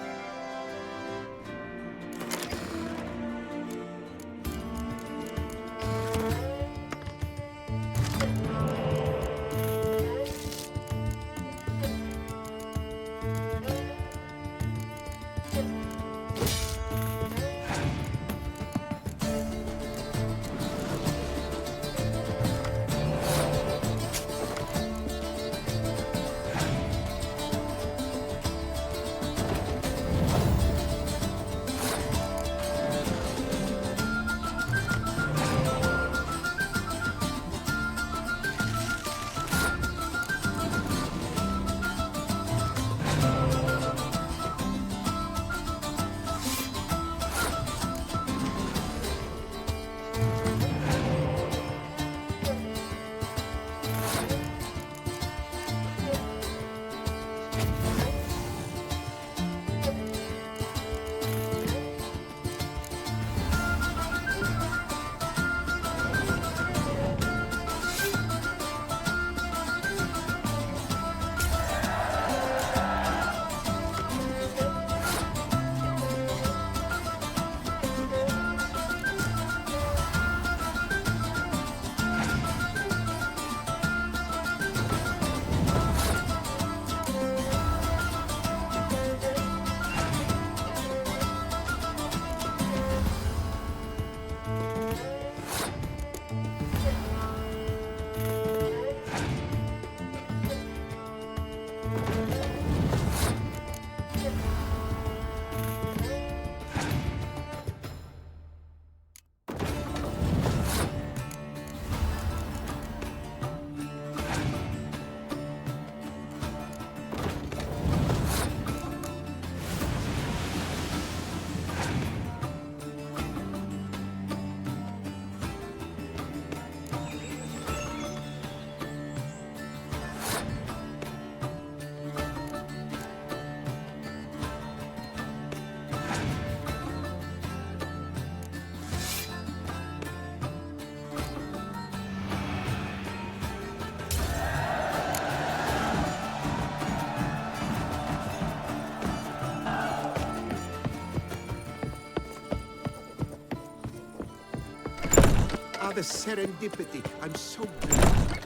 the serendipity. I'm so glad.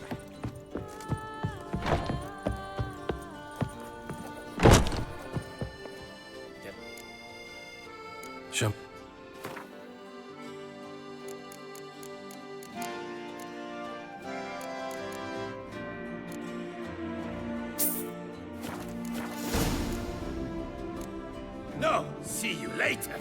Show. No, see you later.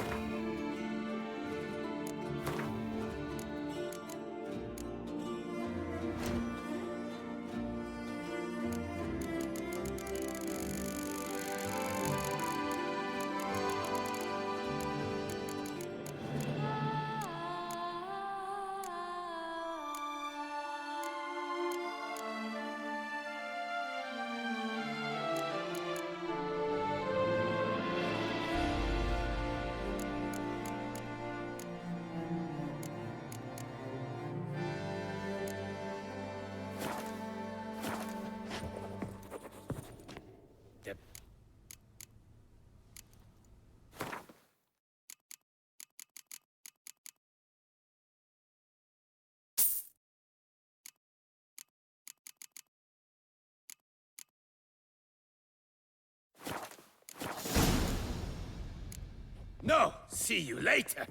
No, see you later.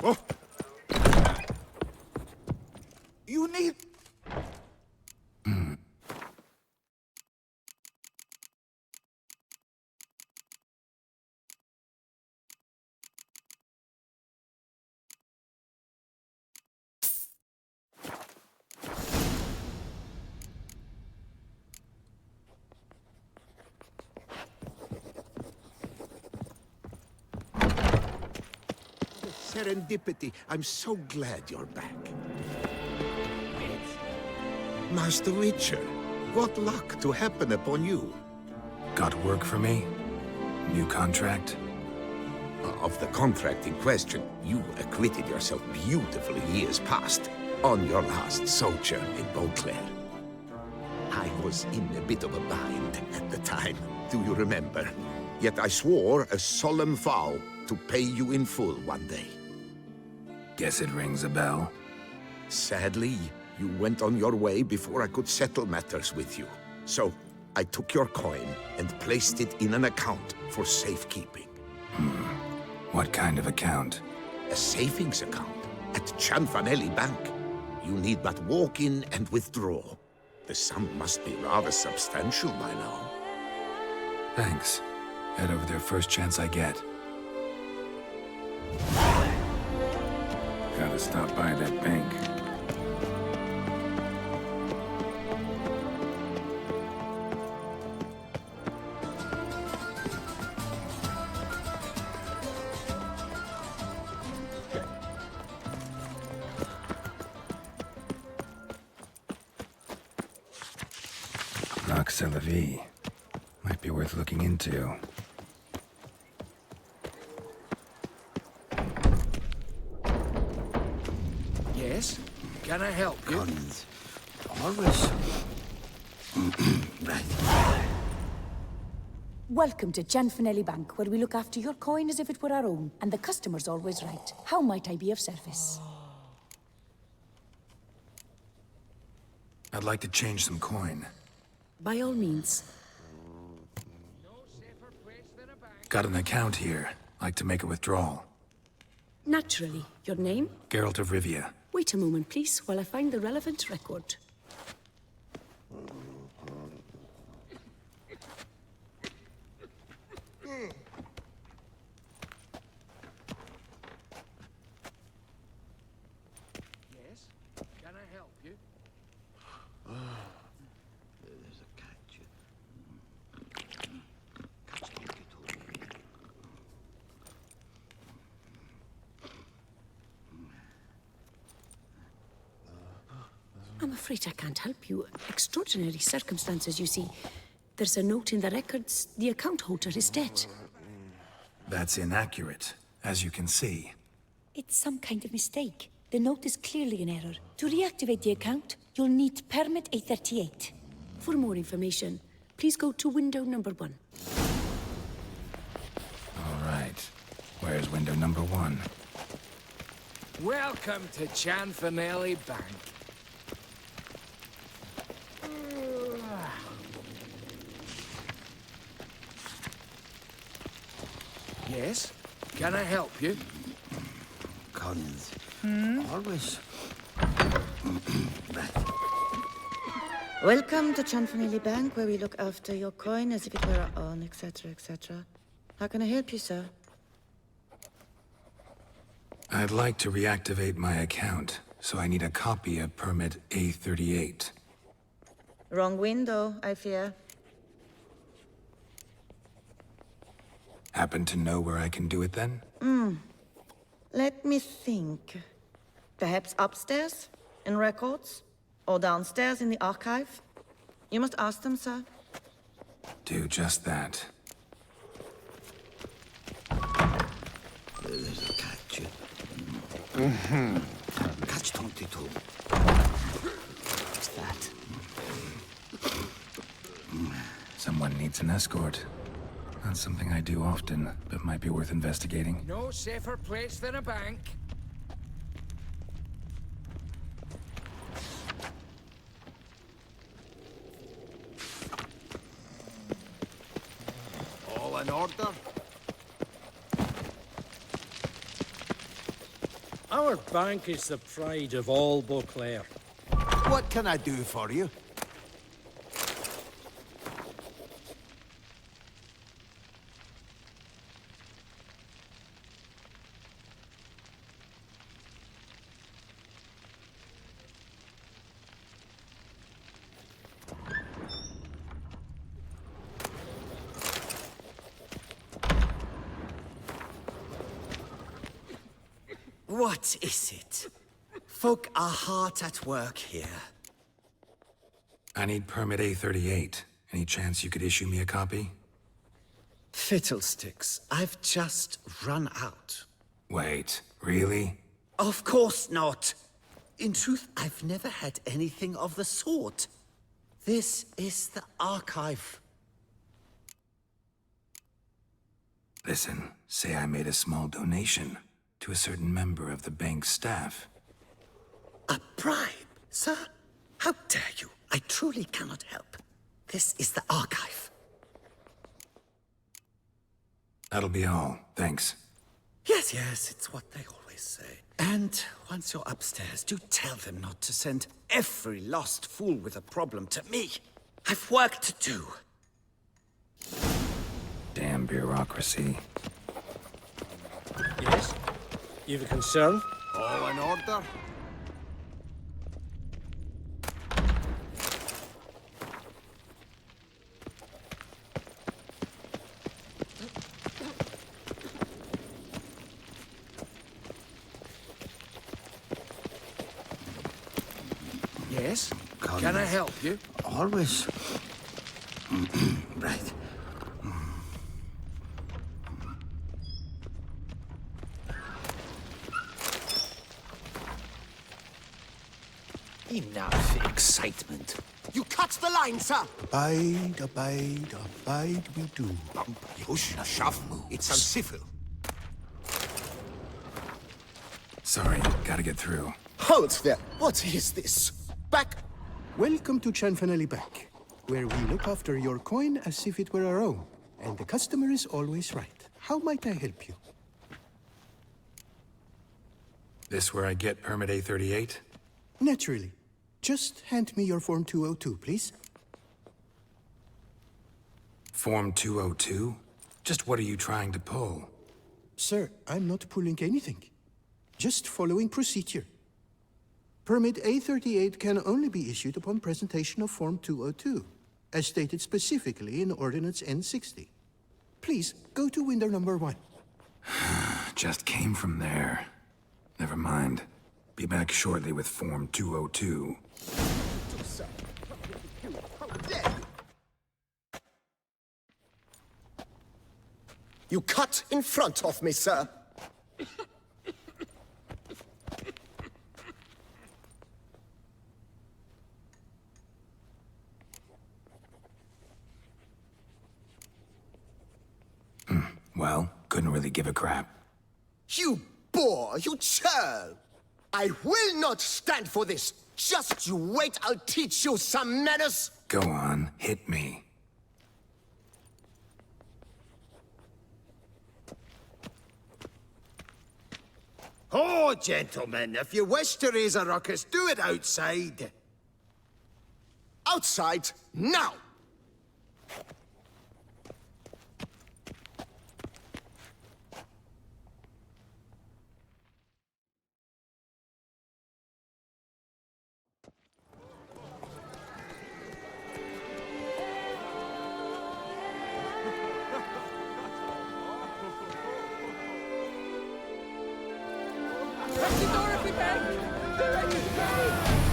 Oh. You need... Serendipity. I'm so glad you're back. Master Witcher, what luck to happen upon you. Got work for me? New contract? Of the contract in question, you acquitted yourself beautifully years past, on your last sojourn in Beauclair. I was in a bit of a bind at the time, do you remember? Yet I swore a solemn vow to pay you in full one day. Guess it rings a bell. Sadly, you went on your way before I could settle matters with you. So, I took your coin and placed it in an account for safekeeping. What kind of account? A savings account at Cianfanelli Bank. You need but walk in and withdraw. The sum must be rather substantial by now. Thanks. Head over there first chance I get. Gotta stop by that bank. Knox à la vie. Might be worth looking into. Yes? Can I help you? Always. Right. Welcome to Cianfanelli Bank, where we look after your coin as if it were our own, and the customer's always right. How might I be of service? I'd like to change some coin. By all means. Got an account here. Like to make a withdrawal. Naturally. Your name? Geralt of Rivia. Wait a moment, please, while I find the relevant record. Yes? Can I help you? There's a catch. I'm afraid I can't help you. Extraordinary circumstances, you see. There's a note in the records. The account holder is dead. That's inaccurate, as you can see. It's some kind of mistake. The note is clearly in error. To reactivate the account, you'll need Permit 838. For more information, please go to window number 1. There's window number 1. Welcome to Chanfanelli Bank. Yes? Can I help you? Cons. Always. Welcome to Chanfanelli Bank, where we look after your coin as if it were our own, etc., etc. How can I help you, sir? I'd like to reactivate my account, so I need a copy of Permit A38. Wrong window, I fear. Happen to know where I can do it then? Let me think. Perhaps upstairs, in records? Or downstairs in the archive? You must ask them, sir. Do just that. There's a catch. Catch 22. What's that? Someone needs an escort. Not something I do often, but might be worth investigating. No safer place than a bank. All in order? Our bank is the pride of all Beauclair. What can I do for you? What is it? Folk are hard at work here. I need Permit A38. Any chance you could issue me a copy? Fiddlesticks, I've just run out. Wait, really? Of course not. In truth, I've never had anything of the sort. This is the archive. Listen, say I made a small donation to a certain member of the bank's staff. A bribe, sir? How dare you? I truly cannot help. This is the archive. That'll be all. Thanks. Yes, yes, it's what they always say. And once you're upstairs, do tell them not to send every lost fool with a problem to me. I've work to do. Damn bureaucracy. Yes? You've a concern? All in order? Yes? Can I help you? Always. Right. Enough excitement. You cut the line, sir! Abide, we do. Push, shove. It's uncivil. Sorry, gotta get through. Hold there. What is this? Back! Welcome to Chanfanelli Bank, where we look after your coin as if it were our own, and the customer is always right. How might I help you? This where I get Permit A38? Naturally. Just hand me your Form 202, please. Form 202? Just what are you trying to pull? Sir, I'm not pulling anything. Just following procedure. Permit A38 can only be issued upon presentation of Form 202, as stated specifically in Ordinance N60. Please, go to window number 1. Just came from there. Never mind. Be back shortly with Form 202. You cut in front of me, sir. Well, couldn't really give a crap. You boor, you churl! I will not stand for this! Just you wait, I'll teach you some manners! Go on, hit me. Oh, gentlemen, if you wish to raise a ruckus, do it outside. Outside, now!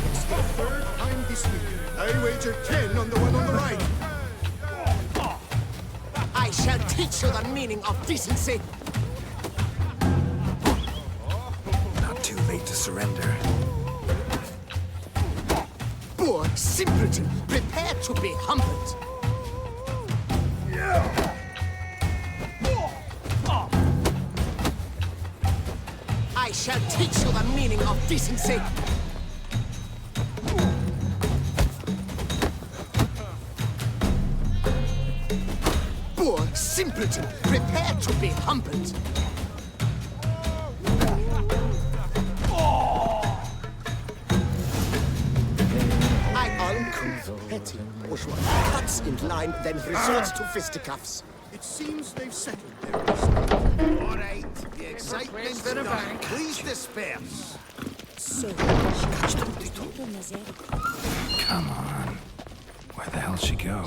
It's the third time this week. I wager 10 on the one on the right. I shall teach you the meaning of decency. Not too late to surrender. Poor simpleton, prepare to be humbled. I shall teach you the meaning of decency. Poor simpleton, prepare to be humbled. Petty bourgeois cuts in line, then resorts to fisticuffs. It seems they've settled their dispute. All right, the excitement's done. Please disperse. So, Come on. Where the hell she go?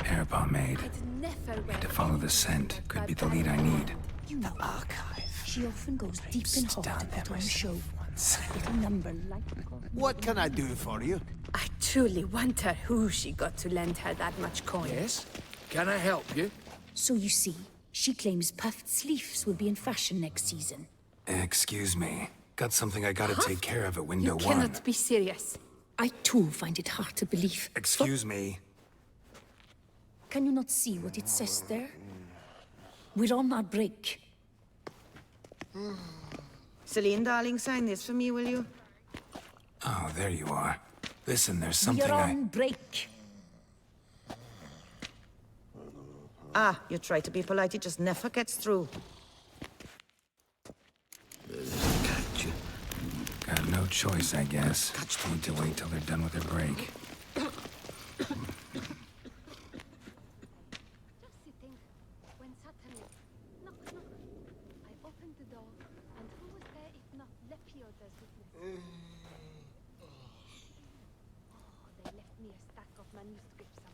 Hair pomade. Need to follow the scent. Could be the lead I need. The archive. She often goes deep in heart to put on a show. Little number like... What can I do for you? I truly wonder who she got to lend her that much coin. Yes? Can I help you? So you see, she claims puffed sleeves will be in fashion next season. Excuse me. Got something I gotta take care of at window You one. cannot be serious. I too find it hard to believe. Excuse me. Can you not see what it says there? We're on our break. Celine, darling, sign this for me, will you? Oh, there you are. Listen, there's something We're on break. Ah, you try to be polite, it just never gets through. Got no choice, I guess. Need to wait till they're done with their break.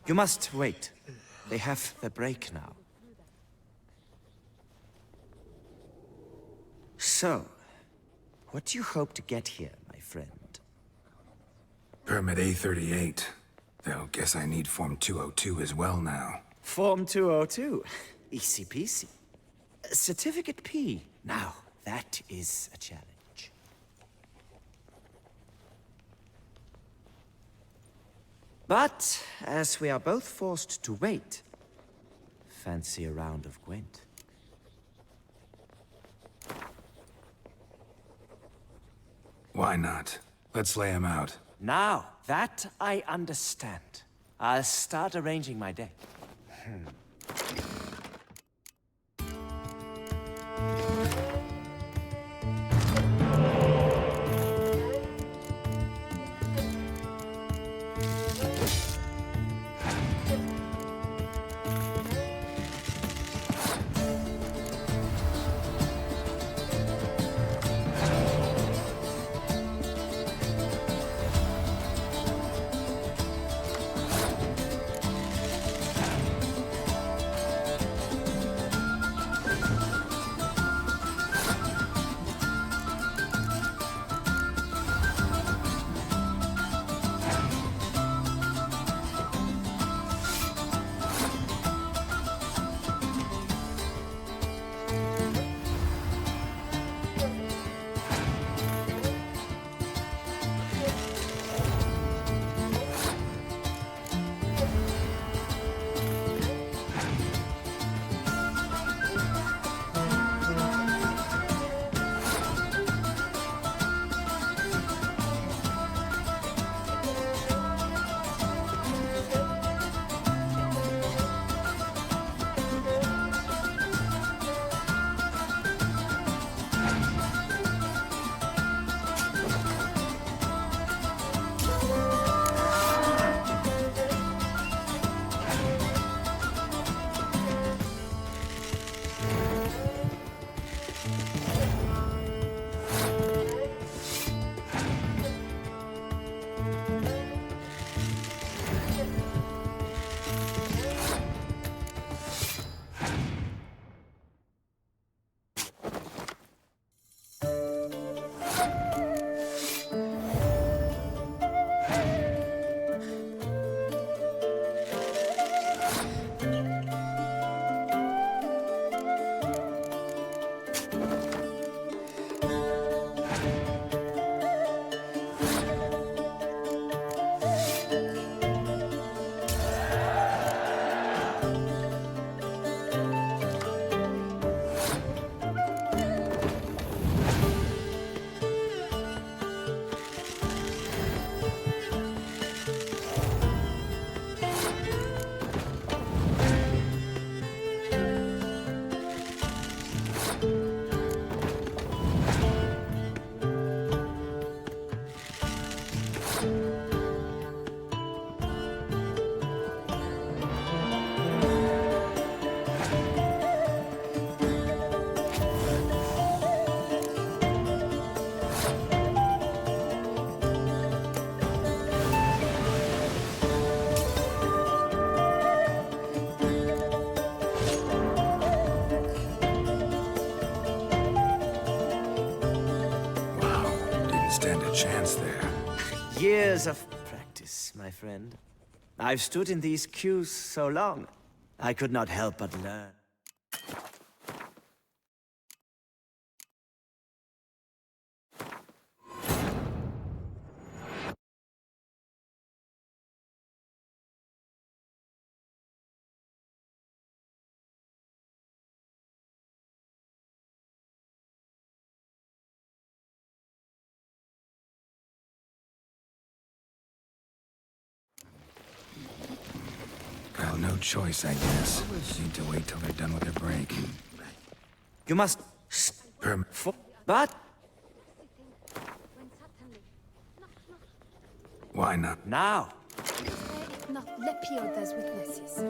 You must wait. They have the break now. So, what do you hope to get here, my friend? Permit A38. Though, guess I need Form 202 as well now. Form 202. Easy peasy. Certificate P. Now, that is a challenge. But, as we are both forced to wait, fancy a round of Gwent. Why not? Let's lay him out. Now, that I understand. I'll start arranging my deck. stand a chance there. Years of practice, my friend. I've stood in these queues so long, I could not help but learn. Got no choice, I guess. Need to wait till they're done with their break. You must... But... Why not? Now! Not Lepioda's witnesses.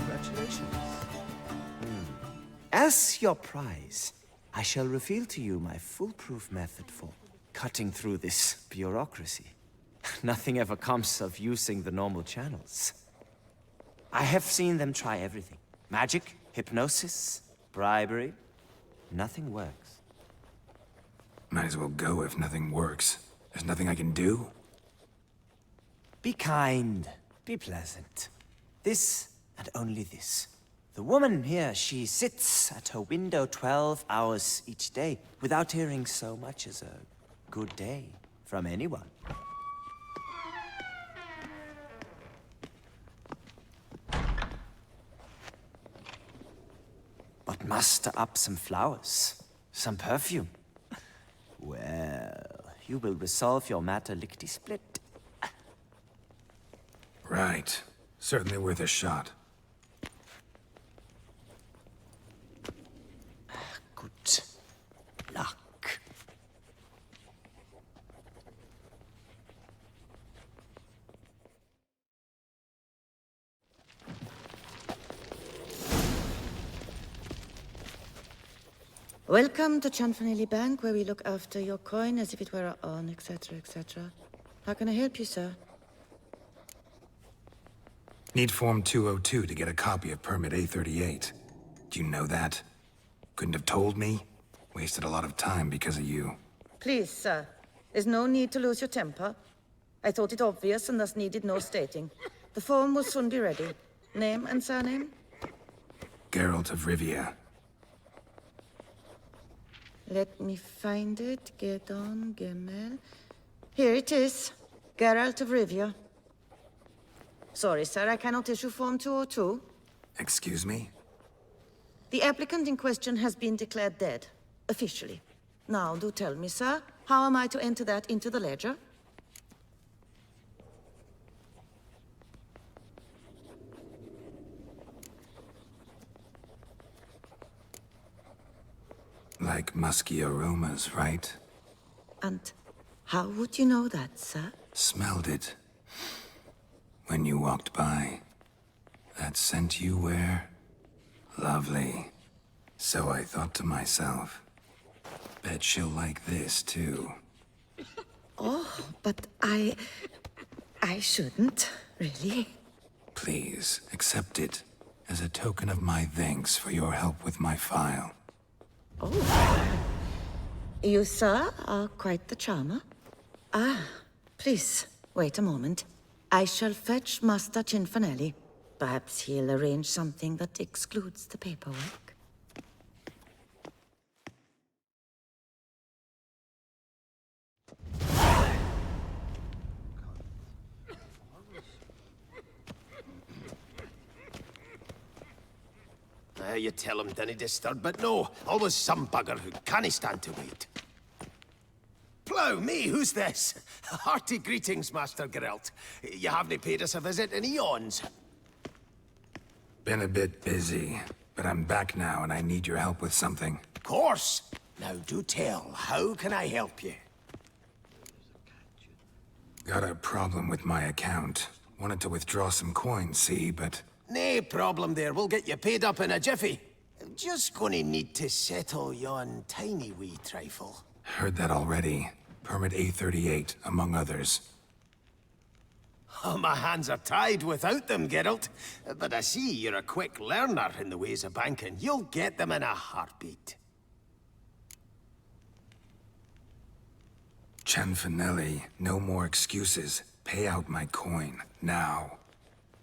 Congratulations. As your prize, I shall reveal to you my foolproof method for cutting through this bureaucracy. Nothing ever comes of using the normal channels. I have seen them try everything. Magic, hypnosis, bribery. Nothing works. Might as well go if nothing works. There's nothing I can do? Be kind. Be pleasant. This and only this. The woman here, she sits at her window 12 hours each day without hearing so much as a good day from anyone. But muster up some flowers, some perfume. Well, you will resolve your matter lickety-split. Right. Certainly worth a shot. Good luck. Welcome to Chanfanelli Bank, where we look after your coin as if it were our own, etc., etc. How can I help you, sir? Need Form 202 to get a copy of Permit A38. Do you know that? Couldn't have told me? Wasted a lot of time because of you. Please, sir. There's no need to lose your temper. I thought it obvious and thus needed no stating. The form will soon be ready. Name and surname? Geralt of Rivia. Let me find it. Gedon, Gemel. Here it is. Geralt of Rivia. Sorry, sir, I cannot issue Form 202. Excuse me? The applicant in question has been declared dead, officially. Now, do tell me, sir, how am I to enter that into the ledger? Like musky aromas, right? And how would you know that, sir? Smelled it. When you walked by. That scent you wear? Lovely. So I thought to myself, bet she'll like this, too. Oh, but I shouldn't, really. Please, accept it as a token of my thanks for your help with my file. Oh. You, sir, are quite the charmer. Ah, please, wait a moment. I shall fetch Master Cinfanelli. Perhaps he'll arrange something that excludes the paperwork. You tell him dinna disturb, but no, always some bugger who can't stand to wait. Plough me, who's this? Hearty greetings, Master Geralt. You haven't paid us a visit in eons. Been a bit busy, but I'm back now and I need your help with something. Of course. Now do tell, how can I help you? Got a problem with my account. Wanted to withdraw some coins, see, but... Nae problem there, we'll get you paid up in a jiffy. Just gonna need to settle yon tiny wee trifle. Heard that already. Permit A38, among others. Oh, my hands are tied without them, Geralt. But I see you're a quick learner in the ways of banking. You'll get them in a heartbeat. Chanfanelli, no more excuses. Pay out my coin, now.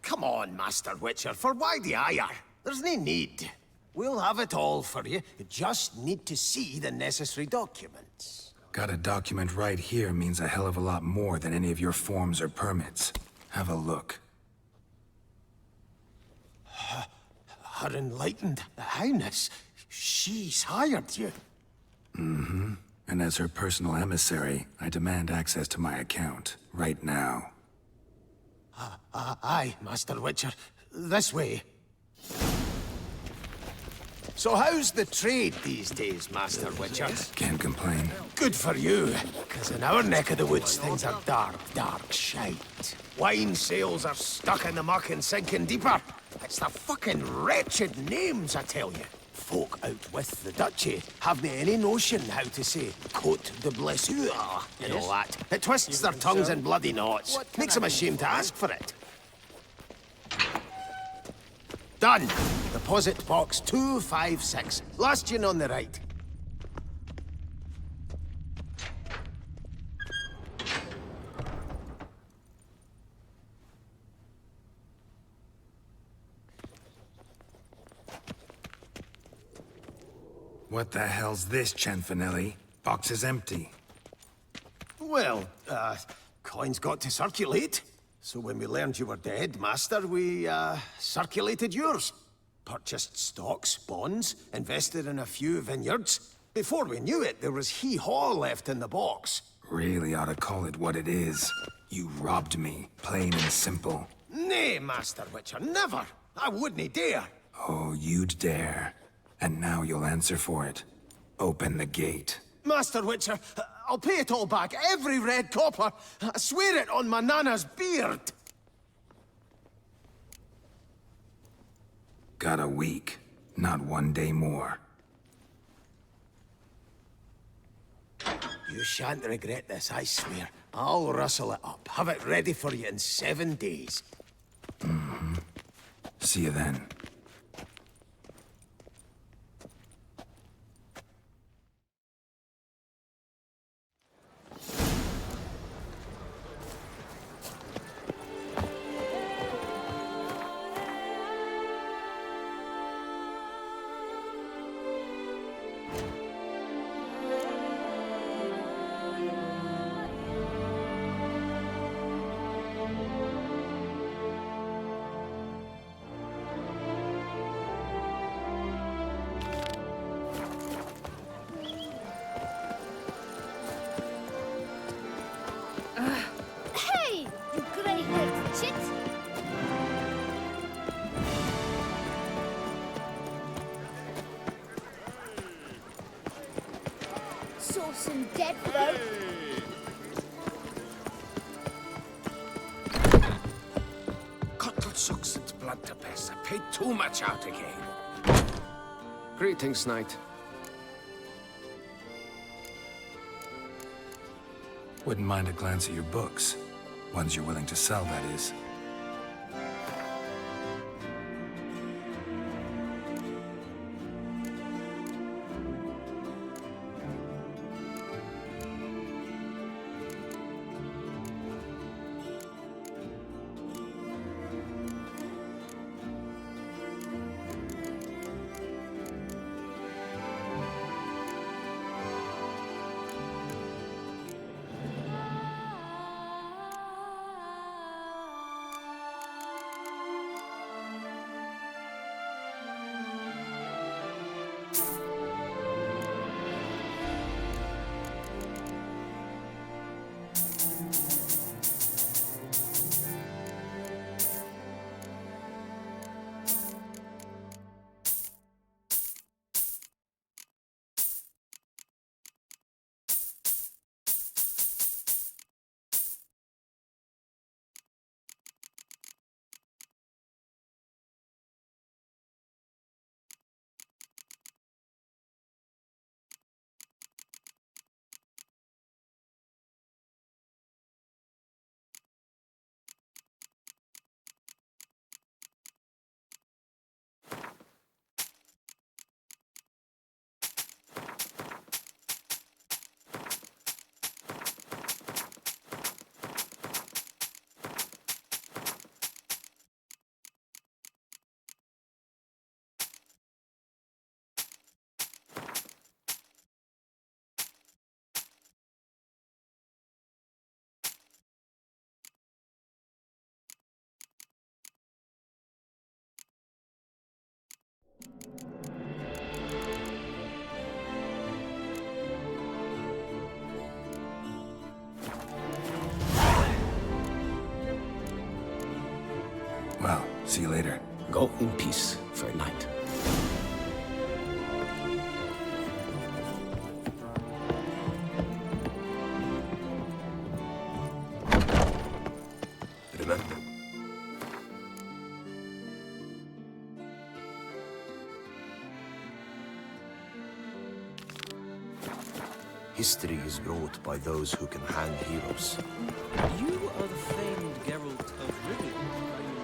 Come on, Master Witcher, for why the ire? There's no need. We'll have it all for you. You just need to see the necessary documents. Got a document right here means a hell of a lot more than any of your forms or permits. Have a look. Her Enlightened Highness, she's hired you. Mm-hmm. And as her personal emissary, I demand access to my account, right now. Aye, Master Witcher. This way. So how's the trade these days, Master Witcher? Can't complain. Good for you, because in our neck of the woods, things are dark, dark shite. Wine sales are stuck in the muck and sinking deeper. It's the fucking wretched names, I tell you. Folk out with the duchy haven't any notion how to say Côte de Blessure and all that. It twists their tongues in bloody knots. Makes them ashamed to ask for it. Done. Deposit box 256. Last yin on the right. What the hell's this, Chanfanelli? Box is empty. Well, coins got to circulate. So when we learned you were dead, Master, we, circulated yours. Purchased stocks, bonds, invested in a few vineyards. Before we knew it, there was hee-haw left in the box. Really ought to call it what it is. You robbed me, plain and simple. Nay, Master Witcher, never! I wouldn't dare! Oh, you'd dare. And now you'll answer for it. Open the gate. Master Witcher, I'll pay it all back, every red copper. I swear it on my nana's beard. Got a week, not 1 day more. You shan't regret this, I swear. I'll rustle it up. Have it ready for you in 7 days. See you then. Hey, you grey-haired chit! Saw some dead folk. Cuttlesooks and blunderbuss. I paid too much out again. Greetings, knight. Wouldn't mind a glance at your books. Ones you're willing to sell, that is. Well, see you later. Go in peace, fair knight. Remember. History is wrought by those who can hang heroes. You are the famed Geralt of Rivia, are you?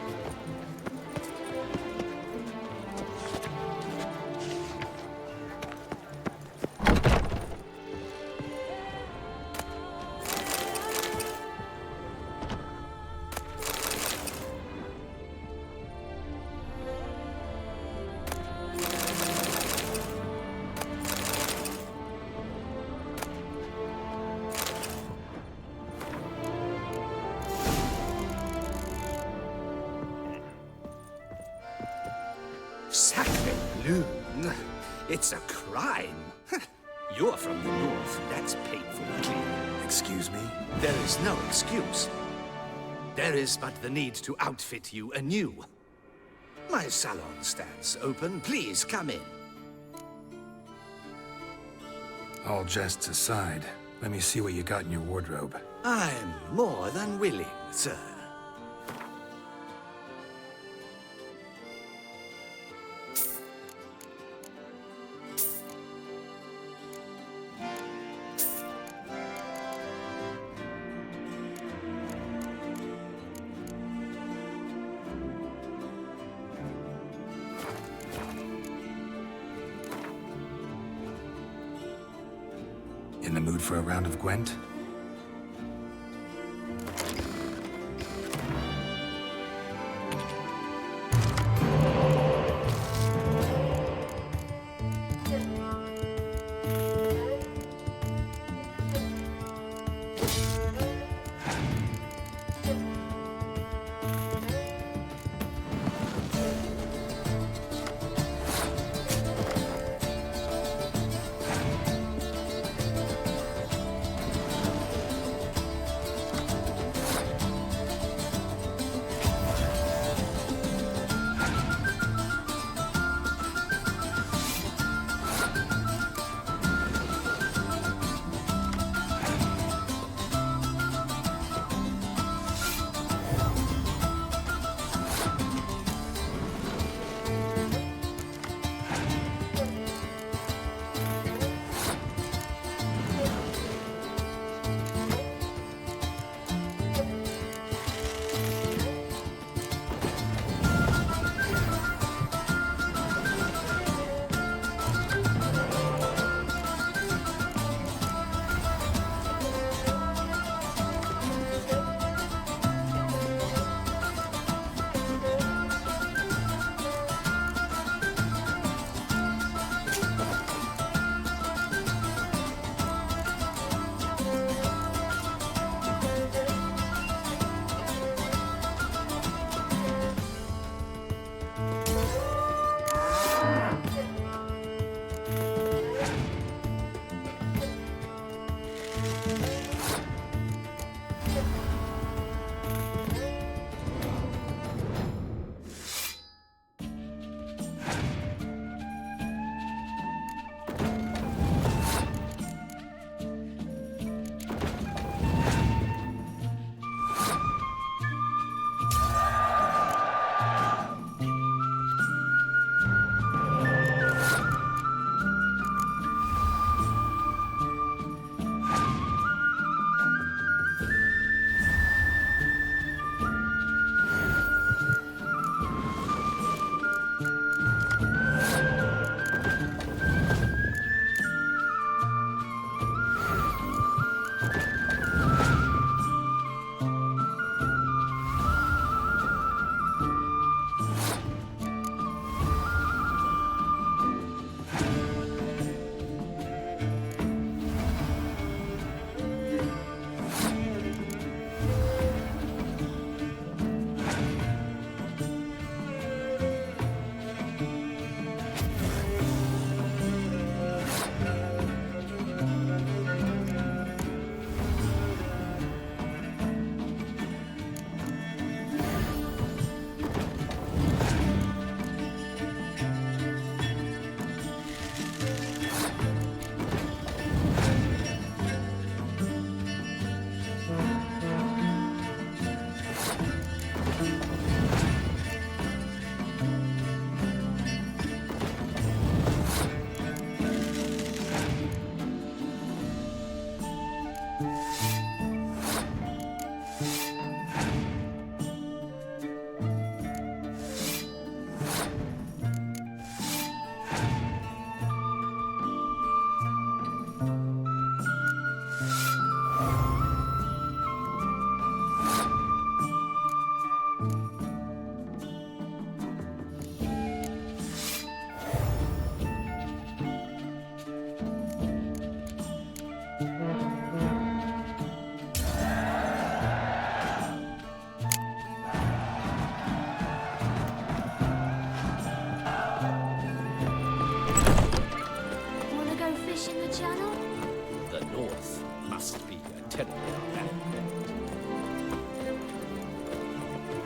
Sacre bleu! It's a crime. You're from the north. That's painfully clear. Excuse me? There is no excuse. There is but the need to outfit you anew. My salon stands open. Please come in. All jests aside, let me see what you got in your wardrobe. I'm more than willing, sir. In the mood for a round of Gwent?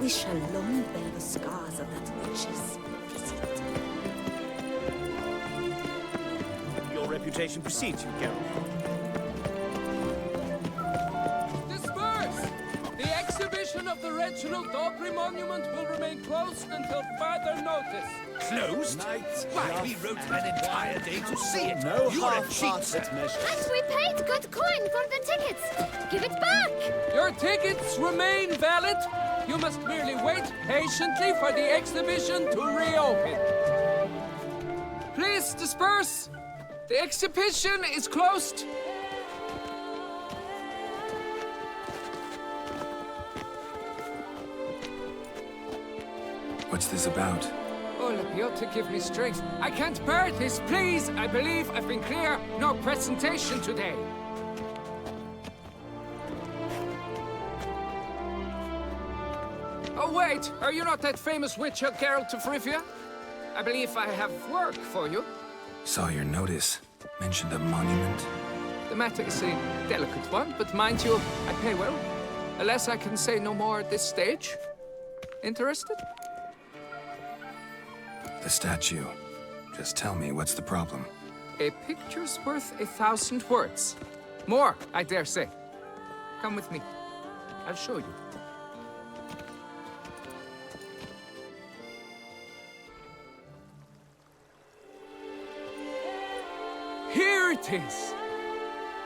We shall long bear the scars of that witch's visit. Your reputation precedes you, Geralt. Disperse! The exhibition of the Reginald Daubrey monument will remain closed until further notice. Closed? Why, we rode an entire day to see it. No You're a cheat, half-hearted sir. measures. And we paid good coin for the tickets. Give it back. Your tickets remain valid. You must merely wait patiently for the exhibition to reopen. Please disperse. The exhibition is closed. What's this about? Oh, Lapiota, give me strength. I can't bear this, please! I believe I've been clear. No presentation today. Oh, wait! Are you not that famous witch, Geralt of Rivia? I believe I have work for you. Saw your notice. Mentioned a monument. The matter is a delicate one, but mind you, I pay well. Alas, I can say no more at this stage. Interested? The statue. Just tell me, what's the problem? A picture's worth 1,000 words. More, I dare say. Come with me. I'll show you. Here it is!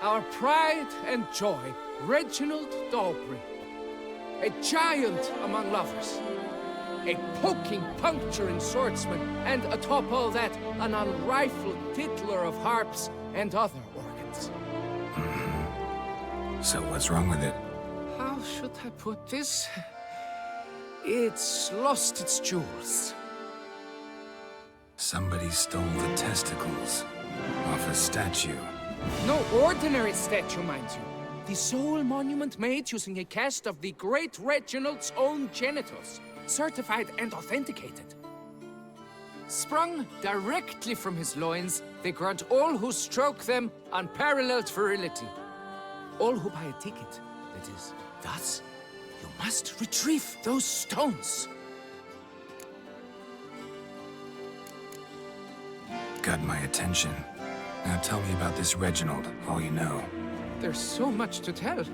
Our pride and joy, Reginald Dalbury. A giant among lovers. A poking, puncturing swordsman, and atop all that, an unrifled tiddler of harps and other organs. So what's wrong with it? How should I put this? It's lost its jewels. Somebody stole the testicles off a statue. No ordinary statue, mind you. The sole monument made using a cast of the great Reginald's own genitals, certified and authenticated. Sprung directly from his loins, they grant all who stroke them unparalleled virility. All who buy a ticket, that is. Thus, you must retrieve those stones. Got my attention. Now tell me about this Reginald, all you know. There's so much to tell.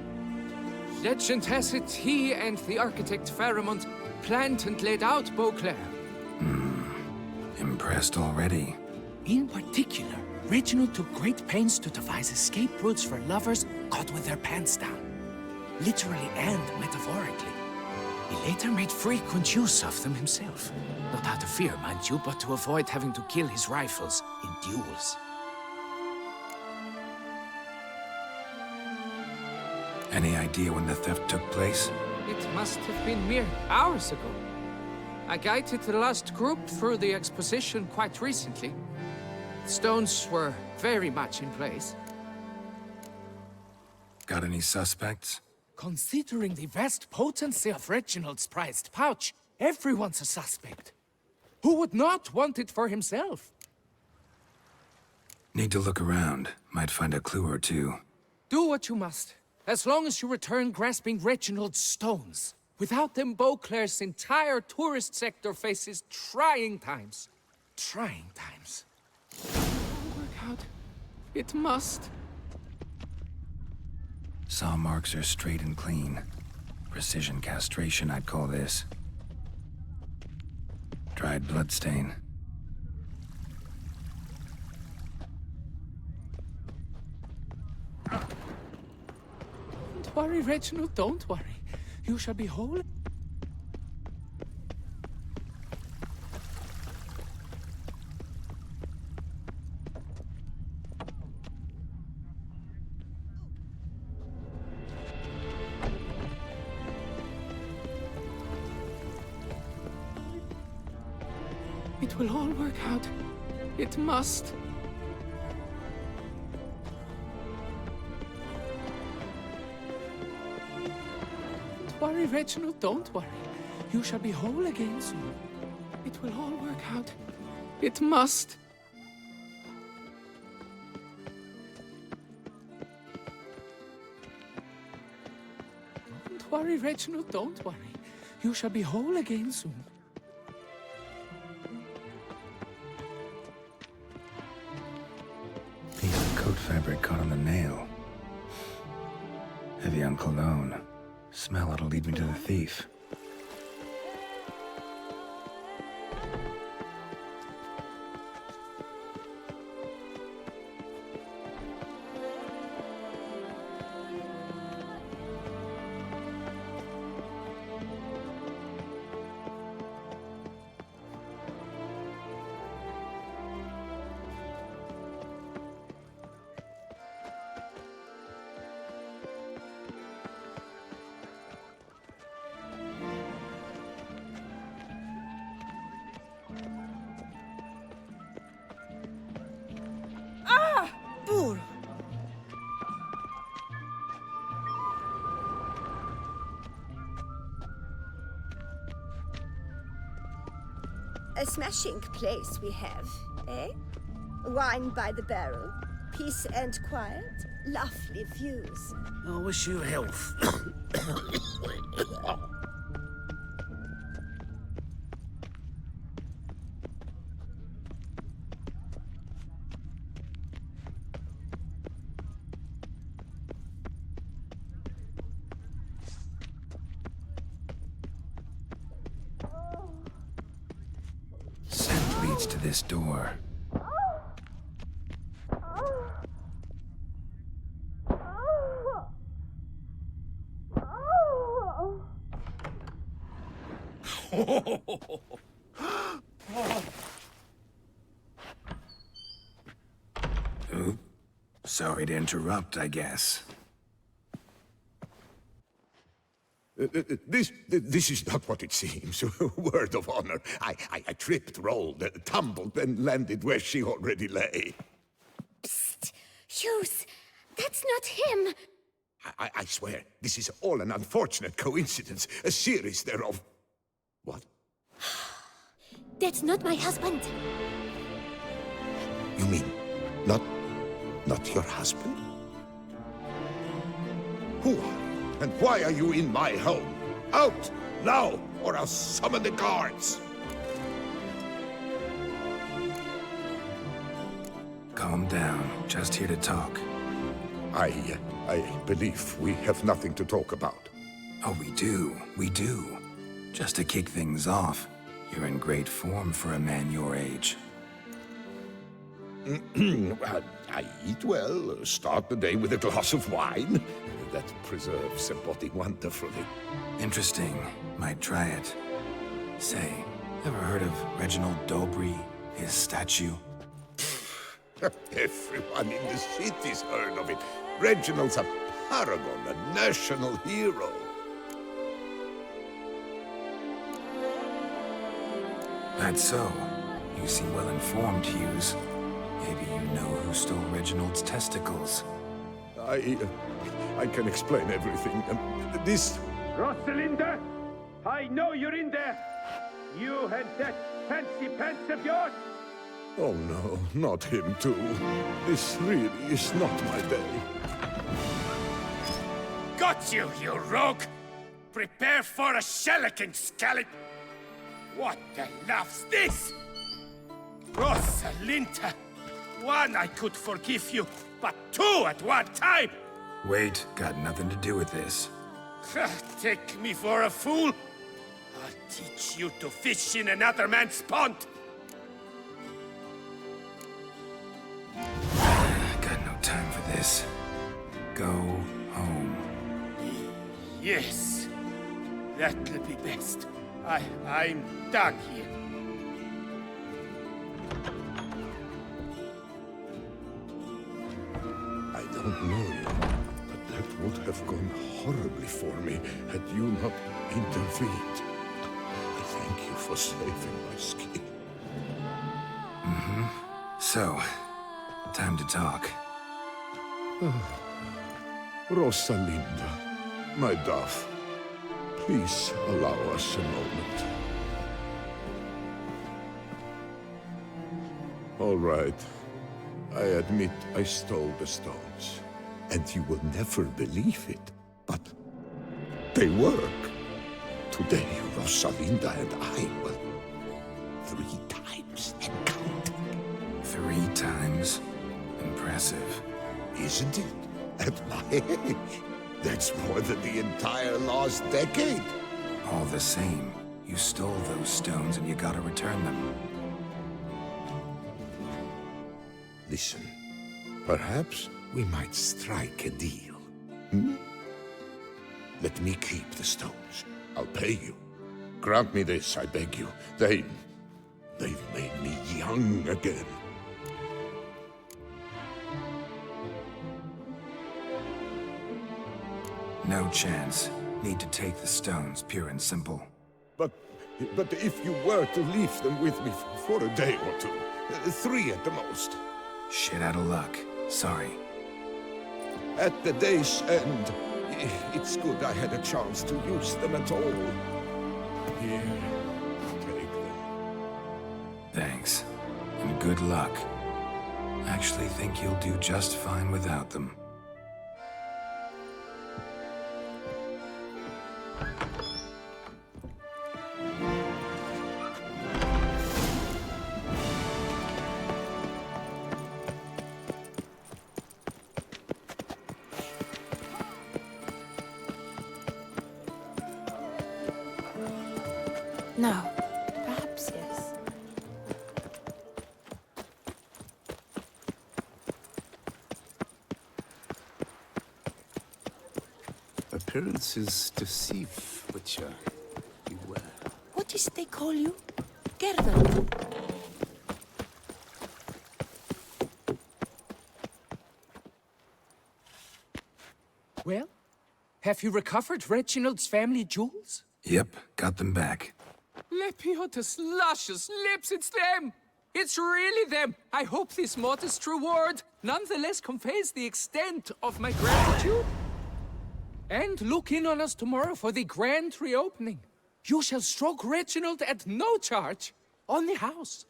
Legend has it he and the architect Faramond planned and laid out Beauclair. Impressed already. In particular, Reginald took great pains to devise escape routes for lovers caught with their pants down. Literally and metaphorically. He later made frequent use of them himself. Not out of fear, mind you, but to avoid having to kill his rivals in duels. Any idea when the theft took place? It must have been mere hours ago. I guided the last group through the exposition quite recently. The stones were very much in place. Got any suspects? Considering the vast potency of Reginald's prized pouch, everyone's a suspect. Who would not want it for himself? Need to look around. Might find a clue or two. Do what you must, as long as you return grasping Reginald's stones. Without them, Beauclair's entire tourist sector faces trying times. Trying times. Work out. It must. Saw marks are straight and clean. Precision castration, I'd call this. Dried bloodstain. Don't worry, Reginald, don't worry. You shall be whole. It will all work out. It must. Don't worry, Reginald, don't worry. You shall be whole again soon. It will all work out. It must. Don't worry, Reginald, don't worry. You shall be whole again soon. Piece of coat fabric caught on the nail. Heavy on cologne. Smell it'll lead me to the thief. A smashing place we have, eh? Wine by the barrel, peace and quiet, lovely views. I wish you health. Scent leads to this door. Oop. Sorry to interrupt, I guess. This is not what it seems. Word of honor. I tripped, rolled, tumbled, and landed where she already lay. Psst! Hughes! That's not him! I swear, this is all an unfortunate coincidence. A series thereof. What? That's not my husband! You mean, not your husband? Who are you? And why are you in my home? Out! Now! Or I'll summon the guards! Calm down. Just here to talk. I believe we have nothing to talk about. Oh, we do. We do. Just to kick things off, you're in great form for a man your age. I eat well, start the day with a glass of wine. That preserves a body wonderfully. Interesting. Might try it. Say, ever heard of Reginald Dobry, his statue? Everyone in the city's heard of it. Reginald's a paragon, a national hero. That's so. You seem well informed, Hughes. Maybe you know who stole Reginald's testicles. I can explain everything. This... Rosalinda! I know you're in there! You had that fancy pants of yours? Oh no, not him too. This really is not my day. Got you, you rogue! Prepare for a shellacking, scallop! What the laugh's this? Rosalinda! One, I could forgive you, but two at one time! Wait, got nothing to do with this. Take me for a fool? I'll teach you to fish in another man's pond! Got no time for this. Go home. Yes, that'll be best. I'm done here. I don't know you, but that would have gone horribly for me had you not intervened. I thank you for saving my skin. Mm-hmm. So, time to talk. Rosalinda, my dove, please allow us a moment. All right. I admit I stole the stones. And you will never believe it, but they work. Today, Rosalinda and I will 3 times and counting. 3 times? Impressive. Isn't it? At my age. That's more than the entire last decade. All the same, you stole those stones and you gotta return them. Listen, perhaps we might strike a deal. Hmm? Let me keep the stones. I'll pay you. Grant me this, I beg you. They've made me young again. No chance. Need to take the stones, pure and simple. But if you were to leave them with me for a day or 2, 3 at the most. Shit out of luck. Sorry. At the day's end, it's good I had a chance to use them at all. Here, take them. good luck. I actually think you'll do just fine without them. No. Perhaps yes. Appearances deceive, Witcher. Beware. What is it they call you? Gerda. Well, have you recovered Reginald's family jewels? Yep, got them back. Lepiota's luscious lips, it's them! It's really them! I hope this modest reward nonetheless conveys the extent of my gratitude. And look in on us tomorrow for the grand reopening. You shall stroke Reginald at no charge on the house.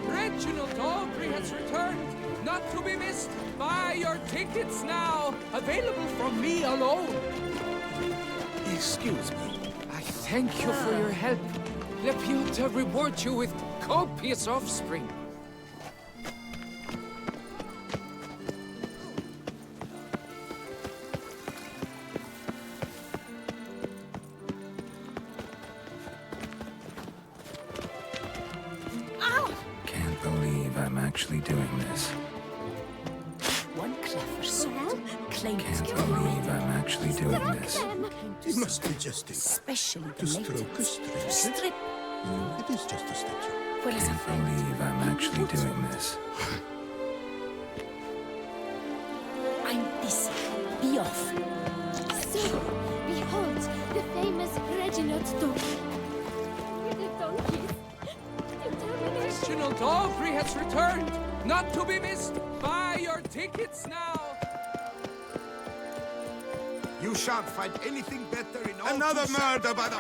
Reginald Aubrey has returned, not to be missed. Buy your tickets now, available from me alone. Excuse me. I thank you for your help. Lepiota reward you with copious offspring. Can't believe I'm actually doing this. One clever soul claims Can't believe I'm actually doing this. It must be jesting. Especially To the stroke a natives. stranger? Strip. No, it is just a statue. Where is Can't believe I'm actually doing this. I'm busy. Be off. So, behold, the famous Reginald's donkey. The donkeys. Reginald Aubrey has returned, not to be missed. Buy your tickets now. You shan't find anything better in all Another two murder by the...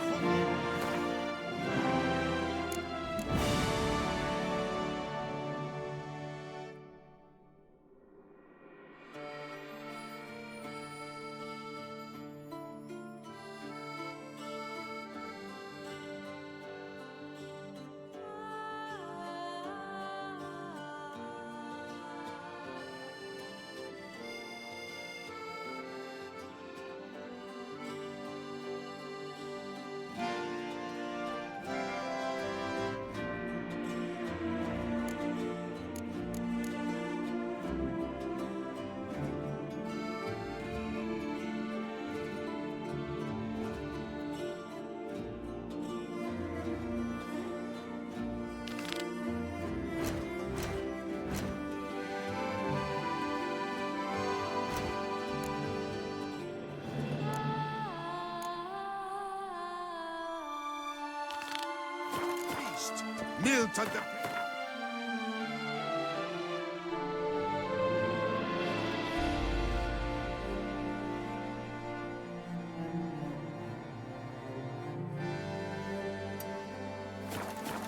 Kneel to the...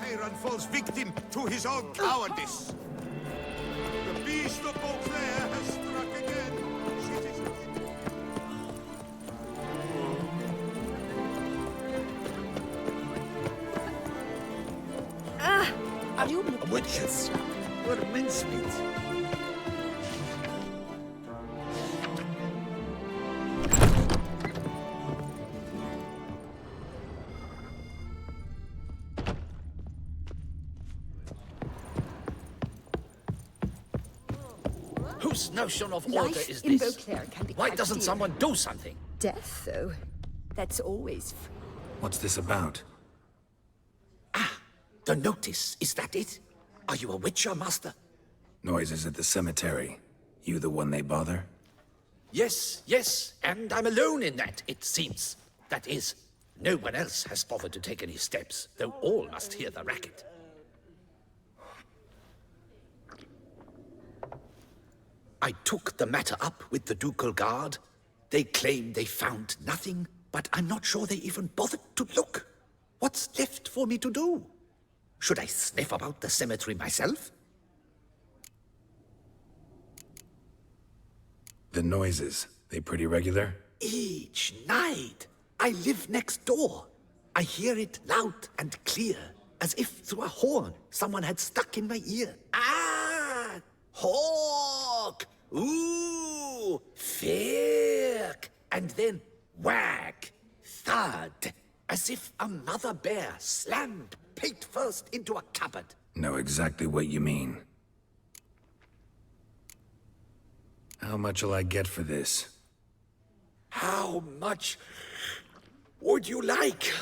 Tyran falls victim to his own cowardice. The beast of Beauclair has struck again, citizens. Are you looking Witches. We're mincemeat. Whose notion of order Life is in this? Beauclair can be Why quite doesn't dear. someone do something? Death, though, that's always free. What's this about? The notice, is that it? Are you a Witcher, Master? Noises at the cemetery. You the one they bother? Yes, and I'm alone in that, it seems. That is, no one else has bothered to take any steps, though all must hear the racket. I took the matter up with the Ducal Guard. They claim they found nothing, but I'm not sure they even bothered to look. What's left for me to do? Should I sniff about the cemetery myself? The noises, they pretty regular? Each night. I live next door. I hear it loud and clear, as if through a horn someone had stuck in my ear. Ah! Hawk! Ooh! Firk! And then whack! Thud! As if a mother bear slammed pate first into a cupboard. Know exactly what you mean. How much will I get for this? How much would you like?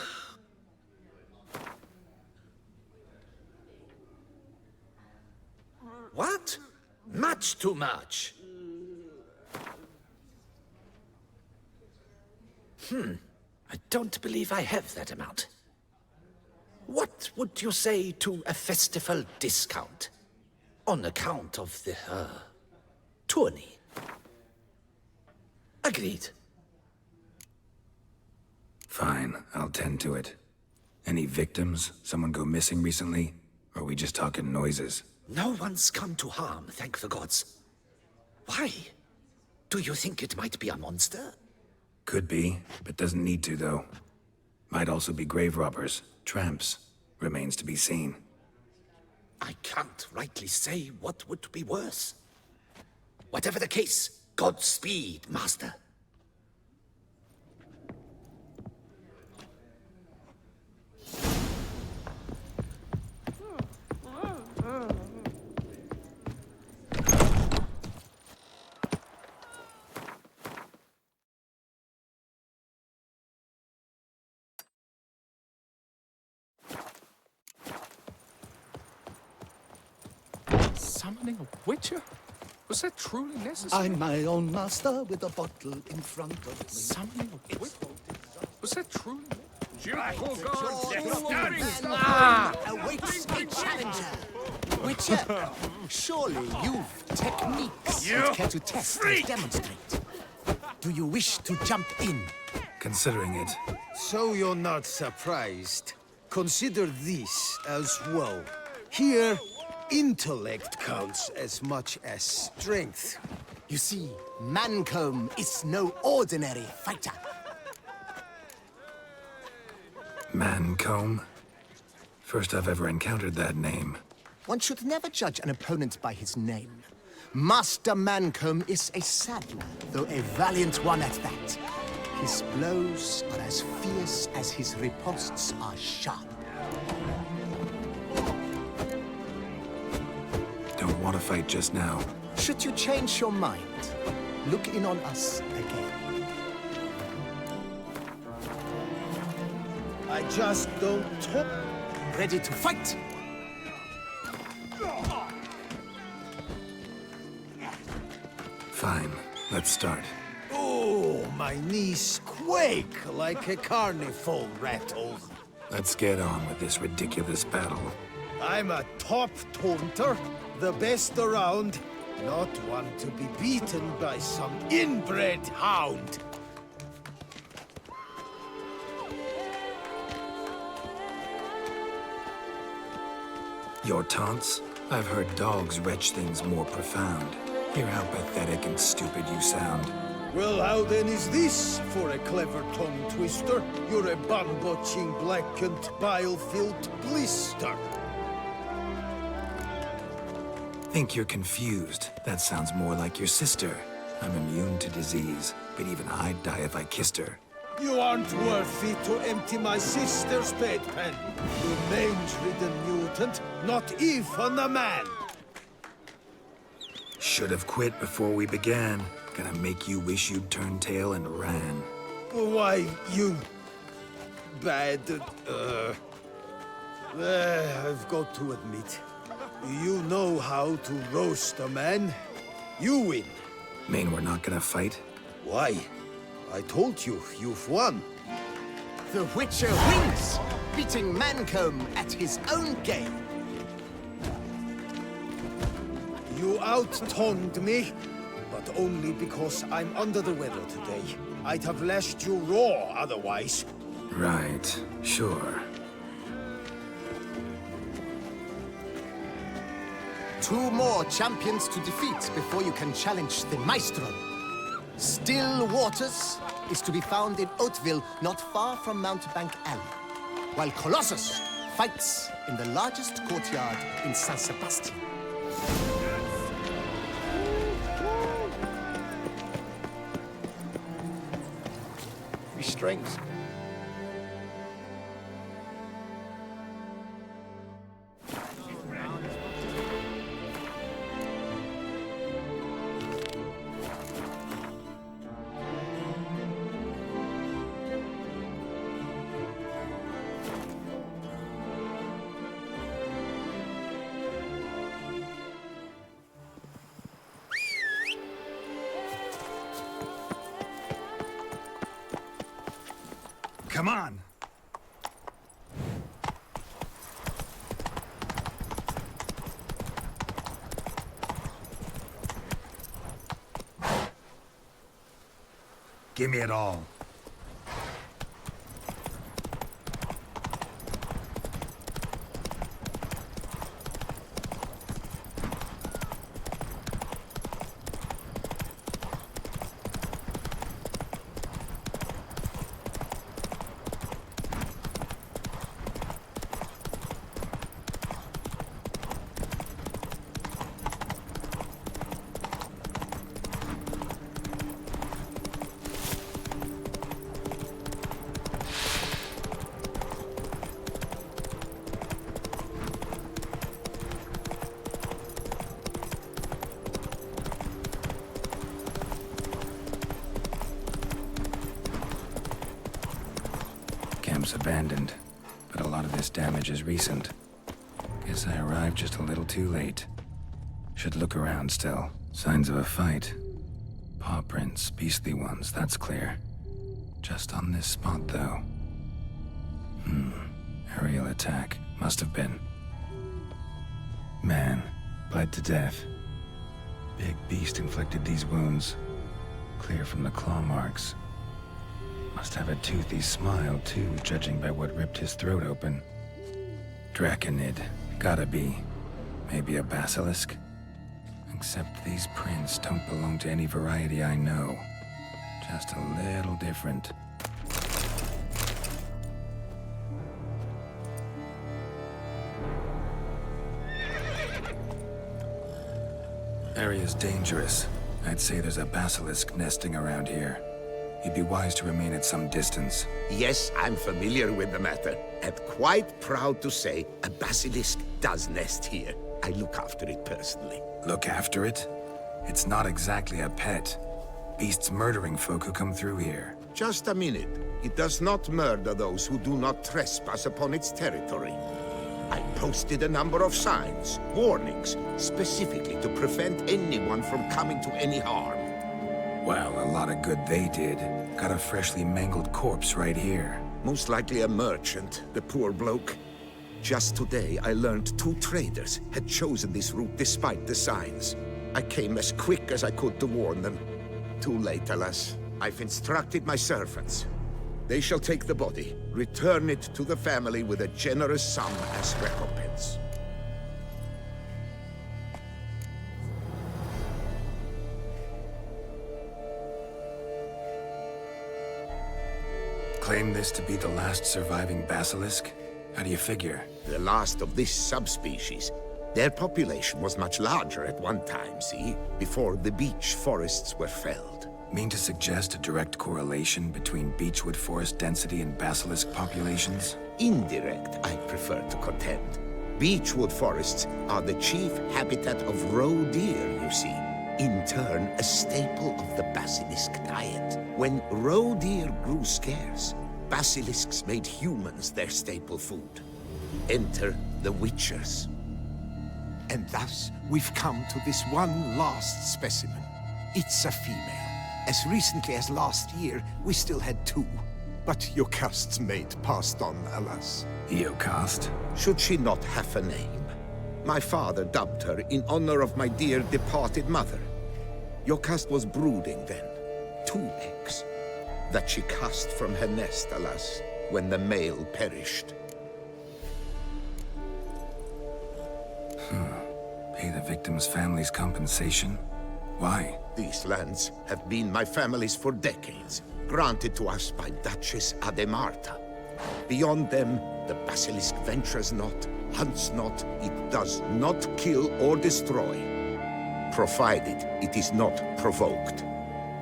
What? Much too much. I don't believe I have that amount. What would you say to a festival discount? On account of the, tourney. Agreed. Fine, I'll tend to it. Any victims? Someone go missing recently? Or are we just talking noises? No one's come to harm, thank the gods. Why? Do you think it might be a monster? Could be, but doesn't need to, though. Might also be grave robbers, tramps. Remains to be seen. I can't rightly say what would be worse. Whatever the case, Godspeed, Master. Summoning a witcher? Was that truly necessary? I'm my own master with a bottle in front of me. Summoning a witcher? Was that truly Awaits a challenger. Witcher, surely you've techniques you'd care to test and demonstrate. Do you wish to jump in? Considering it. So you're not surprised. Consider this as well. Here, intellect counts as much as strength. You see, Mancomb is no ordinary fighter. Mancomb? First I've ever encountered that name. One should never judge an opponent by his name. Master Mancomb is a saddler, though a valiant one at that. His blows are as fierce as his riposts are sharp. Don't want to fight just now. Should you change your mind, look in on us again. I just don't talk. Ready to fight? Fine, let's start. Oh, my knees quake like a carnival rattle. Let's get on with this ridiculous battle. I'm a top taunter, the best around, not one to be beaten by some inbred hound. Your taunts? I've heard dogs retch things more profound. Hear how pathetic and stupid you sound. Well, how then is this for a clever tongue twister? You're a bun-botching, blackened, bile-filled blister. Think you're confused. That sounds more like your sister. I'm immune to disease, but even I'd die if I kissed her. You aren't worthy to empty my sister's bedpan. You mange-ridden mutant, not even a man. Should have quit before we began. Gonna make you wish you'd turned tail and ran. Why, you... bad... I've got to admit, you know how to roast a man. You win. Mean we're not gonna fight? Why? I told you, you've won. The Witcher wins, beating Mancomb at his own game. You out-tongued me, but only because I'm under the weather today. I'd have lashed you raw otherwise. Right, sure. 2 more champions to defeat before you can challenge the Maestro. Still Waters is to be found in Oatville, not far from Mountebank Alley, while Colossus fights in the largest courtyard in San Sebastian. Restraints. Come on! Give me it all. Camp's abandoned, but a lot of this damage is recent. Guess I arrived just a little too late. Should look around still. Signs of a fight. Paw prints, beastly ones, that's clear. Just on this spot, though. Aerial attack. Must have been. Man, bled to death. Big beast inflicted these wounds. Clear from the claw marks. Must have a toothy smile, too, judging by what ripped his throat open. Draconid. Gotta be. Maybe a basilisk? Except these prints don't belong to any variety I know. Just a little different. Area's dangerous. I'd say there's a basilisk nesting around here. You'd be wise to remain at some distance. Yes, I'm familiar with the matter, and quite proud to say a basilisk does nest here. I look after it personally. Look after it? It's not exactly a pet. Beasts murdering folk who come through here. Just a minute. It does not murder those who do not trespass upon its territory. I posted a number of signs, warnings, specifically to prevent anyone from coming to any harm. Well, a lot of good they did. Got a freshly mangled corpse right here. Most likely a merchant, the poor bloke. Just today, I learned 2 traders had chosen this route despite the signs. I came as quick as I could to warn them. Too late, alas. I've instructed my servants. They shall take the body, return it to the family with a generous sum as recompense. Claim this to be the last surviving basilisk? How do you figure? The last of this subspecies. Their population was much larger at one time, see? Before the beech forests were felled. Mean to suggest a direct correlation between beechwood forest density and basilisk populations? Indirect, I prefer to contend. Beechwood forests are the chief habitat of roe deer, you see. In turn, a staple of the basilisk diet. When roe deer grew scarce, basilisks made humans their staple food. Enter the Witchers. And thus, we've come to this one last specimen. It's a female. As recently as last year, we still had 2. But Jocast's mate passed on, alas. Jocast? Should she not have a name? My father dubbed her in honor of my dear departed mother. Jocast was brooding then. 2 eggs. That she cast from her nest, alas, when the male perished. Pay the victim's family's compensation? Why? These lands have been my family's for decades, granted to us by Duchess Ademarta. Beyond them, the basilisk ventures not, hunts not, it does not kill or destroy, provided it is not provoked.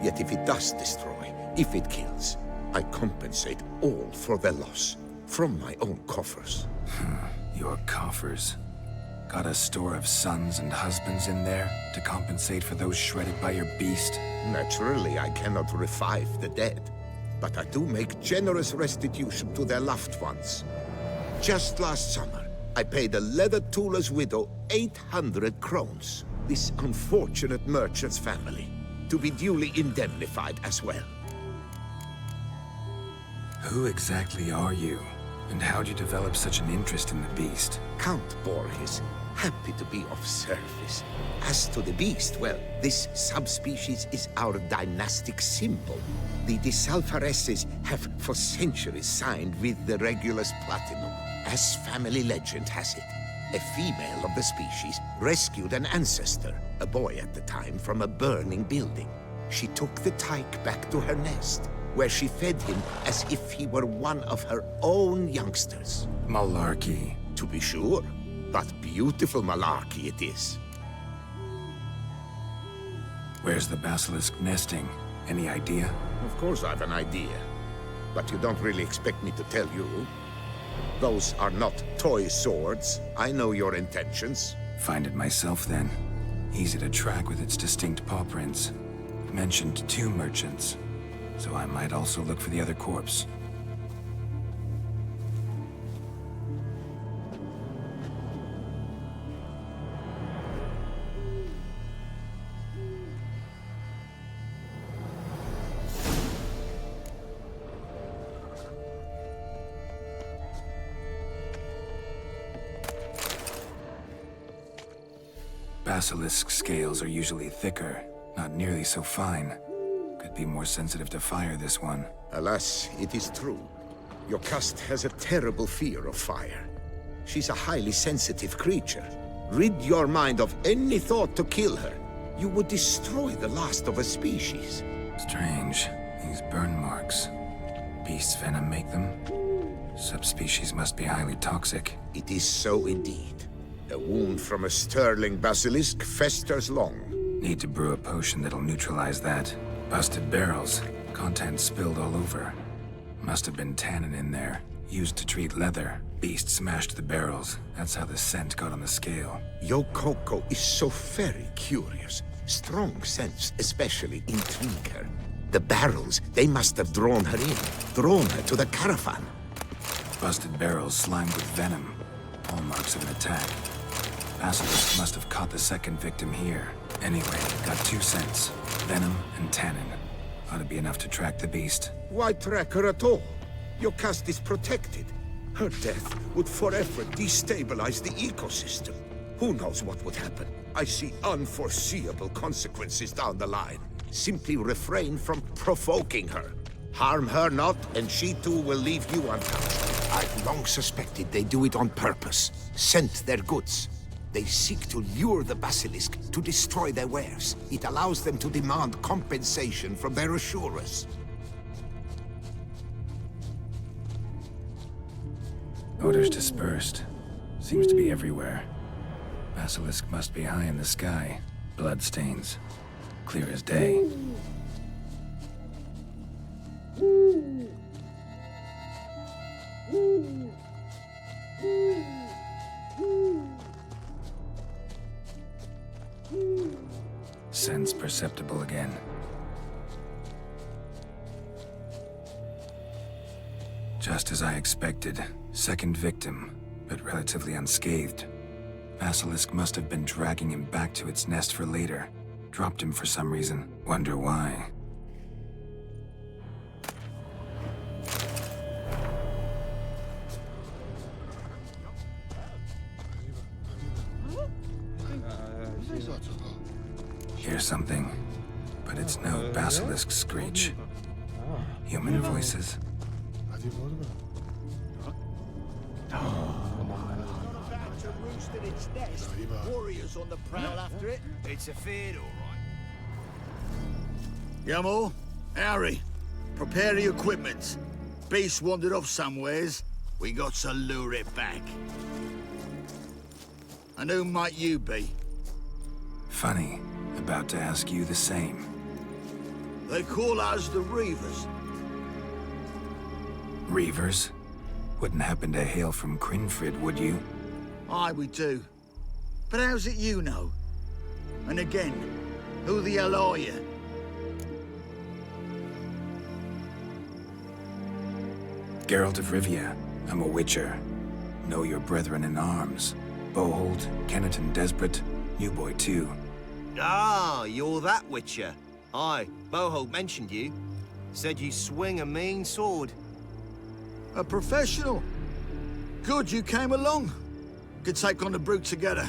Yet if it does destroy, if it kills, I compensate all for their loss, from my own coffers. Your coffers? Got a store of sons and husbands in there to compensate for those shredded by your beast? Naturally, I cannot revive the dead, but I do make generous restitution to their loved ones. Just last summer, I paid a leather tooler's widow 800 crowns, this unfortunate merchant's family, to be duly indemnified as well. Who exactly are you? And how'd you develop such an interest in the beast? Count Borges, happy to be of service. As to the beast, well, this subspecies is our dynastic symbol. The Desalfareses have for centuries signed with the Regulus Platinum. As family legend has it, a female of the species rescued an ancestor, a boy at the time, from a burning building. She took the tyke back to her nest, where she fed him as if he were one of her own youngsters. Malarkey. To be sure, but beautiful malarkey it is. Where's the basilisk nesting? Any idea? Of course I've an idea, but you don't really expect me to tell you. Those are not toy swords. I know your intentions. Find it myself then. Easy to track with its distinct paw prints. Mentioned 2 merchants, so I might also look for the other corpse. Basilisk scales are usually thicker, not nearly so fine. Could be more sensitive to fire, this one. Alas, it is true. Jocast has a terrible fear of fire. She's a highly sensitive creature. Rid your mind of any thought to kill her. You would destroy the last of a species. Strange. These burn marks. Beast's venom make them? Subspecies must be highly toxic. It is so indeed. A wound from a sterling basilisk festers long. Need to brew a potion that'll neutralize that. Busted barrels. Contents spilled all over. Must have been tannin in there. Used to treat leather. Beast smashed the barrels. That's how the scent got on the scale. Yokoko is so very curious. Strong scents especially intrigue her. The barrels, they must have drawn her in. Drawn her to the caravan. Busted barrels slimed with venom. Hallmarks of an attack. Basilisk must have caught the second victim here. Anyway, got 2 scents. Venom and tannin. Ought to be enough to track the beast. Why track her at all? Jocast is protected. Her death would forever destabilize the ecosystem. Who knows what would happen? I see unforeseeable consequences down the line. Simply refrain from provoking her. Harm her not, and she too will leave you untouched. I've long suspected they do it on purpose. Scent their goods. They seek to lure the basilisk to destroy their wares. It allows them to demand compensation from their assurers. Odors dispersed. Seems to be everywhere. Basilisk must be high in the sky. Bloodstains. Clear as day. Sense perceptible again. Just as I expected. Second victim, but relatively unscathed. Basilisk must have been dragging him back to its nest for later. Dropped him for some reason. Wonder why. Hear something, but it's no basilisk screech. Human voices. Warriors on the prowl after it. It's a fade, all right. Yamo, Harry, prepare the equipment. Beast wandered off somewheres. We got to lure it back. And who might you be? Funny, about to ask you the same. They call us the Reavers. Reavers? Wouldn't happen to hail from Crinfrid, would you? Aye, we do. But how's it you know? And again, who the hell are you? Geralt of Rivia. I'm a witcher. Know your brethren in arms. Bohold, Kenneton Desperate, New Boy too. Ah, you're that witcher. Aye, Bohold mentioned you. Said you swing a mean sword. A professional. Good you came along. Could take on the brute together.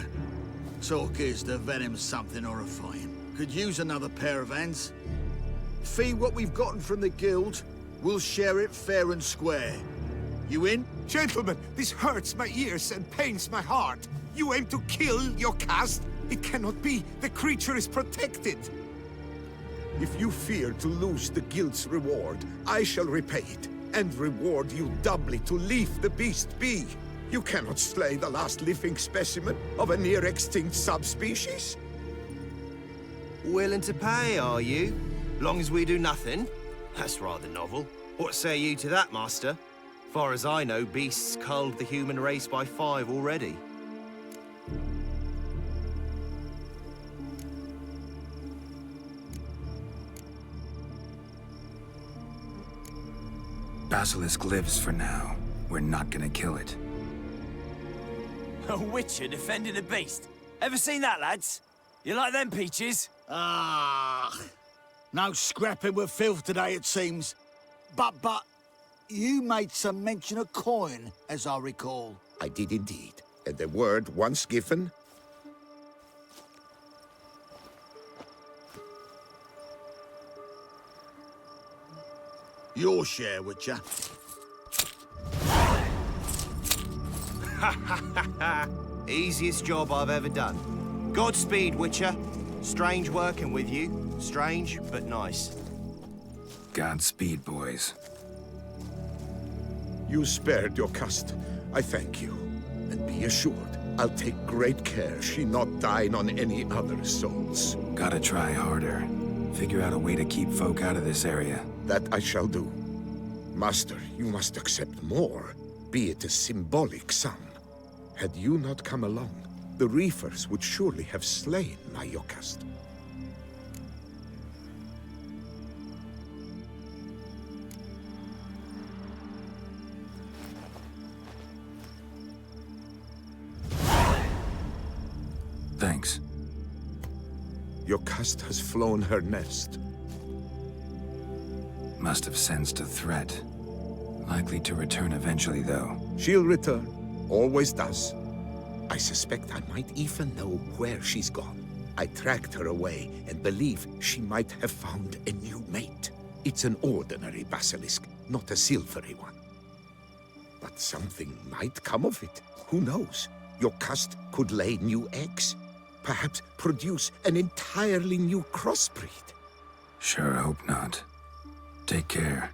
Talk is the venom's something horrifying. Could use another pair of hands. Fee what we've gotten from the guild. We'll share it fair and square. You in? Gentlemen, this hurts my ears and pains my heart. You aim to kill your caste? It cannot be. The creature is protected. If you fear to lose the guild's reward, I shall repay it, and reward you doubly to leave the beast be. You cannot slay the last living specimen of a near-extinct subspecies. Willing to pay, are you? Long as we do nothing? That's rather novel. What say you to that, master? Far as I know, beasts culled the human race by 5 already. Basilisk lives for now. We're not gonna kill it. A witcher defending a beast. Ever seen that, lads? You like them peaches? Ah, no scrapping with filth today, it seems. But, you made some mention of coin, as I recall. I did indeed. And the word once given... Your share, Witcher. Ha ha ha ha! Easiest job I've ever done. Godspeed, Witcher. Strange working with you. Strange, but nice. Godspeed, boys. You spared your caste. I thank you. And be assured, I'll take great care she not dine on any other souls. Gotta try harder. Figure out a way to keep folk out of this area. That I shall do. Master, you must accept more, be it a symbolic sum. Had you not come along, the Reefers would surely have slain my Yokast. Thanks. Yokast has flown her nest. Must have sensed a threat. Likely to return eventually, though. She'll return. Always does. I suspect I might even know where she's gone. I tracked her away and believe she might have found a new mate. It's an ordinary basilisk, not a silvery one. But something might come of it. Who knows? Yokast could lay new eggs. Perhaps produce an entirely new crossbreed. Sure hope not. Take care.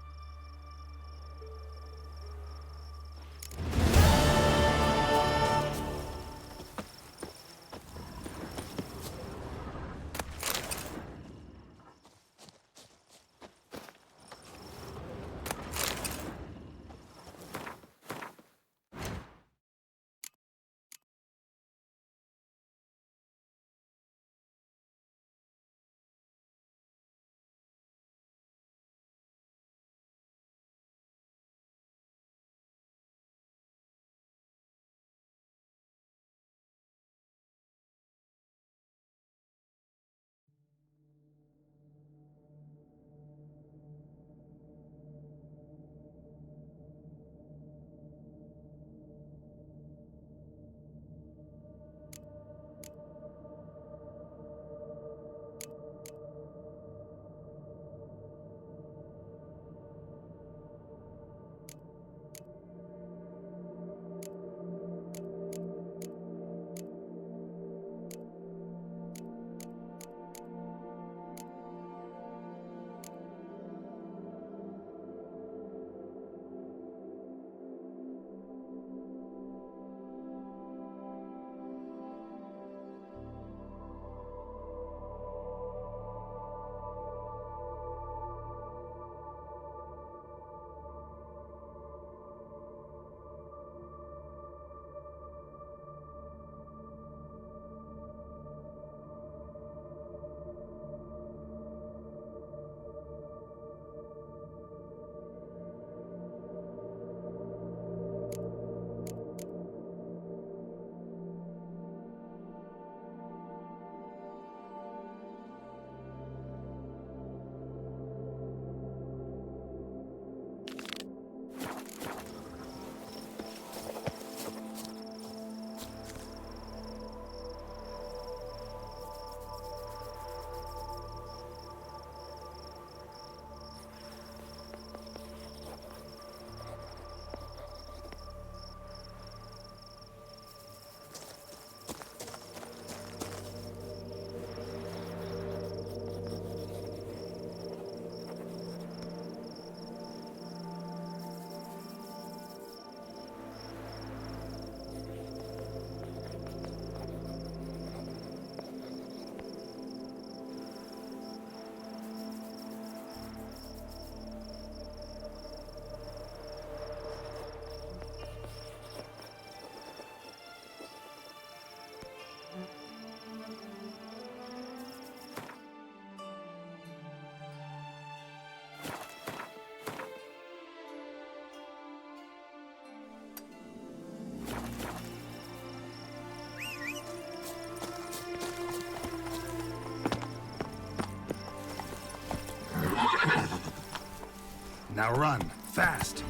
Now run, fast!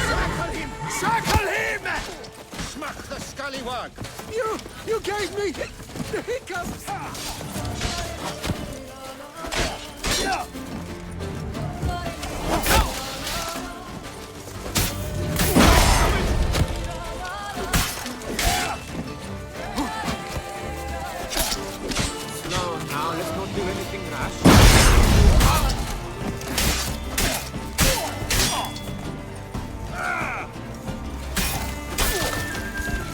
Circle him! Circle him! Smack the scallywag! You gave me the hiccups! Slow now, let's not do anything rash.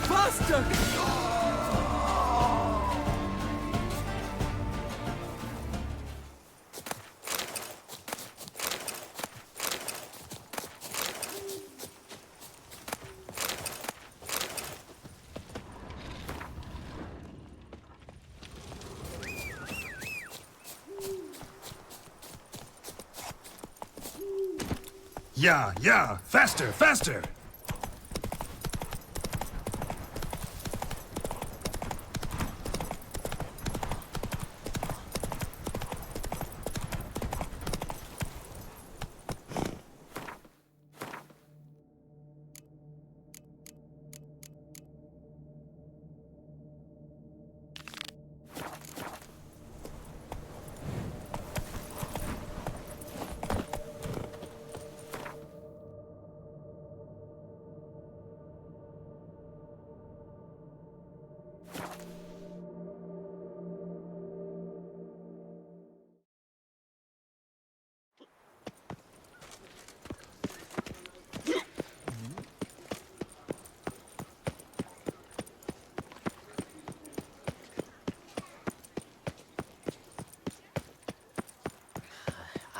Faster! Yeah, faster, faster!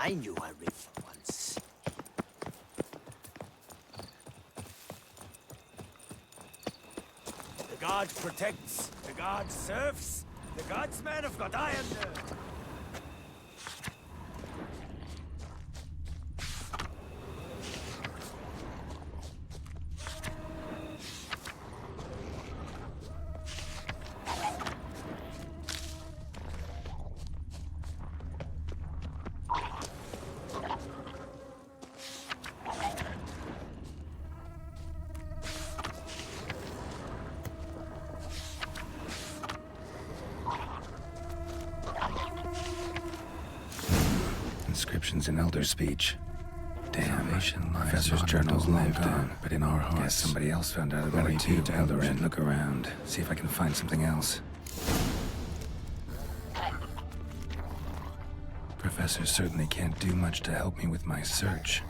I knew a river once. The god protects, the god serves, the god's men have got iron nerve. Inscriptions in Elder speech. Damn, Professor's journal's long gone, but in our hearts, somebody else found out about it too. Elder, should look around, see if I can find something else. Professor certainly can't do much to help me with my search.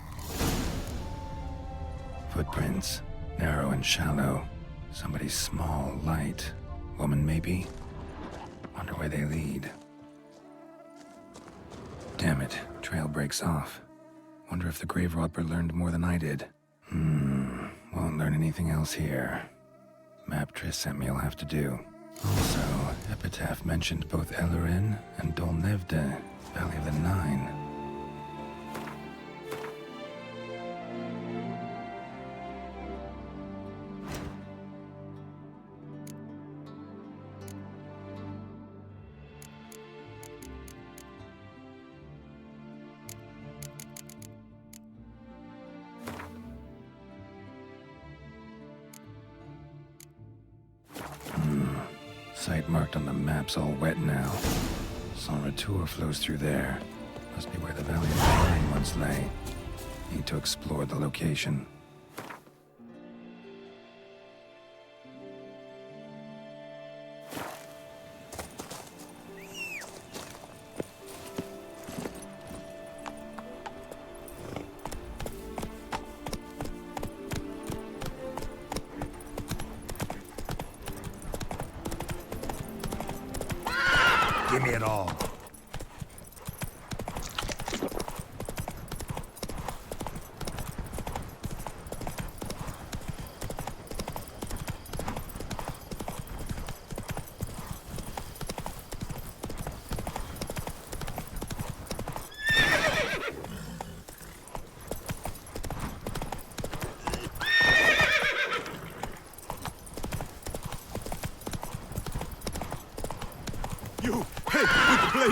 Footprints, narrow and shallow. Somebody's small, light. Woman, maybe? Wonder where they lead. Damn it, trail breaks off. Wonder if the grave robber learned more than I did. Won't learn anything else here. Map Triss sent me will have to do. Also, Epitaph mentioned both Ellerin and Dolnevde, Valley of the Nine. Site marked on the map's all wet now. Sonratur flows through there. Must be where the Valley of the Nine once lay. Need to explore the location. Give me it all.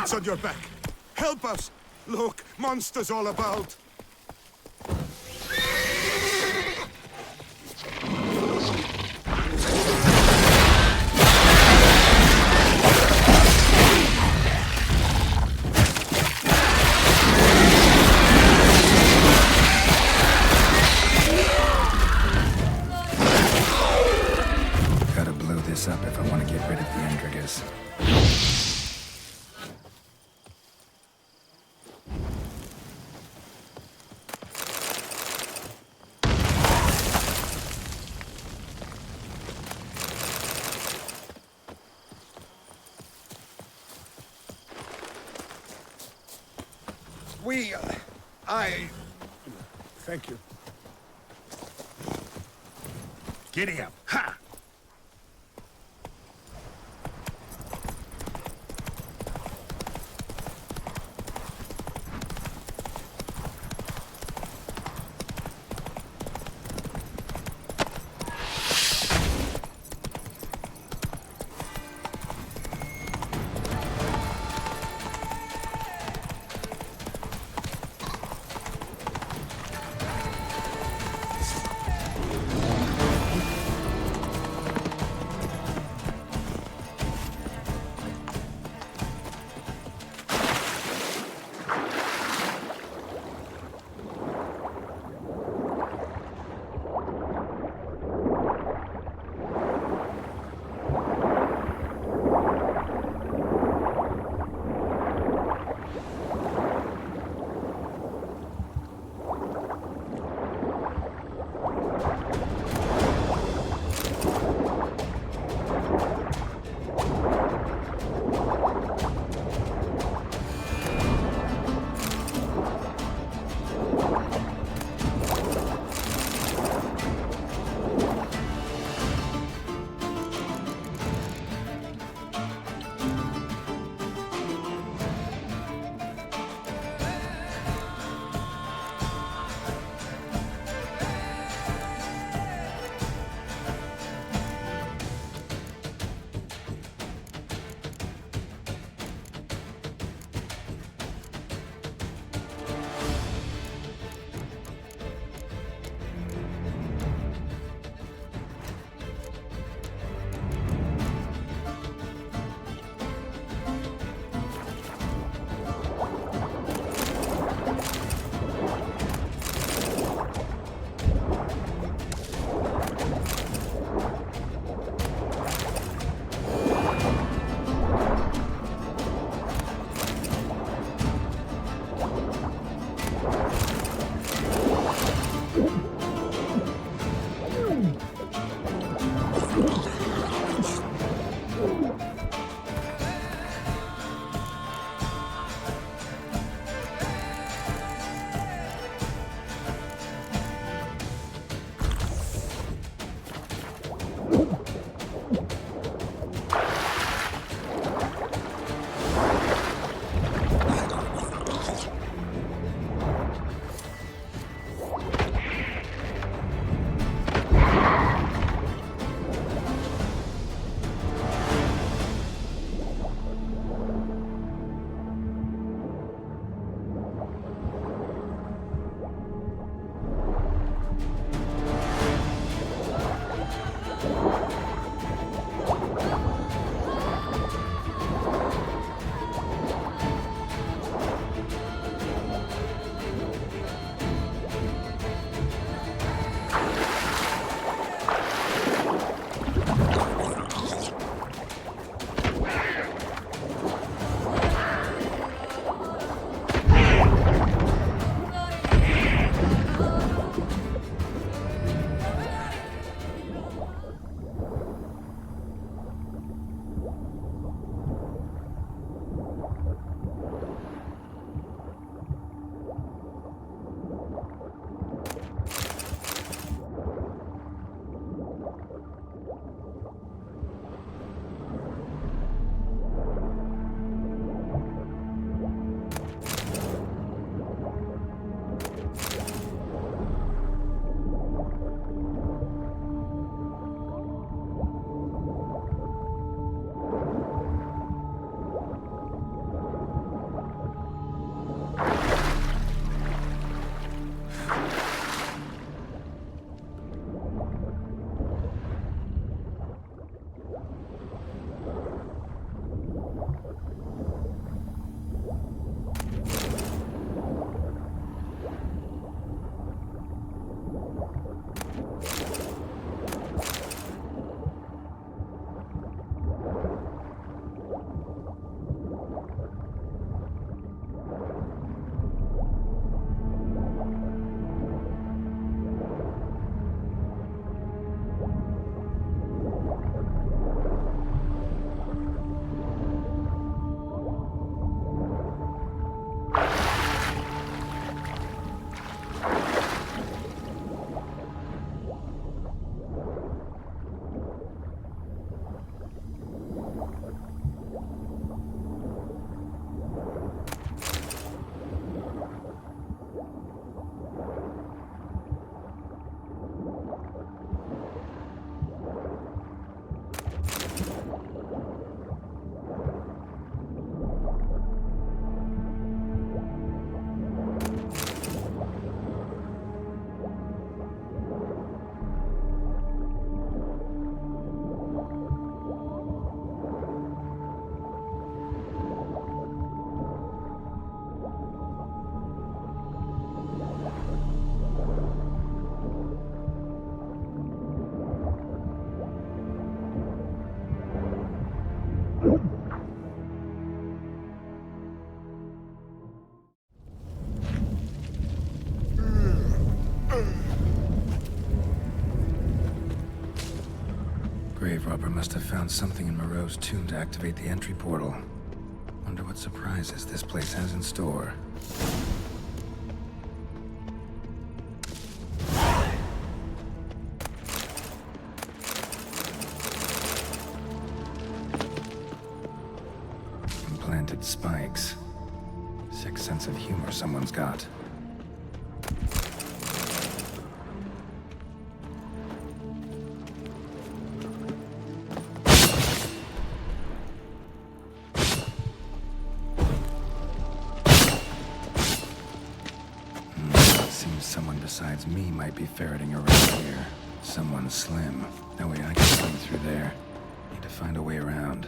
What's on your back? Help us! Look, monsters all about! Gotta blow this up if I want to get rid of the Endrigas. Thank you. Giddy up. Ha! must have found something in Moreau's tomb to activate the entry portal. Wonder what surprises this place has in store. Implanted spikes. Sick sense of humor someone's got. Seems someone besides me might be ferreting around here. Someone slim. No way I can swing through there. Need to find a way around.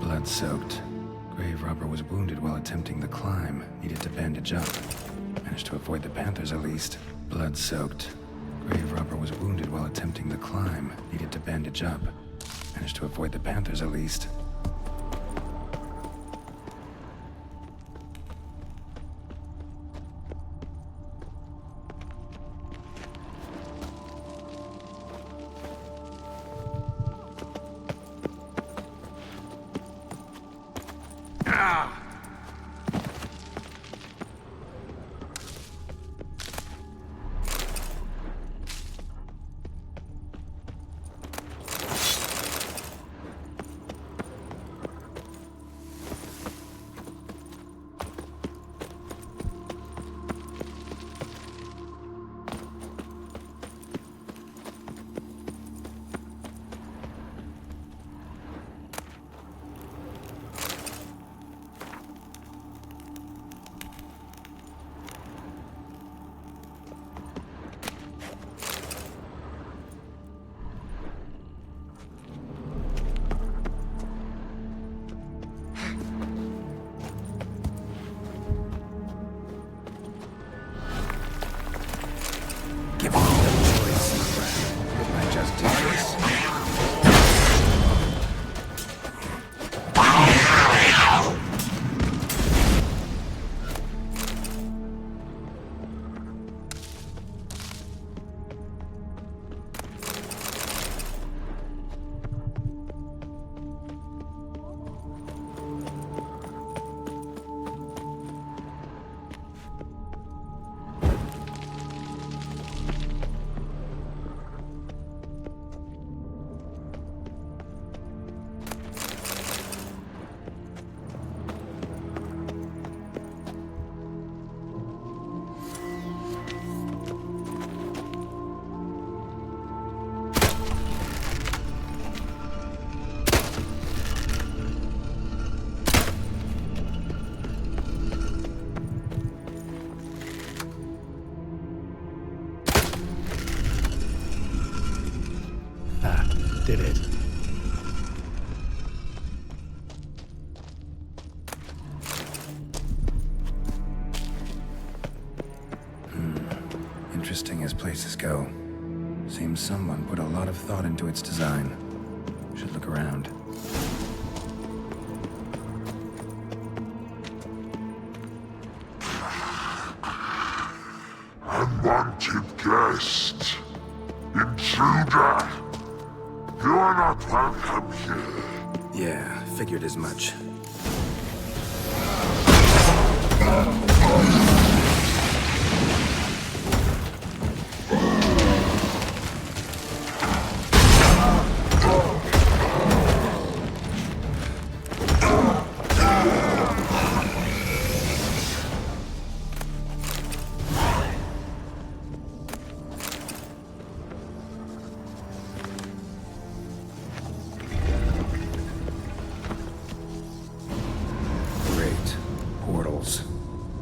Blood-soaked. Grave robber was wounded while attempting the climb. Needed to bandage up. Managed to avoid the Panthers at least. Blood-soaked. Grave robber was wounded while attempting the climb. Needed to bandage up. Managed to avoid the Panthers at least. Did it. Interesting as places go. Seems someone put a lot of thought into its design. Should look around. Unwanted guest. Intruder. You are not welcome here. Yeah, figured as much.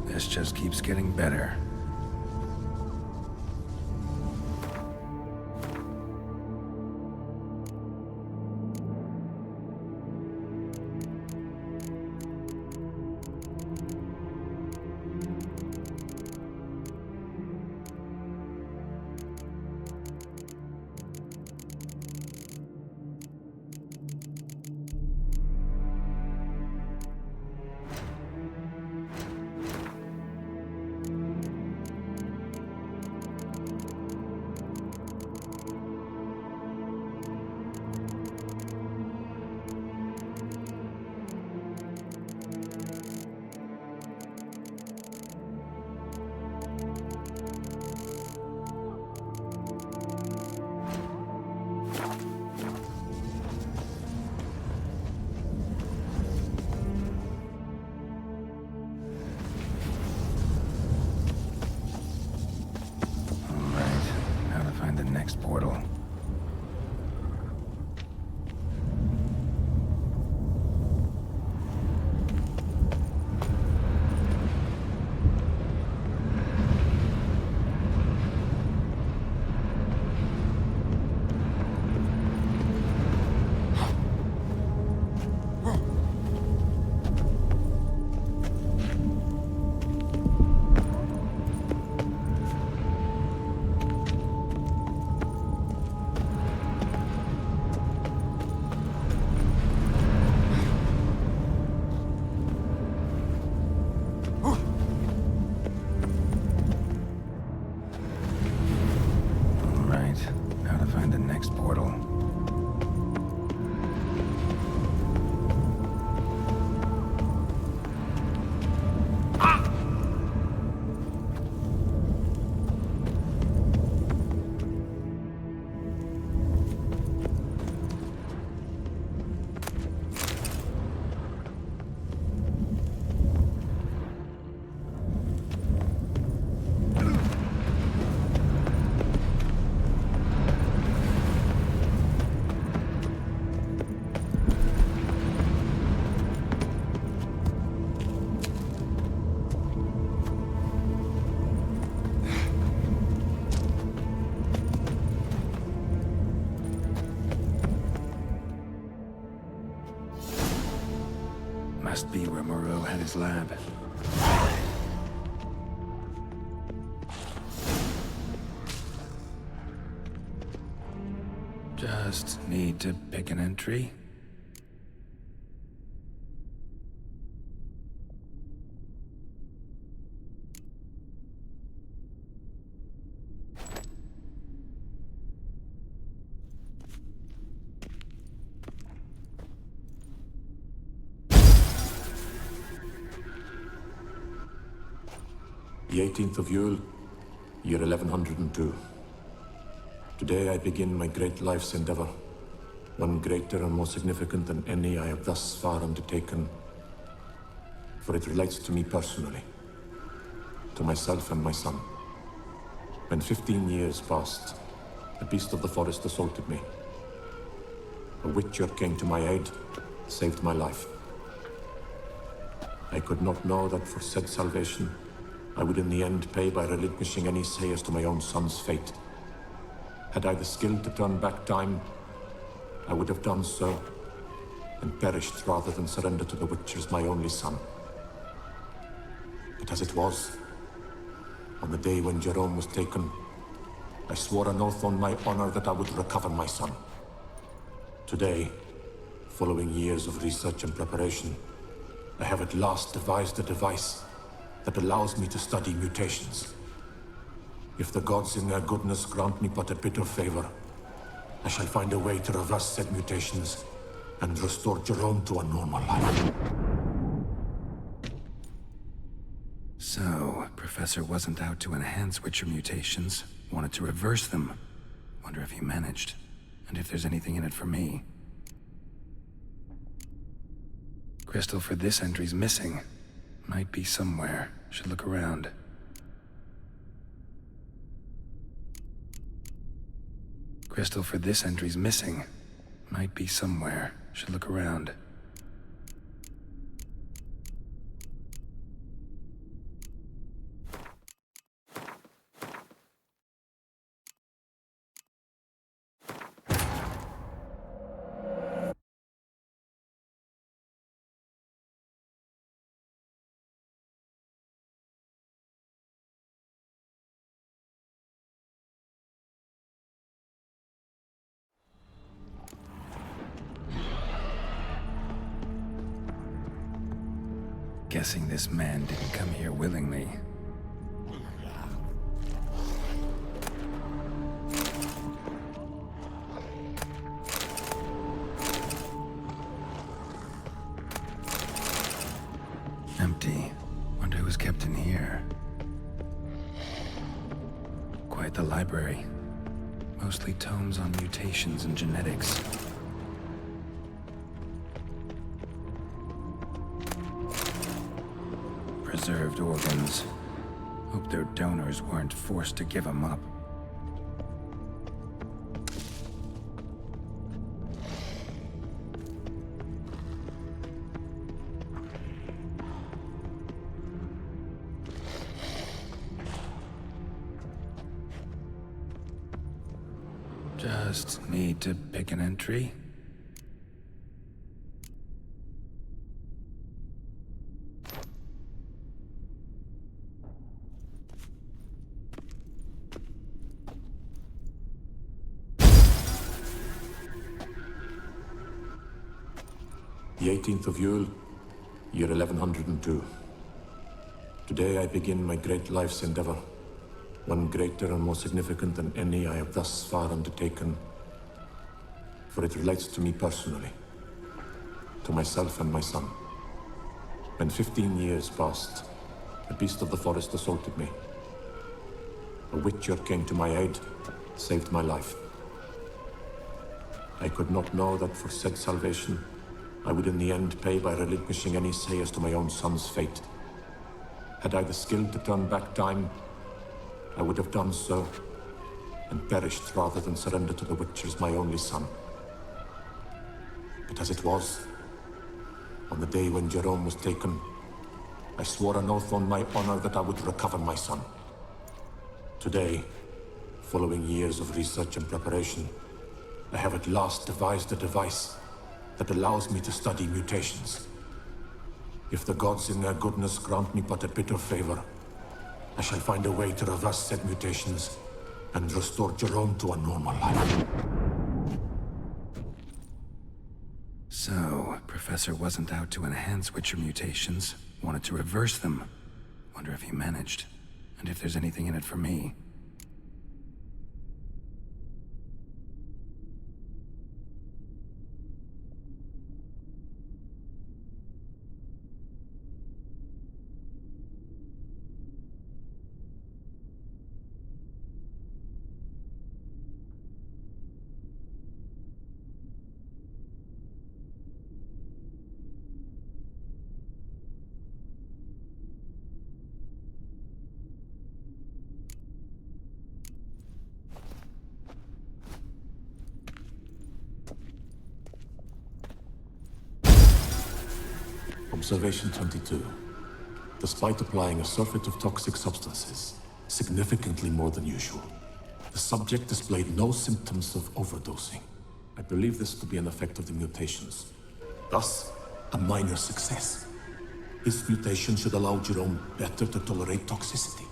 This just keeps getting better. Next portal. Must be where Moreau had his lab. Just need to pick an entry. The 18th of Yule, year 1102. Today I begin my great life's endeavor, one greater and more significant than any I have thus far undertaken, for it relates to me personally, to myself and my son. When 15 years passed, a beast of the forest assaulted me. A witcher came to my aid, saved my life. I could not know that for said salvation, I would in the end pay by relinquishing any say as to my own son's fate. Had I the skill to turn back time, I would have done so, and perished rather than surrender to the Witcher's my only son. But as it was, on the day when Jerome was taken, I swore an oath on my honor that I would recover my son. Today, following years of research and preparation, I have at last devised a device that allows me to study mutations. If the gods in their goodness grant me but a bit of favor, I shall find a way to reverse said mutations and restore Jerome to a normal life. So, Professor wasn't out to enhance Witcher mutations, wanted to reverse them. Wonder if he managed, and if there's anything in it for me. Crystal for this entry's missing. Might be somewhere. Should look around. Crystal for this entry's missing. Might be somewhere. Should look around. Guessing this man didn't come here willingly. Empty. Wonder who's kept in here. Quite the library. Mostly tomes on mutations and genetics. Preserved organs. Hope their donors weren't forced to give them up. Just need to pick an entry. The 18th of Yule, year 1102. Today I begin my great life's endeavor, one greater and more significant than any I have thus far undertaken, for it relates to me personally, to myself and my son. When 15 years passed, a beast of the forest assaulted me. A witcher came to my aid, saved my life. I could not know that for said salvation, I would in the end pay by relinquishing any say as to my own son's fate. Had I the skill to turn back time, I would have done so, and perished rather than surrender to the Witcher's my only son. But as it was, on the day when Jerome was taken, I swore an oath on my honor that I would recover my son. Today, following years of research and preparation, I have at last devised a device that allows me to study mutations. If the gods in their goodness grant me but a bit of favor, I shall find a way to reverse said mutations and restore Jerome to a normal life. So, Professor wasn't out to enhance Witcher mutations, wanted to reverse them. Wonder if he managed, and if there's anything in it for me. Observation 22. Despite applying a surfeit of toxic substances, significantly more than usual, the subject displayed no symptoms of overdosing. I believe this to be an effect of the mutations. Thus, a minor success. This mutation should allow Jerome better to tolerate toxicity.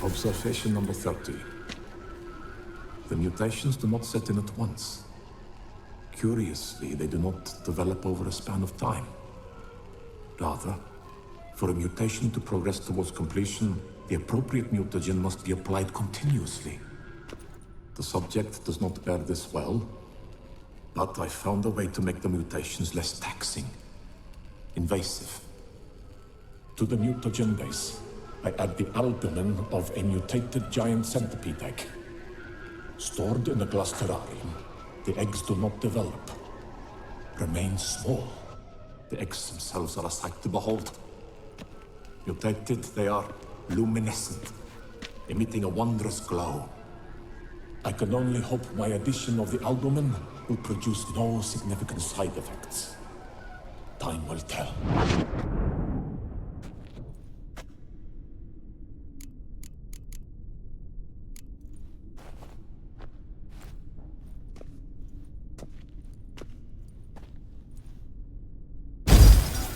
Observation number 30. The mutations do not set in at once. Curiously, they do not develop over a span of time. Rather, for a mutation to progress towards completion, the appropriate mutagen must be applied continuously. The subject does not bear this well, but I found a way to make the mutations less taxing, invasive. To the mutagen base, I add the albumin of a mutated giant centipede egg. Stored in a glass terrarium, the eggs do not develop, remain small. The eggs themselves are a sight to behold. Mutated, they are luminescent, emitting a wondrous glow. I can only hope my addition of the albumin will produce no significant side effects. Time will tell.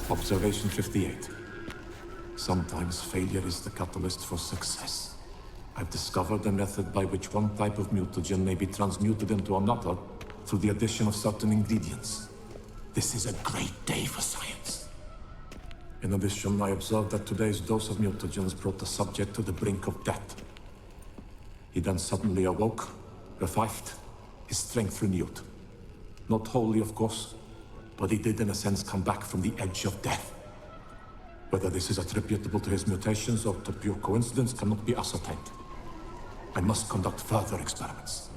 Observation 58. Sometimes failure is the catalyst for success. I've discovered a method by which one type of mutagen may be transmuted into another through the addition of certain ingredients. This is a great day for science. In addition, I observed that today's dose of mutagens brought the subject to the brink of death. He then suddenly awoke, revived, his strength renewed. Not wholly, of course, but he did in a sense come back from the edge of death. Whether this is attributable to his mutations or to pure coincidence cannot be ascertained. I must conduct further experiments.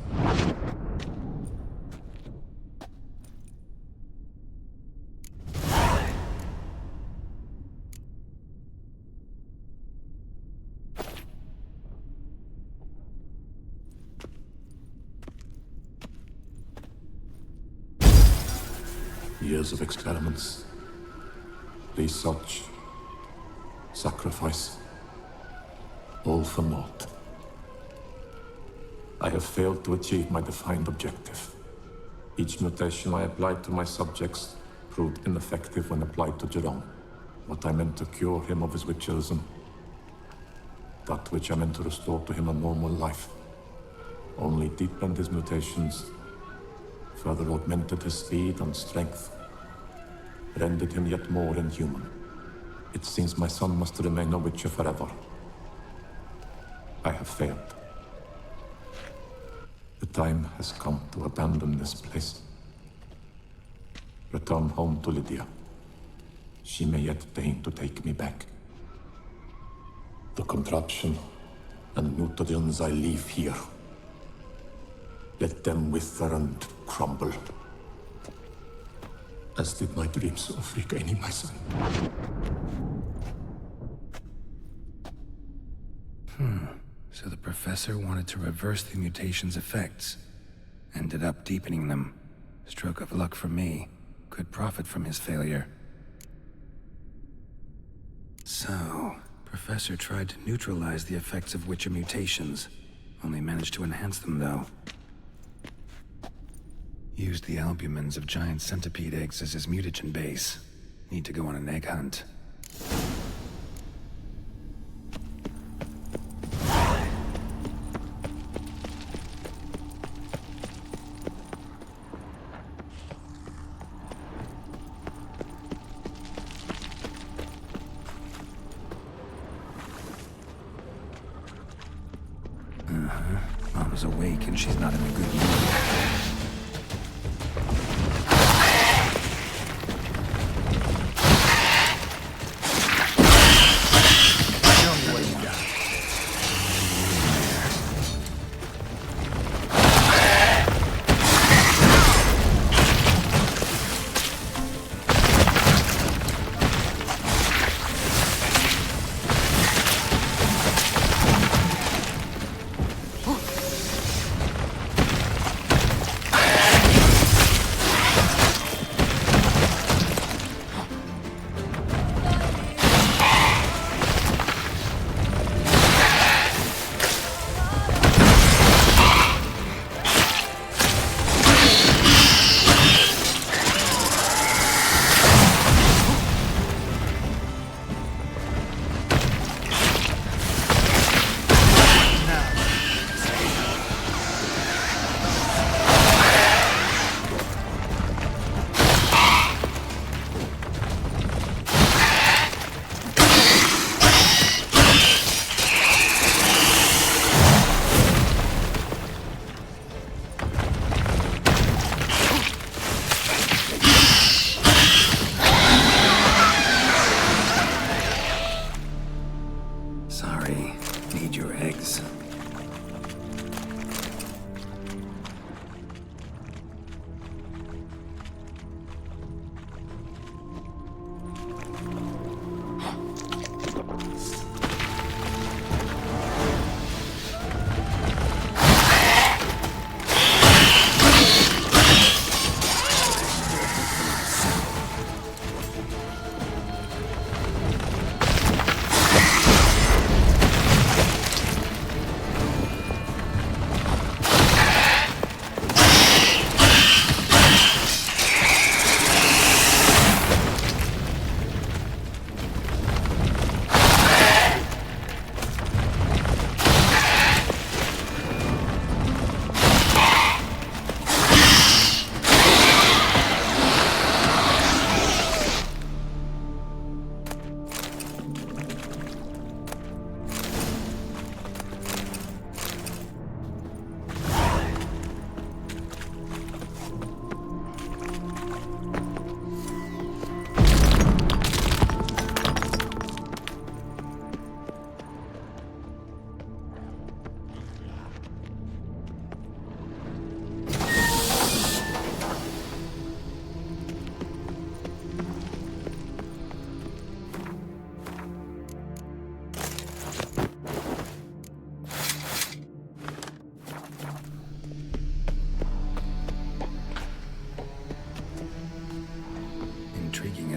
Years of experiments, research, sacrifice, all for naught. I have failed to achieve my defined objective. Each mutation I applied to my subjects proved ineffective when applied to Jerome. What I meant to cure him of his witcherism, that which I meant to restore to him a normal life, only deepened his mutations, further augmented his speed and strength, rendered him yet more inhuman. It seems my son must remain a witcher forever. I have failed. The time has come to abandon this place. Return home to Lydia. She may yet deign to take me back. The contraption and mutagens I leave here, let them wither and crumble, as did my dreams of regaining my son. So the professor wanted to reverse the mutation's effects. Ended up deepening them. Stroke of luck for me. Could profit from his failure. So, Professor tried to neutralize the effects of witcher mutations. Only managed to enhance them, though. Used the albumins of giant centipede eggs as his mutagen base. Need to go on an egg hunt. Mama's awake and she's not in a good mood.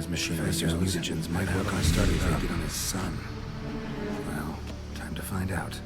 machinery using mutagens might work on starting therapy on his son. Well, time to find out.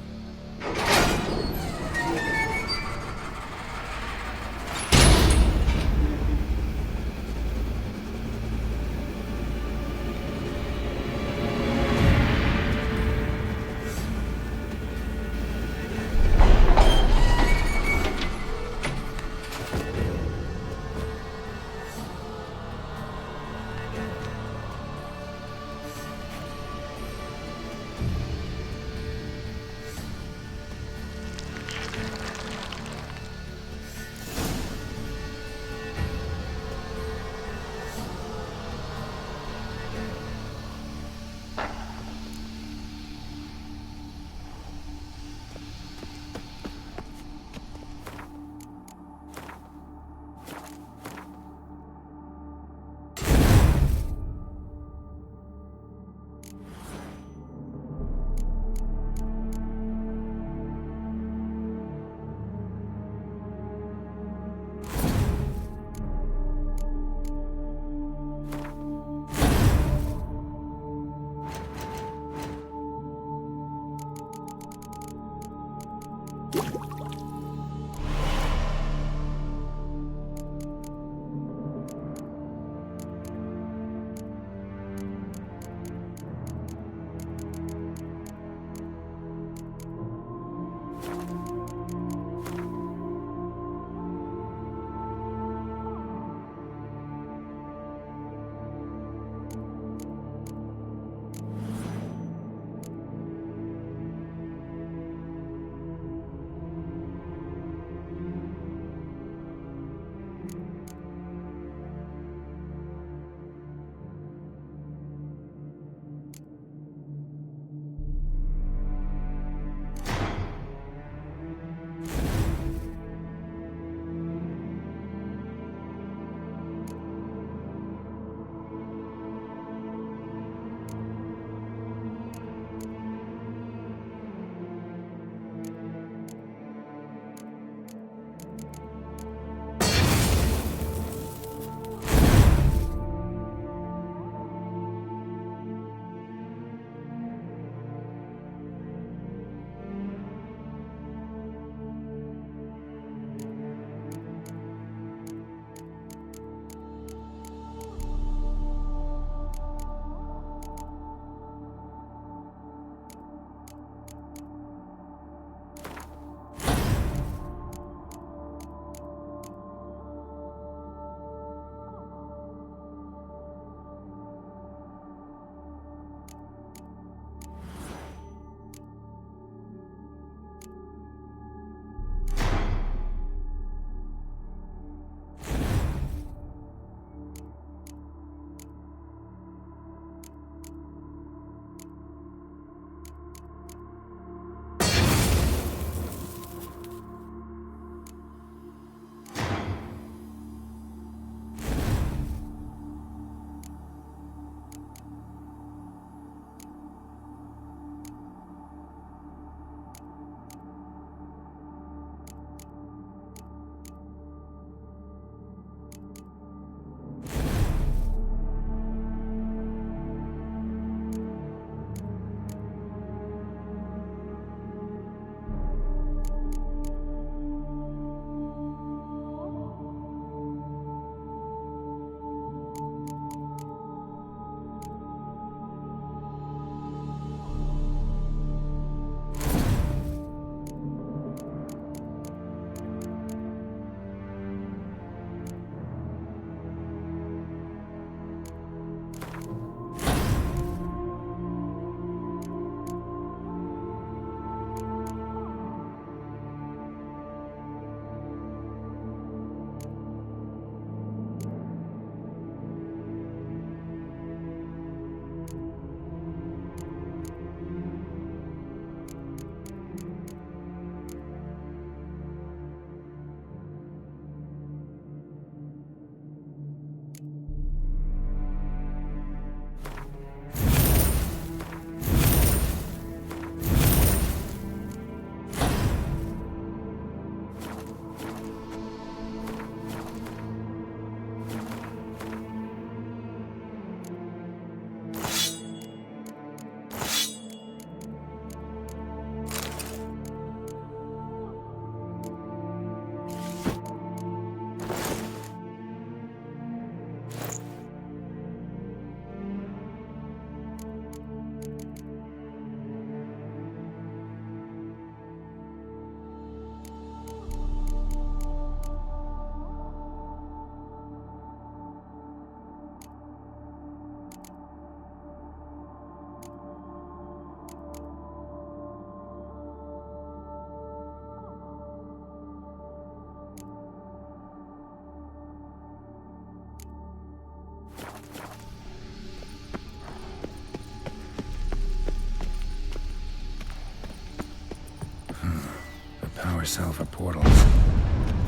poor cell for portals.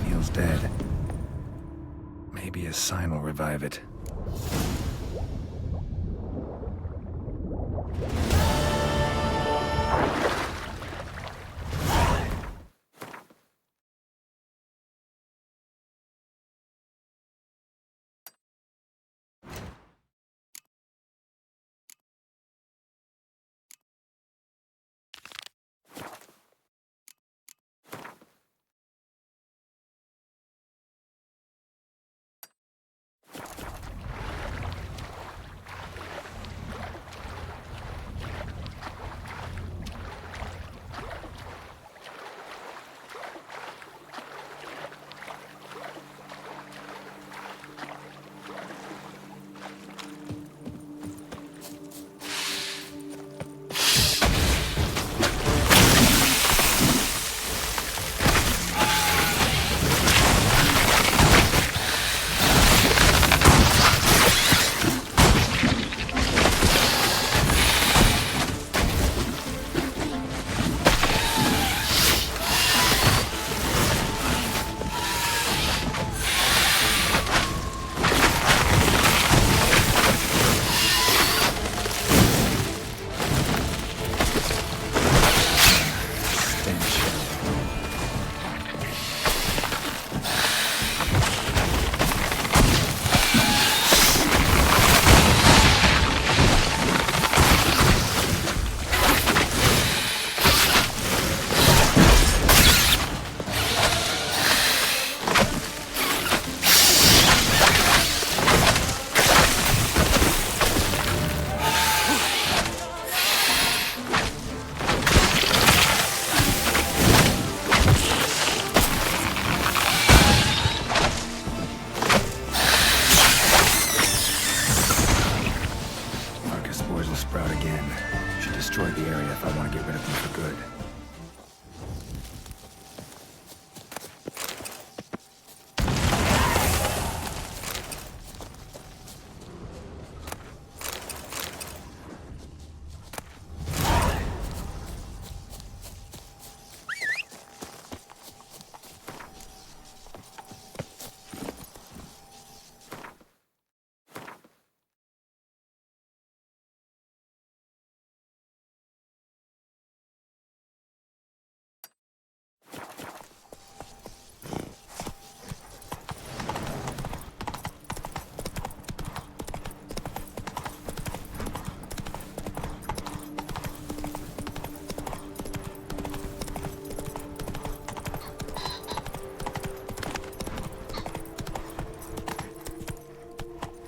Feels dead. Maybe a sign will revive it.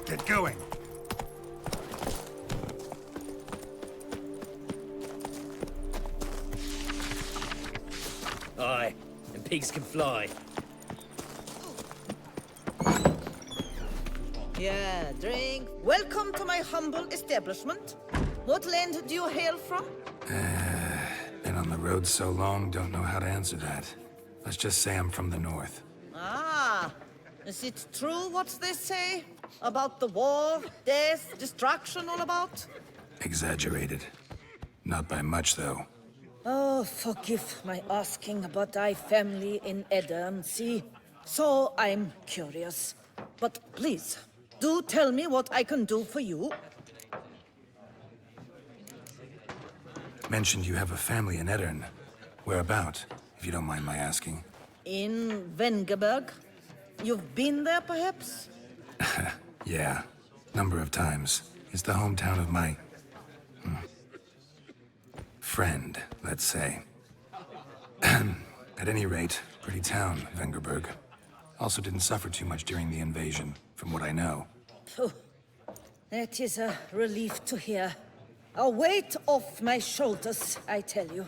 Get going. Aye, and pigs can fly. Yeah, drink. Welcome to my humble establishment. What land do you hail from? Been on the road so long, don't know how to answer that. Let's just say I'm from the north. Ah, is it true what they say? About the war, death, destruction all about? Exaggerated. Not by much, though. Oh, forgive my asking about thy family in Edirne, see? So I'm curious. But please, do tell me what I can do for you. Mentioned you have a family in Edirne. Whereabout, if you don't mind my asking? In Vengerberg. You've been there, perhaps? Yeah, number of times. It's the hometown of my... friend, let's say. At any rate, pretty town, Vengerberg. Also didn't suffer too much during the invasion, from what I know. Phew. That is a relief to hear. A weight off my shoulders, I tell you.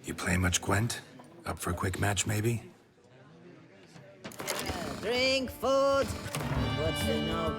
You play much Gwent? Up for a quick match, maybe? Drink, food. What's the now?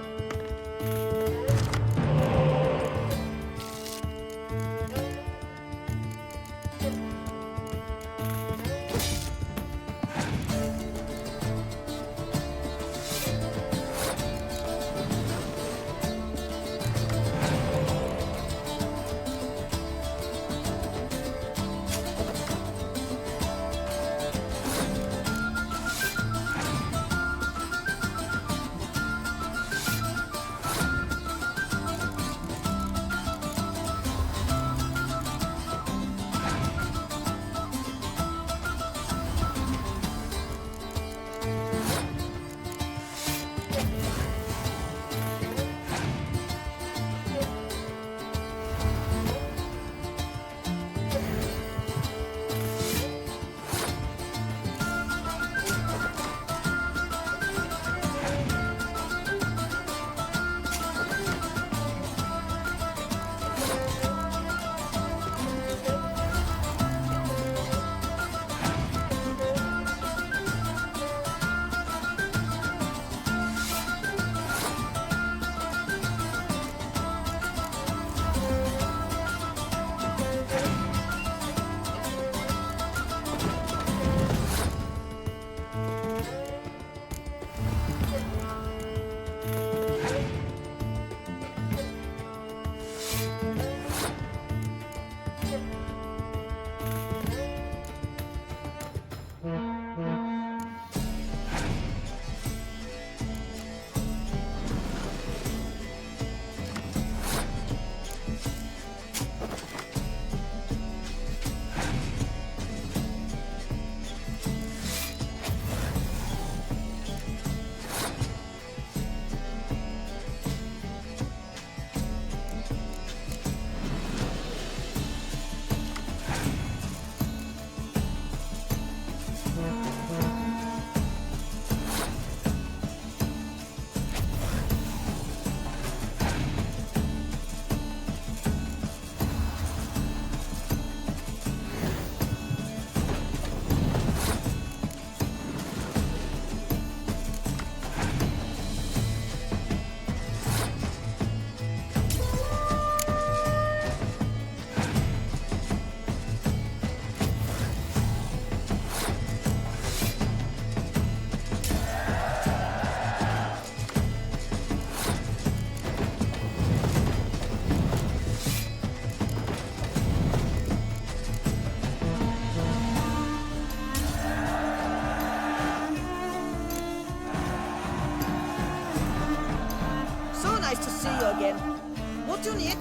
what you need.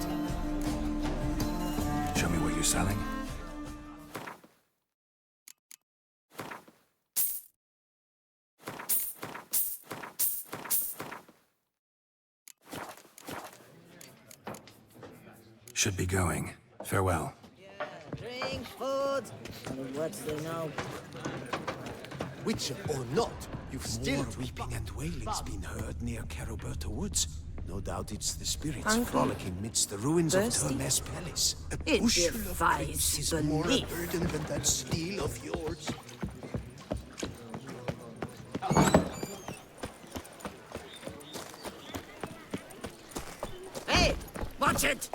Show me what you're selling. Should be going. Farewell. Drink, food. What's they know? Witcher or not, you've still... More weeping and wailing's been heard near Caroberta Woods. No doubt it's the spirits Hungry? frolicking midst the ruins Thirsty? of Termes Palace. A It bushel of defies grapes is more a belief. burden than that steel of yours. Hey, watch it!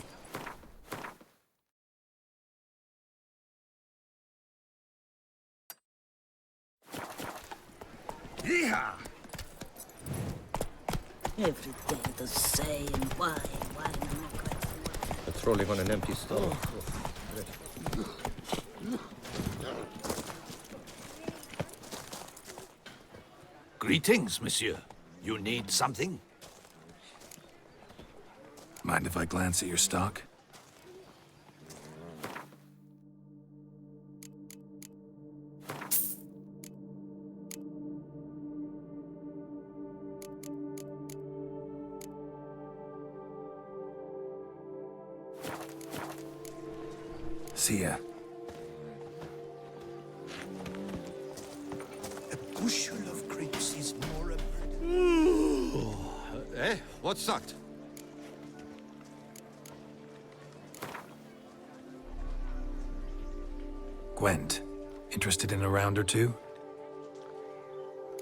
Yeehaw! Every day the same. Why not? Patrolling on an empty stall. Greetings, monsieur. You need something? Mind if I glance at your stock? See ya. A bushel of grapes is more a burden. Eh? What's that? Gwent, interested in a round or two?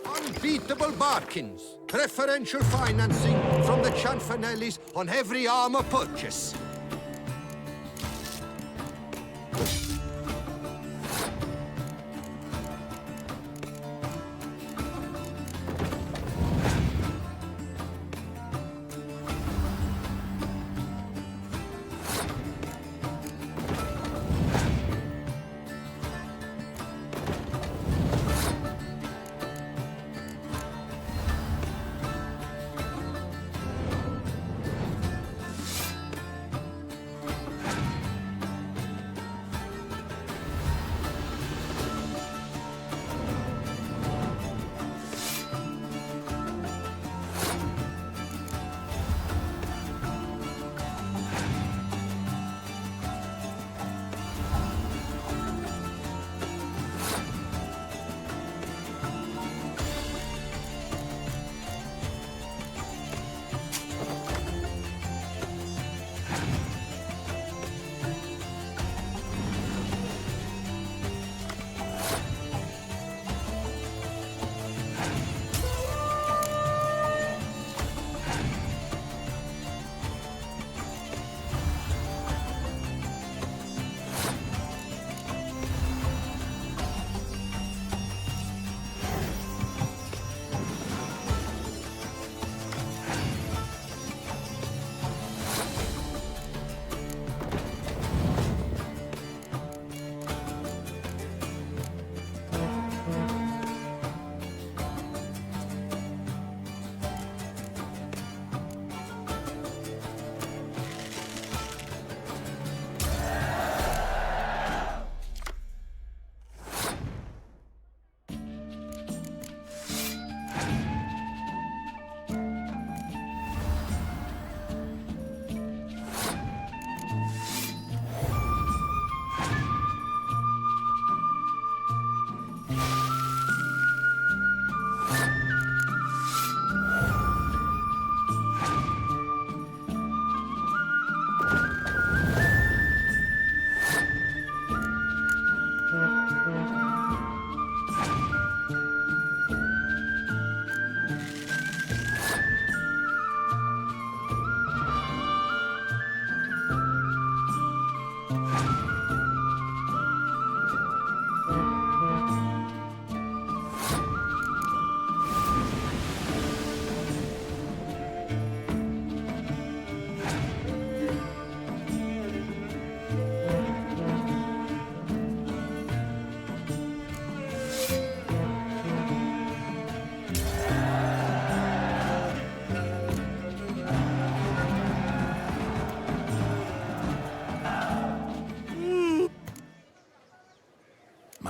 Unbeatable bargains. Preferential financing from the Chanfanellis on every armor purchase.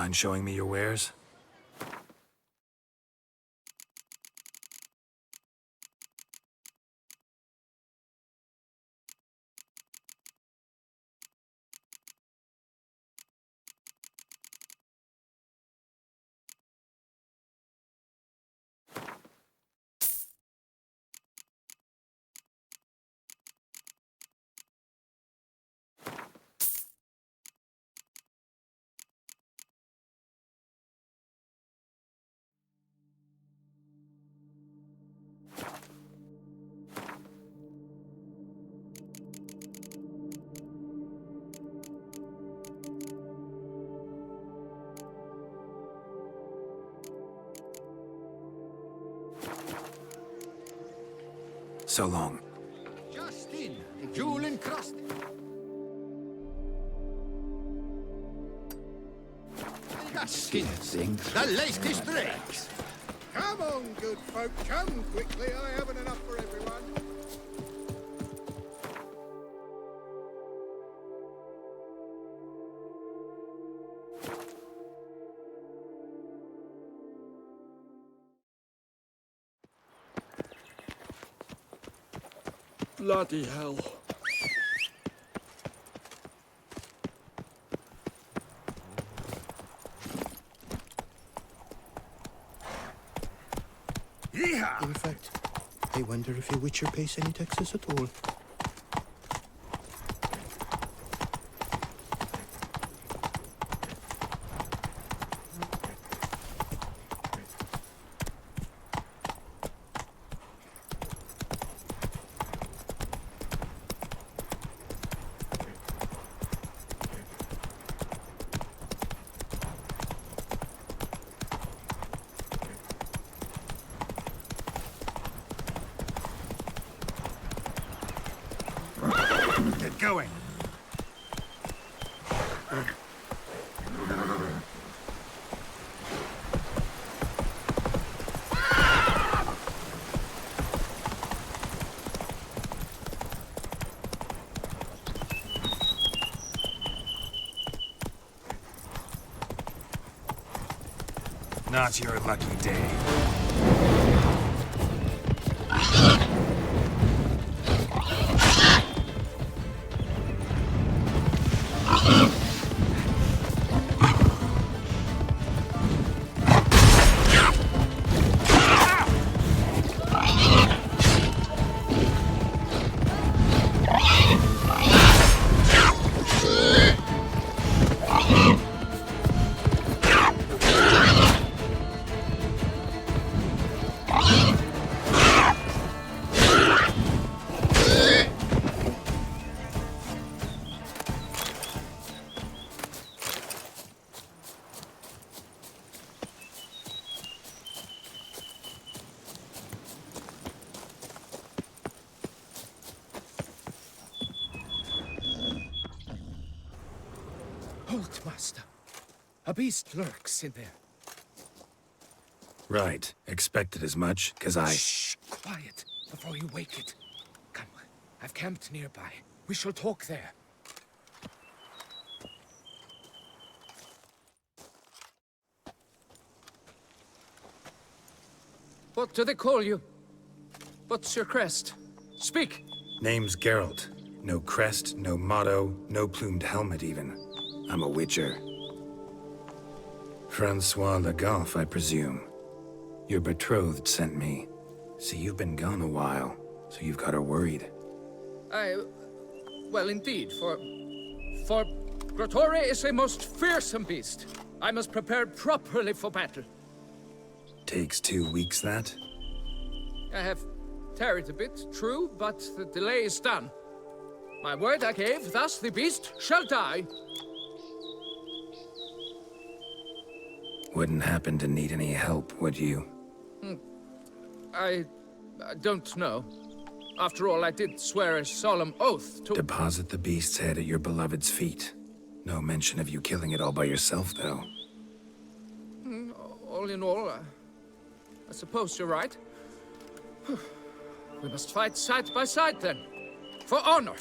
Mind showing me your wares? So long. Just in, jewel encrusted. The skin thing, the latest breaks. Come on, good folk, come quickly. I haven't enough for everyone. Bloody hell. In fact, I wonder if your Witcher pays any taxes at all. Get going. Not your lucky day. Halt, master. A beast lurks in there. Right. Expected as much, 'cause I... Shh! Quiet, before you wake it. Come, I've camped nearby. We shall talk there. What do they call you? What's your crest? Speak! Name's Geralt. No crest, no motto, no plumed helmet even. I'm a Witcher. Francois Le Goff, I presume. Your betrothed sent me. See, you've been gone a while, so you've got her worried. Well, indeed, for Grotore is a most fearsome beast. I must prepare properly for battle. Takes 2 weeks, that? I have tarried a bit, true, but the delay is done. My word I gave, thus the beast shall die. Wouldn't happen to need any help, would you? I don't know. After all, I did swear a solemn oath to— Deposit the beast's head at your beloved's feet. No mention of you killing it all by yourself, though. All in all, I suppose you're right. We must fight side by side, then. For honor.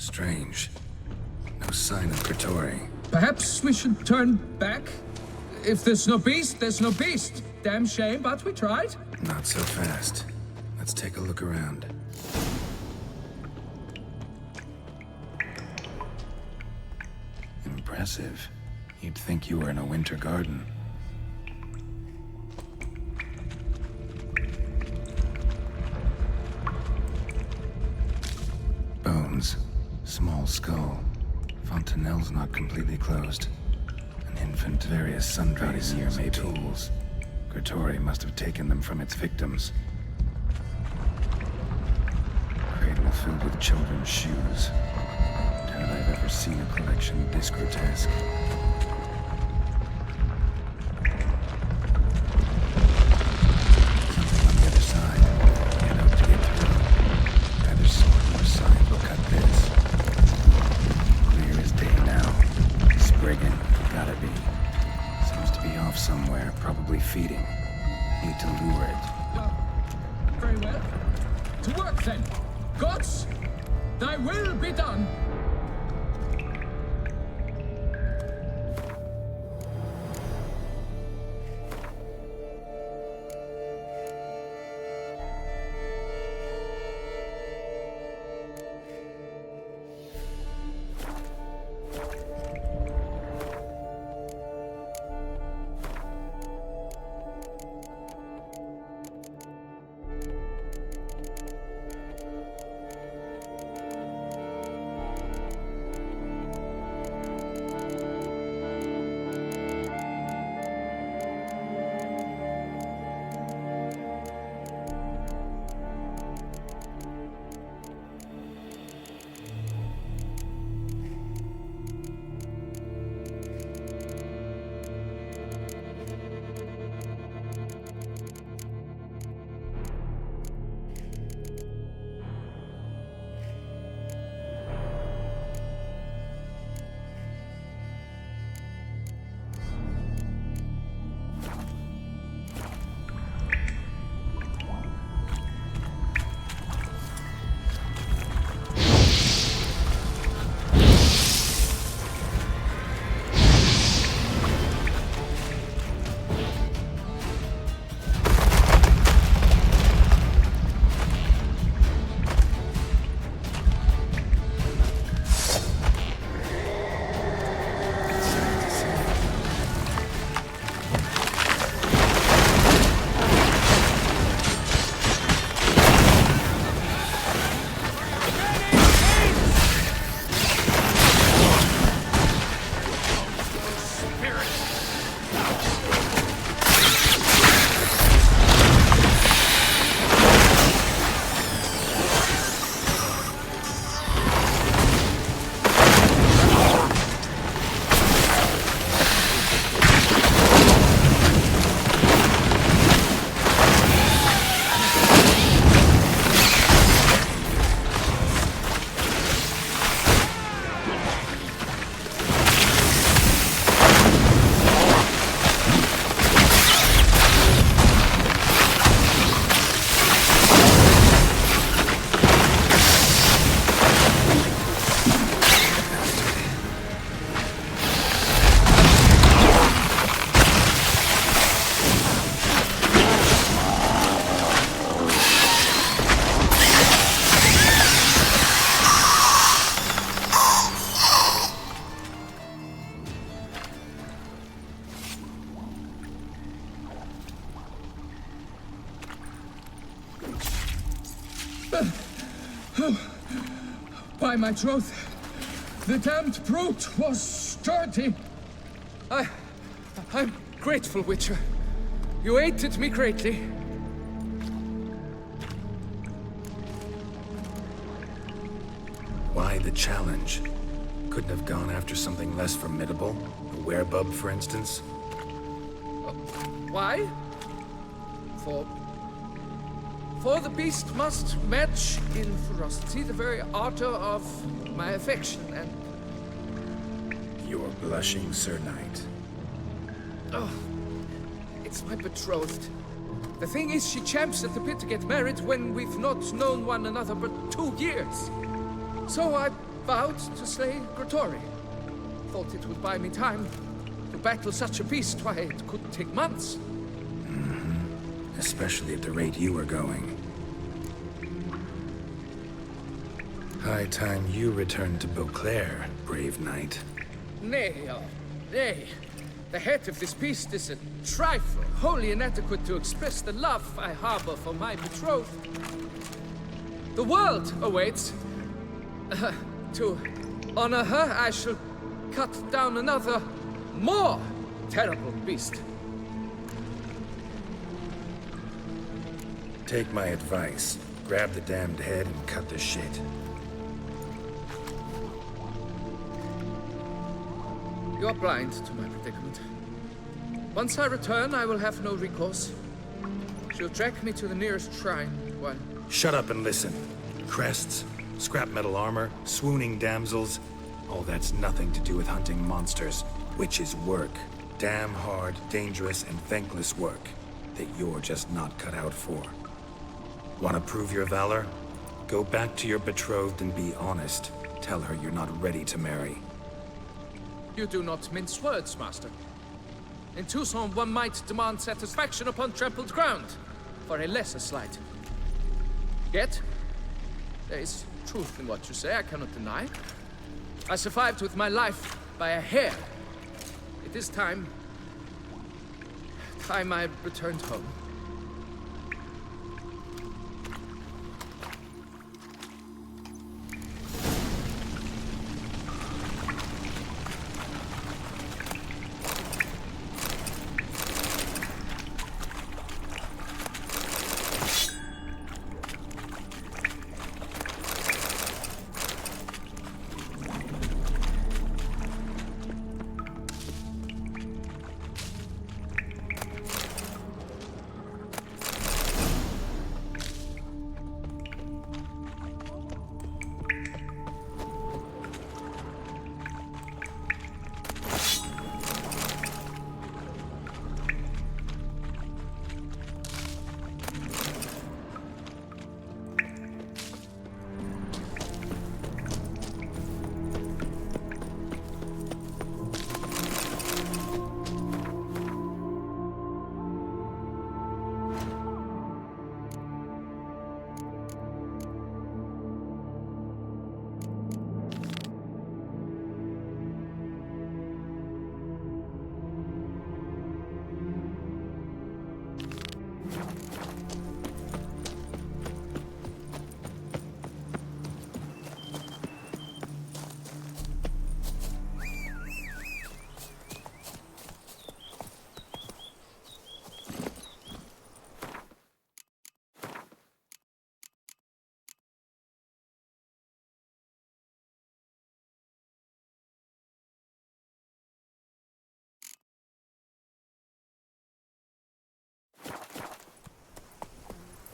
Strange. No sign of Praetori. Perhaps we should turn back? If there's no beast, there's no beast. Damn shame, but we tried. Not so fast. Let's take a look around. Impressive. You'd think you were in a winter garden. Bones. Small skull. Fontanelle's not completely closed. An infant, various sundries, here maybe. Tools. Praetori must have taken them from its victims. Cradle filled with children's shoes. Doubt I've ever seen a collection this grotesque. Something on the other side. Can't hope to get through. Either sword or sign will cut this. Clear as day now. Spriggan, gotta be. Seems to be off somewhere, probably feeding. Need to lure it. Very well. To work then. Gods, thy will be done. By my troth, the damned brute was sturdy. I'm grateful, Witcher. You aided me greatly. Why the challenge? Couldn't have gone after something less formidable? A werebub, for instance? Why? For the beast must match in ferocity the very ardor of my affection, and... You're blushing, Sir Knight. Oh, it's my betrothed. The thing is, she champs at the bit to get married when we've not known one another but 2 years. So I vowed to slay Grottori. Thought it would buy me time to battle such a beast. Why, it could take months. Especially at the rate you were going. High time you returned to Beauclair, brave knight. Nay, nay. The head of this beast is a trifle, wholly inadequate to express the love I harbor for my betrothed. The world awaits. To honor her, I shall cut down another, more terrible beast. Take my advice. Grab the damned head and cut the shit. You are blind to my predicament. Once I return, I will have no recourse. She'll track me to the nearest shrine, while... Shut up and listen. Crests, scrap metal armor, swooning damsels. All that's nothing to do with hunting monsters, which is work. Damn hard, dangerous, and thankless work that you're just not cut out for. Want to prove your valor? Go back to your betrothed and be honest. Tell her you're not ready to marry. You do not mince words, Master. In Tucson, one might demand satisfaction upon trampled ground, for a lesser slight. Yet, there is truth in what you say, I cannot deny. I survived with my life by a hair. It is time I returned home.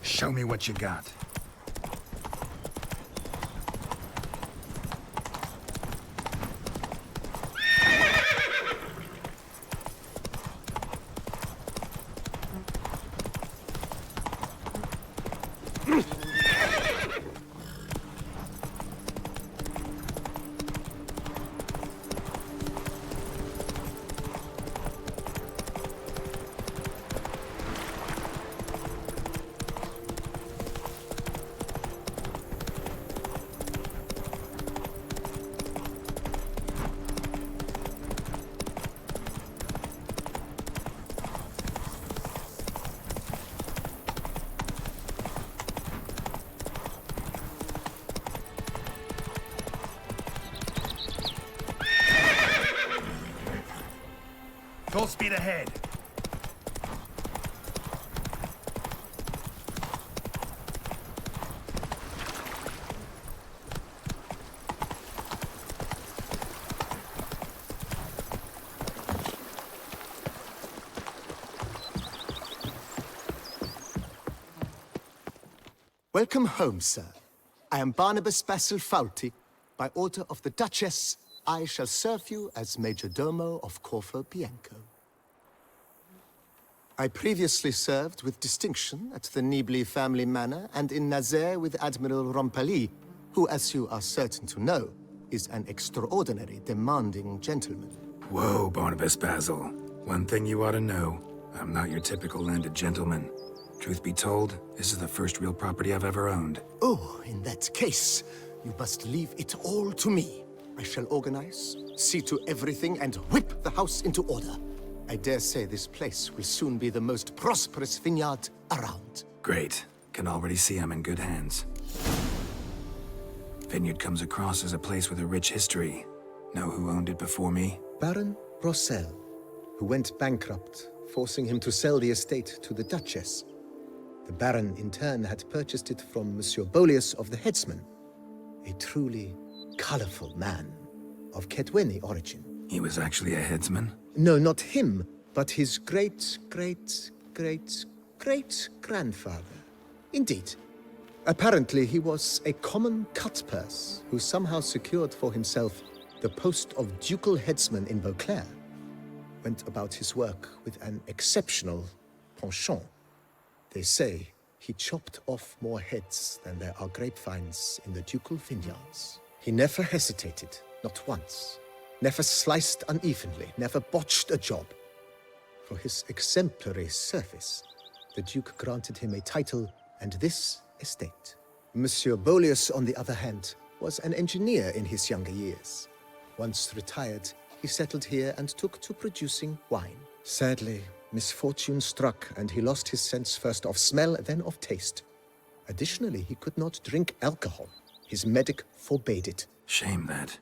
Show me what you got. Full speed ahead. Welcome home, sir. I am Barnabas Basil Faulty. By order of the Duchess, I shall serve you as Major Domo of Corfu Bianco. I previously served with distinction at the Nibli family manor and in Nazaire with Admiral Rompali, who, as you are certain to know, is an extraordinary, demanding gentleman. Whoa, Barnabas Basil. One thing you ought to know. I'm not your typical landed gentleman. Truth be told, this is the first real property I've ever owned. Oh, in that case, you must leave it all to me. I shall organize, see to everything, and whip the house into order. I dare say this place will soon be the most prosperous vineyard around. Great. Can already see I'm in good hands. Vineyard comes across as a place with a rich history. Know who owned it before me? Baron Rossel, who went bankrupt, forcing him to sell the estate to the Duchess. The Baron, in turn, had purchased it from Monsieur Bolius of the Headsman, a truly colorful man of Kedweni origin. He was actually a headsman? No, not him, but his great-great-great-great-grandfather. Indeed. Apparently, he was a common cutpurse who somehow secured for himself the post of ducal headsman in Beauclair. Went about his work with an exceptional penchant. They say he chopped off more heads than there are grapevines in the ducal vineyards. He never hesitated, not once. Never sliced unevenly, never botched a job. For his exemplary service, the Duke granted him a title and this estate. Monsieur Bolius, on the other hand, was an engineer in his younger years. Once retired, he settled here and took to producing wine. Sadly, misfortune struck and he lost his sense first of smell, then of taste. Additionally, he could not drink alcohol. His medic forbade it. Shame that.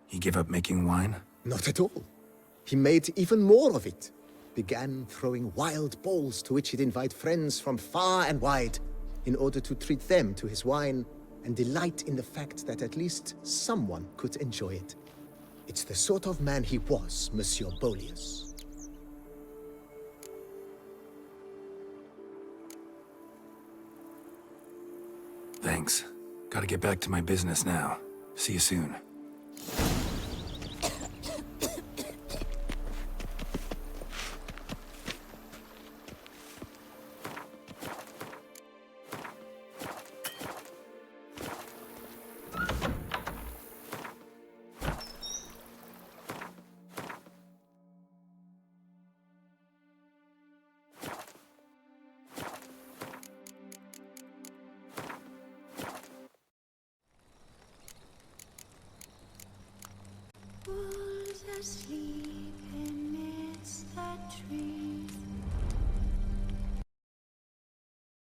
He gave up making wine? Not at all. He made even more of it. Began throwing wild balls to which he'd invite friends from far and wide in order to treat them to his wine and delight in the fact that at least someone could enjoy it. It's the sort of man he was, Monsieur Bolius. Thanks. Gotta get back to my business now. See you soon.